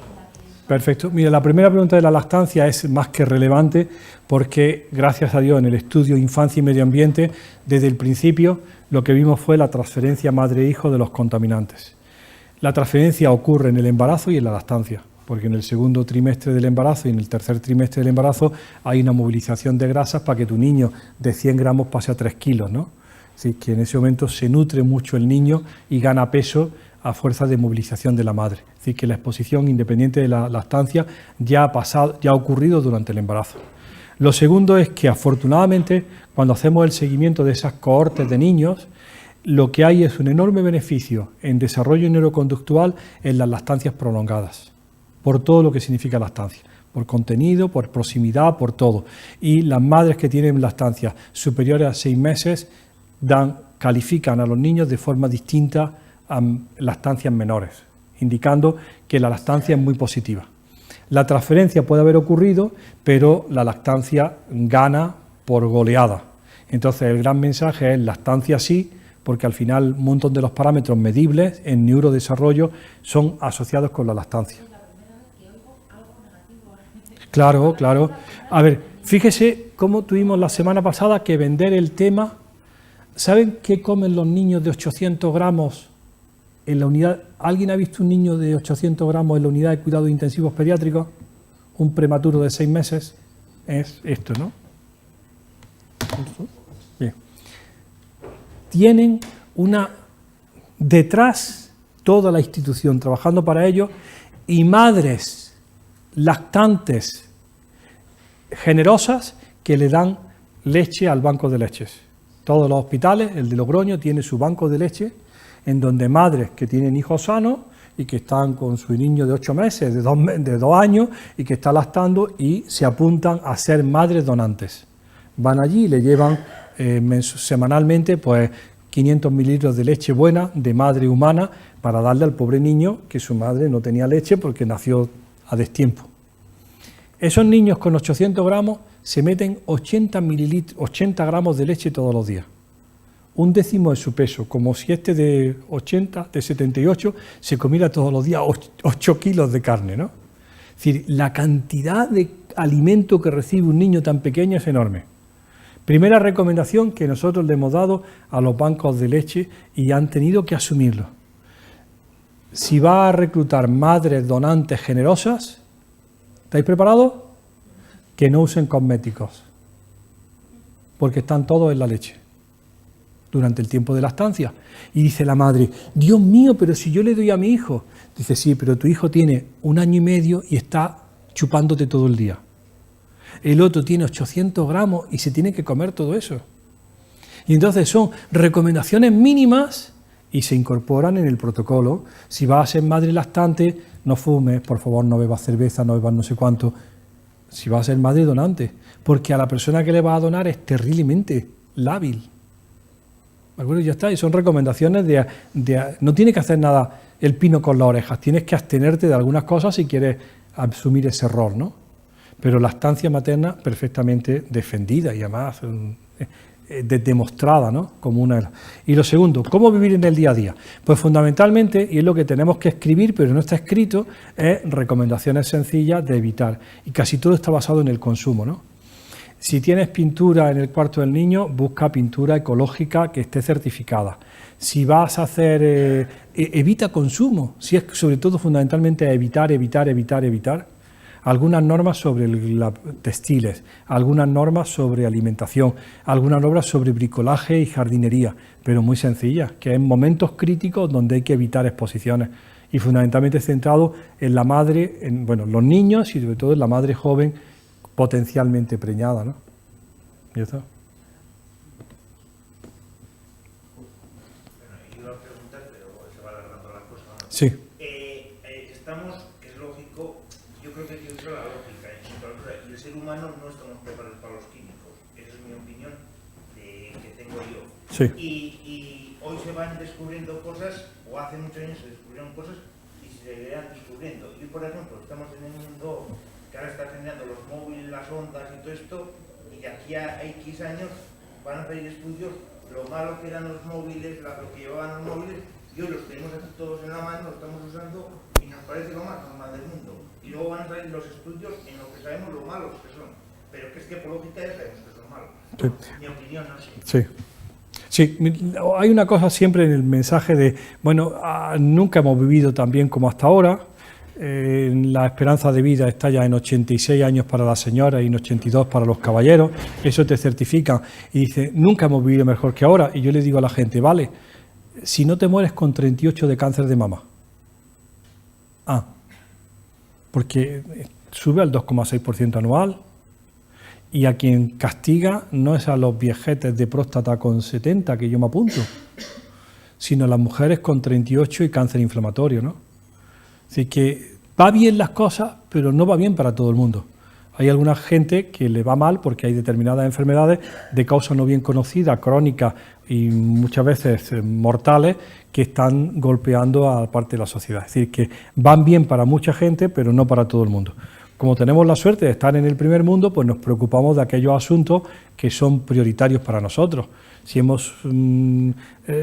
S2: Perfecto. Mira, la primera pregunta de la lactancia es más que relevante porque, gracias a Dios, en el estudio Infancia y Medio Ambiente, desde el principio lo que vimos fue la transferencia madre-hijo de los contaminantes. La transferencia ocurre en el embarazo y en la lactancia, porque en el segundo trimestre del embarazo y en el tercer trimestre del embarazo hay una movilización de grasas para que tu niño de 100 gramos pase a 3 kilos, ¿no? Así que en ese momento se nutre mucho el niño y gana peso a fuerza de movilización de la madre. Es decir, que la exposición independiente de la lactancia ya ha ocurrido durante el embarazo. Lo segundo es que, afortunadamente, cuando hacemos el seguimiento de esas cohortes de niños, lo que hay es un enorme beneficio en desarrollo neuroconductual en las lactancias prolongadas, por todo lo que significa lactancia, por contenido, por proximidad, por todo. Y las madres que tienen lactancias superiores a 6 meses califican a los niños de forma distinta a lactancias menores, indicando que la lactancia es muy positiva. La transferencia puede haber ocurrido, pero la lactancia gana por goleada. Entonces el gran mensaje es lactancia sí, porque al final un montón de los parámetros medibles en neurodesarrollo son asociados con la lactancia. Claro, claro. A ver, fíjese cómo tuvimos la semana pasada que vender el tema. ¿Saben qué comen los niños de 800 gramos en la unidad? ¿Alguien ha visto un niño de 800 gramos en la unidad de cuidados intensivos pediátricos? Un prematuro de 6 meses. Es esto, ¿no? Bien. Tienen detrás toda la institución trabajando para ello y madres lactantes generosas que le dan leche al banco de leches. Todos los hospitales, el de Logroño, tiene su banco de leche en donde madres que tienen hijos sanos y que están con su niño de 8 meses, de 2 años y que está lactando y se apuntan a ser madres donantes. Van allí y le llevan semanalmente pues 500 mililitros de leche buena de madre humana para darle al pobre niño que su madre no tenía leche porque nació a destiempo. Esos niños con 800 gramos se meten 80 gramos de leche todos los días. 1/10 de su peso, como si este de 80, de 78, se comiera todos los días 8 kilos de carne, ¿no? Es decir, la cantidad de alimento que recibe un niño tan pequeño es enorme. Primera recomendación que nosotros le hemos dado a los bancos de leche y han tenido que asumirlo. Si va a reclutar madres donantes generosas, ¿estáis preparados? Que no usen cosméticos, porque están todos en la leche durante el tiempo de lactancia. Y dice la madre, Dios mío, pero si yo le doy a mi hijo. Dice, sí, pero tu hijo tiene 1 año y medio y está chupándote todo el día. El otro tiene 800 gramos y se tiene que comer todo eso. Y entonces son recomendaciones mínimas y se incorporan en el protocolo. Si vas a ser madre lactante, no fumes, por favor, no bebas cerveza, no bebas no sé cuánto. Si vas a ser madre donante, porque a la persona que le vas a donar es terriblemente lábil. ¿De acuerdo? Ya está, y son recomendaciones no tienes que hacer nada el pino con las orejas, tienes que abstenerte de algunas cosas si quieres asumir ese error, ¿no? Pero lactancia materna perfectamente defendida y además demostrada, ¿no? Como una. Y lo segundo, ¿cómo vivir en el día a día? Pues fundamentalmente, y es lo que tenemos que escribir, pero no está escrito, es recomendaciones sencillas de evitar. Y casi todo está basado en el consumo, ¿no? Si tienes pintura en el cuarto del niño, busca pintura ecológica que esté certificada. Si vas a hacer, evita consumo, si es sobre todo fundamentalmente evitar. Algunas normas sobre textiles, algunas normas sobre alimentación, algunas normas sobre bricolaje y jardinería, pero muy sencillas, que en momentos críticos donde hay que evitar exposiciones y fundamentalmente centrado en la madre, los niños y sobre todo en la madre joven potencialmente preñada, ¿no? ¿Ya está?
S8: Iba a preguntar, pero se va alargando la cosa, ¿no?
S2: Sí.
S8: Estamos, que es lógico, yo creo que hay que usar la lógica, y el ser humano no estamos preparados para los químicos. Esa es mi opinión que tengo yo.
S2: Sí.
S8: Y hoy se van descubriendo cosas, o hace muchos años se descubrieron cosas y se seguirán descubriendo. Y por ejemplo, estamos en un mundo que ahora está generando los móviles, las ondas y todo esto, y de aquí a X años van a salir estudios lo malo que eran los móviles, lo que llevaban los móviles, y hoy los tenemos aquí todos en la mano, los estamos usando y nos parece lo más normal del mundo. Y luego van a salir los estudios en lo que sabemos lo malos que son, pero que es que por lógica ya sabemos que son malos.
S2: Sí.
S8: Mi opinión, no sé.
S2: Sí. Sí, hay una cosa siempre en el mensaje de, nunca hemos vivido tan bien como hasta ahora. La esperanza de vida está ya en 86 años para las señoras y en 82 para los caballeros. Eso te certifica y dice, nunca hemos vivido mejor que ahora. Y yo le digo a la gente, vale, si no te mueres con 38 de cáncer de mama. Porque sube al 2,6% anual. Y a quien castiga no es a los viejetes de próstata con 70, que yo me apunto, sino a las mujeres con 38 y cáncer inflamatorio, ¿no? Así que va bien las cosas, pero no va bien para todo el mundo. Hay alguna gente que le va mal porque hay determinadas enfermedades de causa no bien conocida, crónicas y muchas veces mortales, que están golpeando a parte de la sociedad. Es decir, que van bien para mucha gente, pero no para todo el mundo. Como tenemos la suerte de estar en el primer mundo, pues nos preocupamos de aquellos asuntos que son prioritarios para nosotros. Si hemos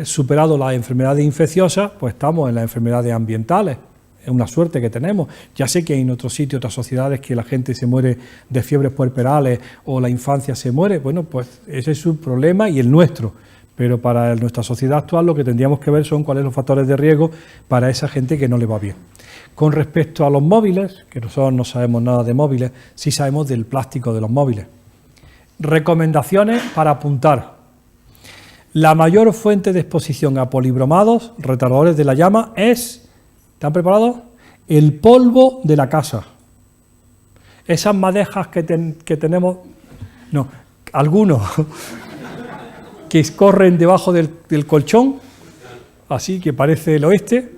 S2: superado las enfermedades infecciosas, pues estamos en las enfermedades ambientales. Es una suerte que tenemos. Ya sé que hay en otros sitios, otras sociedades, que la gente se muere de fiebres puerperales o la infancia se muere. Bueno, pues ese es su problema y el nuestro. Pero para nuestra sociedad actual lo que tendríamos que ver son cuáles son los factores de riesgo para esa gente que no le va bien. Con respecto a los móviles, que nosotros no sabemos nada de móviles, sí sabemos del plástico de los móviles. Recomendaciones para apuntar. La mayor fuente de exposición a polibromados, retardadores de la llama, es, ¿están preparados? El polvo de la casa. Esas madejas que tenemos, no, algunos que corren debajo del colchón, así que parece el oeste.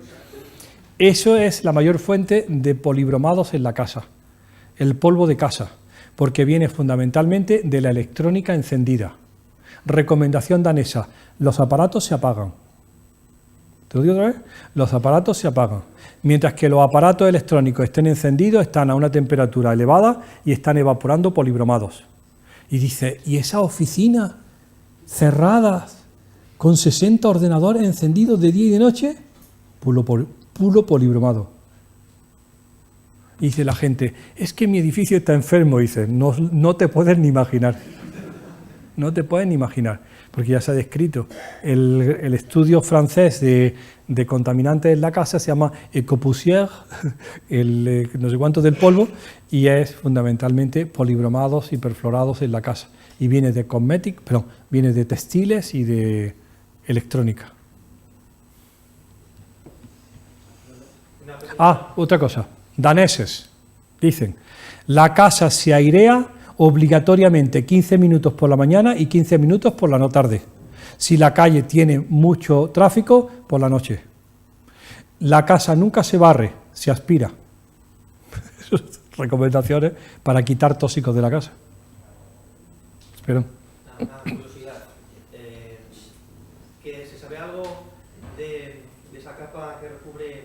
S2: Eso es la mayor fuente de polibromados en la casa, el polvo de casa, porque viene fundamentalmente de la electrónica encendida. Recomendación danesa, los aparatos se apagan. ¿Te lo digo otra vez? Los aparatos se apagan. Mientras que los aparatos electrónicos estén encendidos, están a una temperatura elevada y están evaporando polibromados. Y dice, ¿y esas oficinas cerradas con 60 ordenadores encendidos de día y de noche? Puro polibromado. Y dice la gente, es que mi edificio está enfermo. Y dice, no te puedes ni imaginar. No te puedes ni imaginar, porque ya se ha descrito. El estudio francés de contaminantes en la casa se llama Ecopoussière, no sé cuánto del polvo, y es fundamentalmente polibromados y perfluorados en la casa. Y viene de viene de textiles y de electrónica. Otra cosa, daneses, dicen, la casa se airea obligatoriamente 15 minutos por la mañana y 15 minutos por la no tarde. Si la calle tiene mucho tráfico, por la noche. La casa nunca se barre, se aspira. Recomendaciones para quitar tóxicos de la casa. Espera.
S9: Una curiosidad, que se sabe algo de esa capa que recubre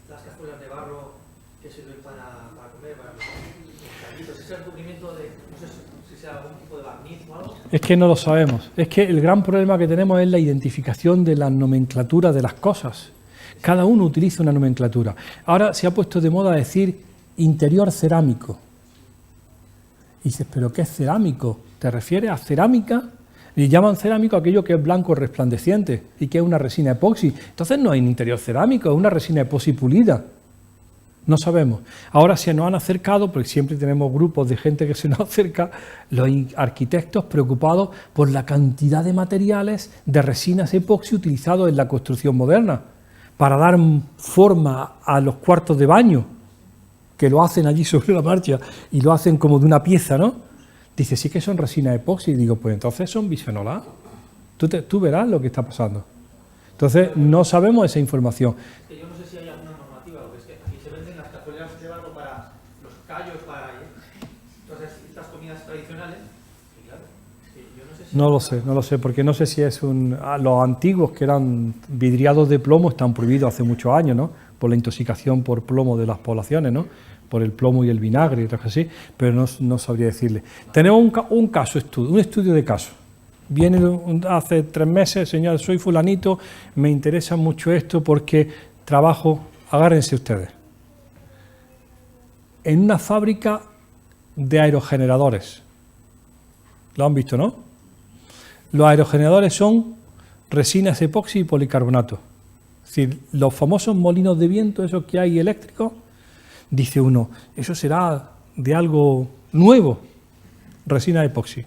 S9: las cazuelas de barro que sirve para comer, para los carritos. Ese recubrimiento de, no sé si sea algún tipo de barniz o algo.
S2: Es que no lo sabemos. Es que el gran problema que tenemos es la identificación de la nomenclatura de las cosas. Cada uno utiliza una nomenclatura. Ahora se ha puesto de moda decir interior cerámico. Y dices, ¿pero qué es cerámico? ¿Te refieres a cerámica? Y llaman cerámico aquello que es blanco resplandeciente y que es una resina epoxi. Entonces no hay un interior cerámico, es una resina epoxi pulida. No sabemos. Ahora se nos han acercado, porque siempre tenemos grupos de gente que se nos acerca, los arquitectos preocupados por la cantidad de materiales de resinas epoxi utilizados en la construcción moderna para dar forma a los cuartos de baño, que lo hacen allí sobre la marcha y lo hacen como de una pieza, ¿no? Dice, sí que son resinas epoxi. Digo, pues entonces son bisfenol A. Tú verás lo que está pasando. Entonces, no sabemos esa información.
S9: Que yo no sé si hay alguna normativa, porque es que aquí se venden las cazuelas de barro para los callos, para entonces estas comidas tradicionales. Y claro, es que yo no sé si...
S2: No lo sé, porque no sé si es los antiguos que eran vidriados de plomo están prohibidos hace muchos años, ¿no? Por la intoxicación por plomo de las poblaciones, ¿no? Por el plomo y el vinagre y cosas así, pero no sabría decirle. Tenemos un estudio de caso. Viene hace 3 meses, señor, soy fulanito, me interesa mucho esto porque trabajo, agárrense ustedes, en una fábrica de aerogeneradores. ¿Lo han visto, no? Los aerogeneradores son resinas epoxi y policarbonato. Es decir, los famosos molinos de viento, esos que hay eléctricos, dice uno, eso será de algo nuevo, resina epoxi.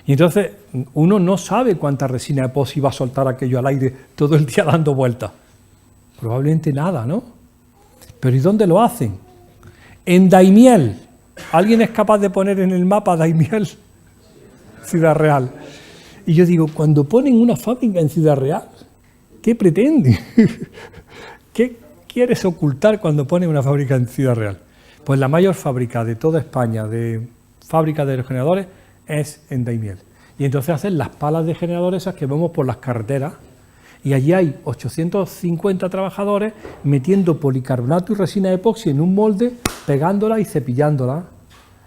S2: Y entonces uno no sabe cuánta resina epoxi va a soltar aquello al aire todo el día dando vueltas. Probablemente nada, ¿no? Pero ¿y dónde lo hacen? En Daimiel. ¿Alguien es capaz de poner en el mapa Daimiel? Ciudad Real. Y yo digo, cuando ponen una fábrica en Ciudad Real, ¿qué pretenden? ¿Qué quieres ocultar cuando pones una fábrica en Ciudad Real? Pues la mayor fábrica de toda España de fábrica de aerogeneradores es en Daimiel. Y entonces hacen las palas de generadores esas que vemos por las carreteras. Y allí hay 850 trabajadores metiendo policarbonato y resina epoxi en un molde, pegándola y cepillándola.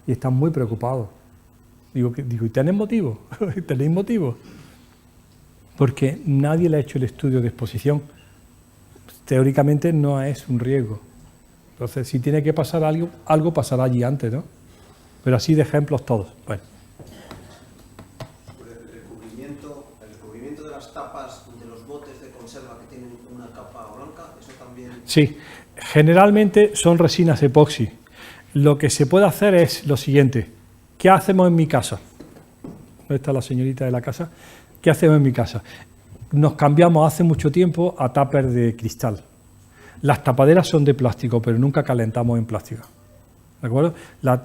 S2: Y están muy preocupados. Digo, ¿y tenéis motivo? ¿Tenéis motivo? Porque nadie le ha hecho el estudio de exposición. Teóricamente no es un riesgo. Entonces, si tiene que pasar algo pasará allí antes, ¿no? Pero así de ejemplos todos. Bueno.
S4: El recubrimiento de las tapas de los botes de conserva que tienen una capa blanca, eso también...
S2: Sí, generalmente son resinas epoxi. Lo que se puede hacer es lo siguiente. ¿Qué hacemos en mi casa? ¿Dónde está la señorita de la casa? ¿Qué hacemos en mi casa? Nos cambiamos hace mucho tiempo a tuppers de cristal. Las tapaderas son de plástico, pero nunca calentamos en plástico. ¿De acuerdo?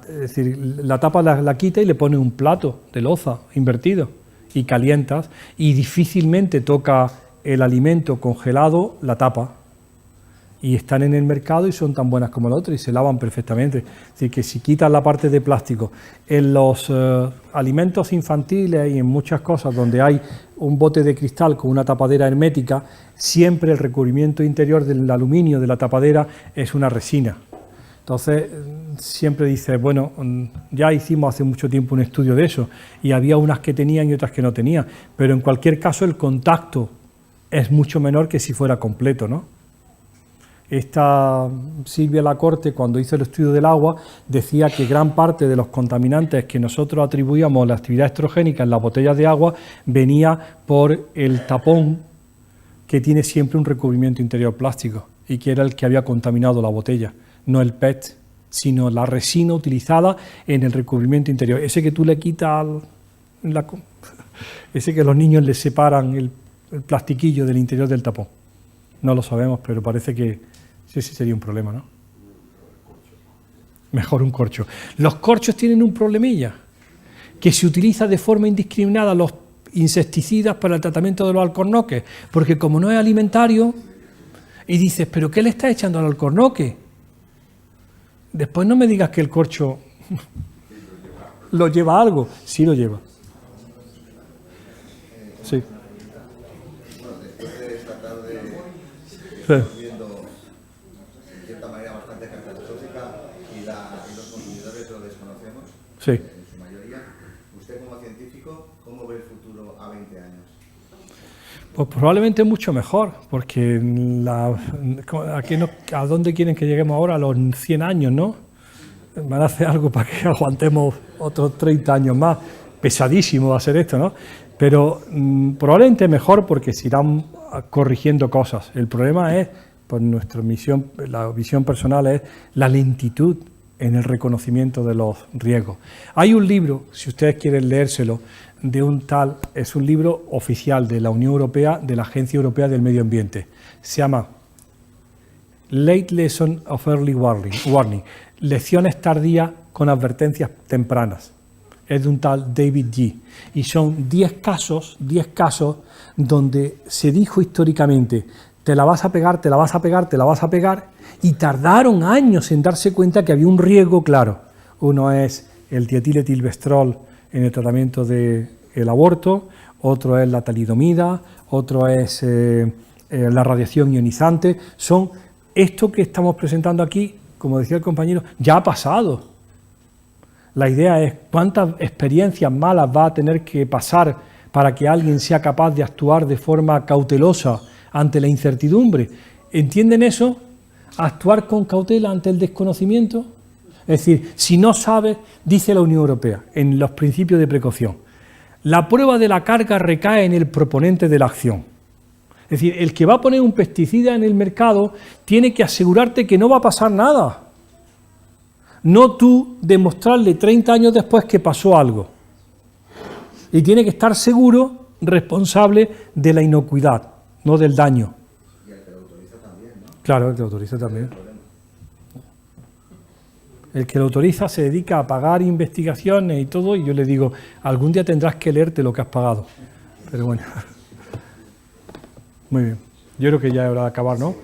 S2: Es decir, la tapa la quita y le pone un plato de loza invertido y calientas y difícilmente toca el alimento congelado la tapa. Y están en el mercado y son tan buenas como la otra y se lavan perfectamente. Es decir, que si quitas la parte de plástico, en los alimentos infantiles y en muchas cosas donde hay un bote de cristal con una tapadera hermética, siempre el recubrimiento interior del aluminio de la tapadera es una resina. Entonces, siempre dices, bueno, ya hicimos hace mucho tiempo un estudio de eso y había unas que tenían y otras que no tenían, pero en cualquier caso el contacto es mucho menor que si fuera completo, ¿no? Esta Silvia Lacorte, cuando hizo el estudio del agua, decía que gran parte de los contaminantes que nosotros atribuíamos a la actividad estrogénica en las botellas de agua venía por el tapón que tiene siempre un recubrimiento interior plástico y que era el que había contaminado la botella, no el PET, sino la resina utilizada en el recubrimiento interior. Ese que tú le quitas, ese que los niños le separan el plastiquillo del interior del tapón. No lo sabemos, pero parece que sí sería un problema, ¿no? Mejor un corcho. Los corchos tienen un problemilla, que se utiliza de forma indiscriminada los insecticidas para el tratamiento de los alcornoques, porque como no es alimentario, y dices, ¿pero qué le está echando al alcornoque? Después no me digas que el corcho lo lleva algo. Sí lo lleva. Sí.
S10: Bueno, después de esta tarde,
S2: Sí.
S10: viendo en cierta manera bastante catastrófica como científico, ¿cómo ve el futuro a 20 años?
S2: Pues probablemente mucho mejor, porque ¿a dónde quieren que lleguemos ahora? A los 100 años, ¿no? Van a hacer algo para que aguantemos otros 30 años más. Pesadísimo va a ser esto, ¿no? Pero probablemente mejor porque se irán corrigiendo cosas. El problema es, pues nuestra misión, la visión personal es la lentitud en el reconocimiento de los riesgos. Hay un libro, si ustedes quieren leérselo, de un tal, es un libro oficial de la Unión Europea, de la Agencia Europea del Medio Ambiente. Se llama Late Lesson of Early Warning, lecciones tardías con advertencias tempranas. Es de un tal David G. Y son 10 casos donde se dijo históricamente, te la vas a pegar, te la vas a pegar, te la vas a pegar, y tardaron años en darse cuenta que había un riesgo claro. Uno es el dietiletilvestrol en el tratamiento del aborto, otro es la talidomida, otro es la radiación ionizante. Son esto que estamos presentando aquí, como decía el compañero, ya ha pasado. La idea es cuántas experiencias malas va a tener que pasar para que alguien sea capaz de actuar de forma cautelosa ante la incertidumbre. ¿Entienden eso? Actuar con cautela ante el desconocimiento. Es decir, si no sabes, dice la Unión Europea, en los principios de precaución, la prueba de la carga recae en el proponente de la acción. Es decir, el que va a poner un pesticida en el mercado tiene que asegurarte que no va a pasar nada. No tú demostrarle 30 años después que pasó algo. Y tiene que estar seguro, responsable de la inocuidad, no del daño.
S10: Y el que lo autoriza también, ¿no?
S2: Claro, el que lo autoriza también. El que lo autoriza se dedica a pagar investigaciones y todo, y yo le digo, algún día tendrás que leerte lo que has pagado. Pero bueno. Muy bien. Yo creo que ya es hora de acabar, ¿no?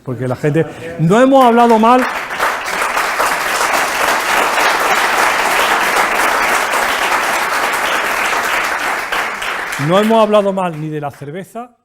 S2: Porque la gente... No hemos hablado mal... No hemos hablado mal ni de la cerveza...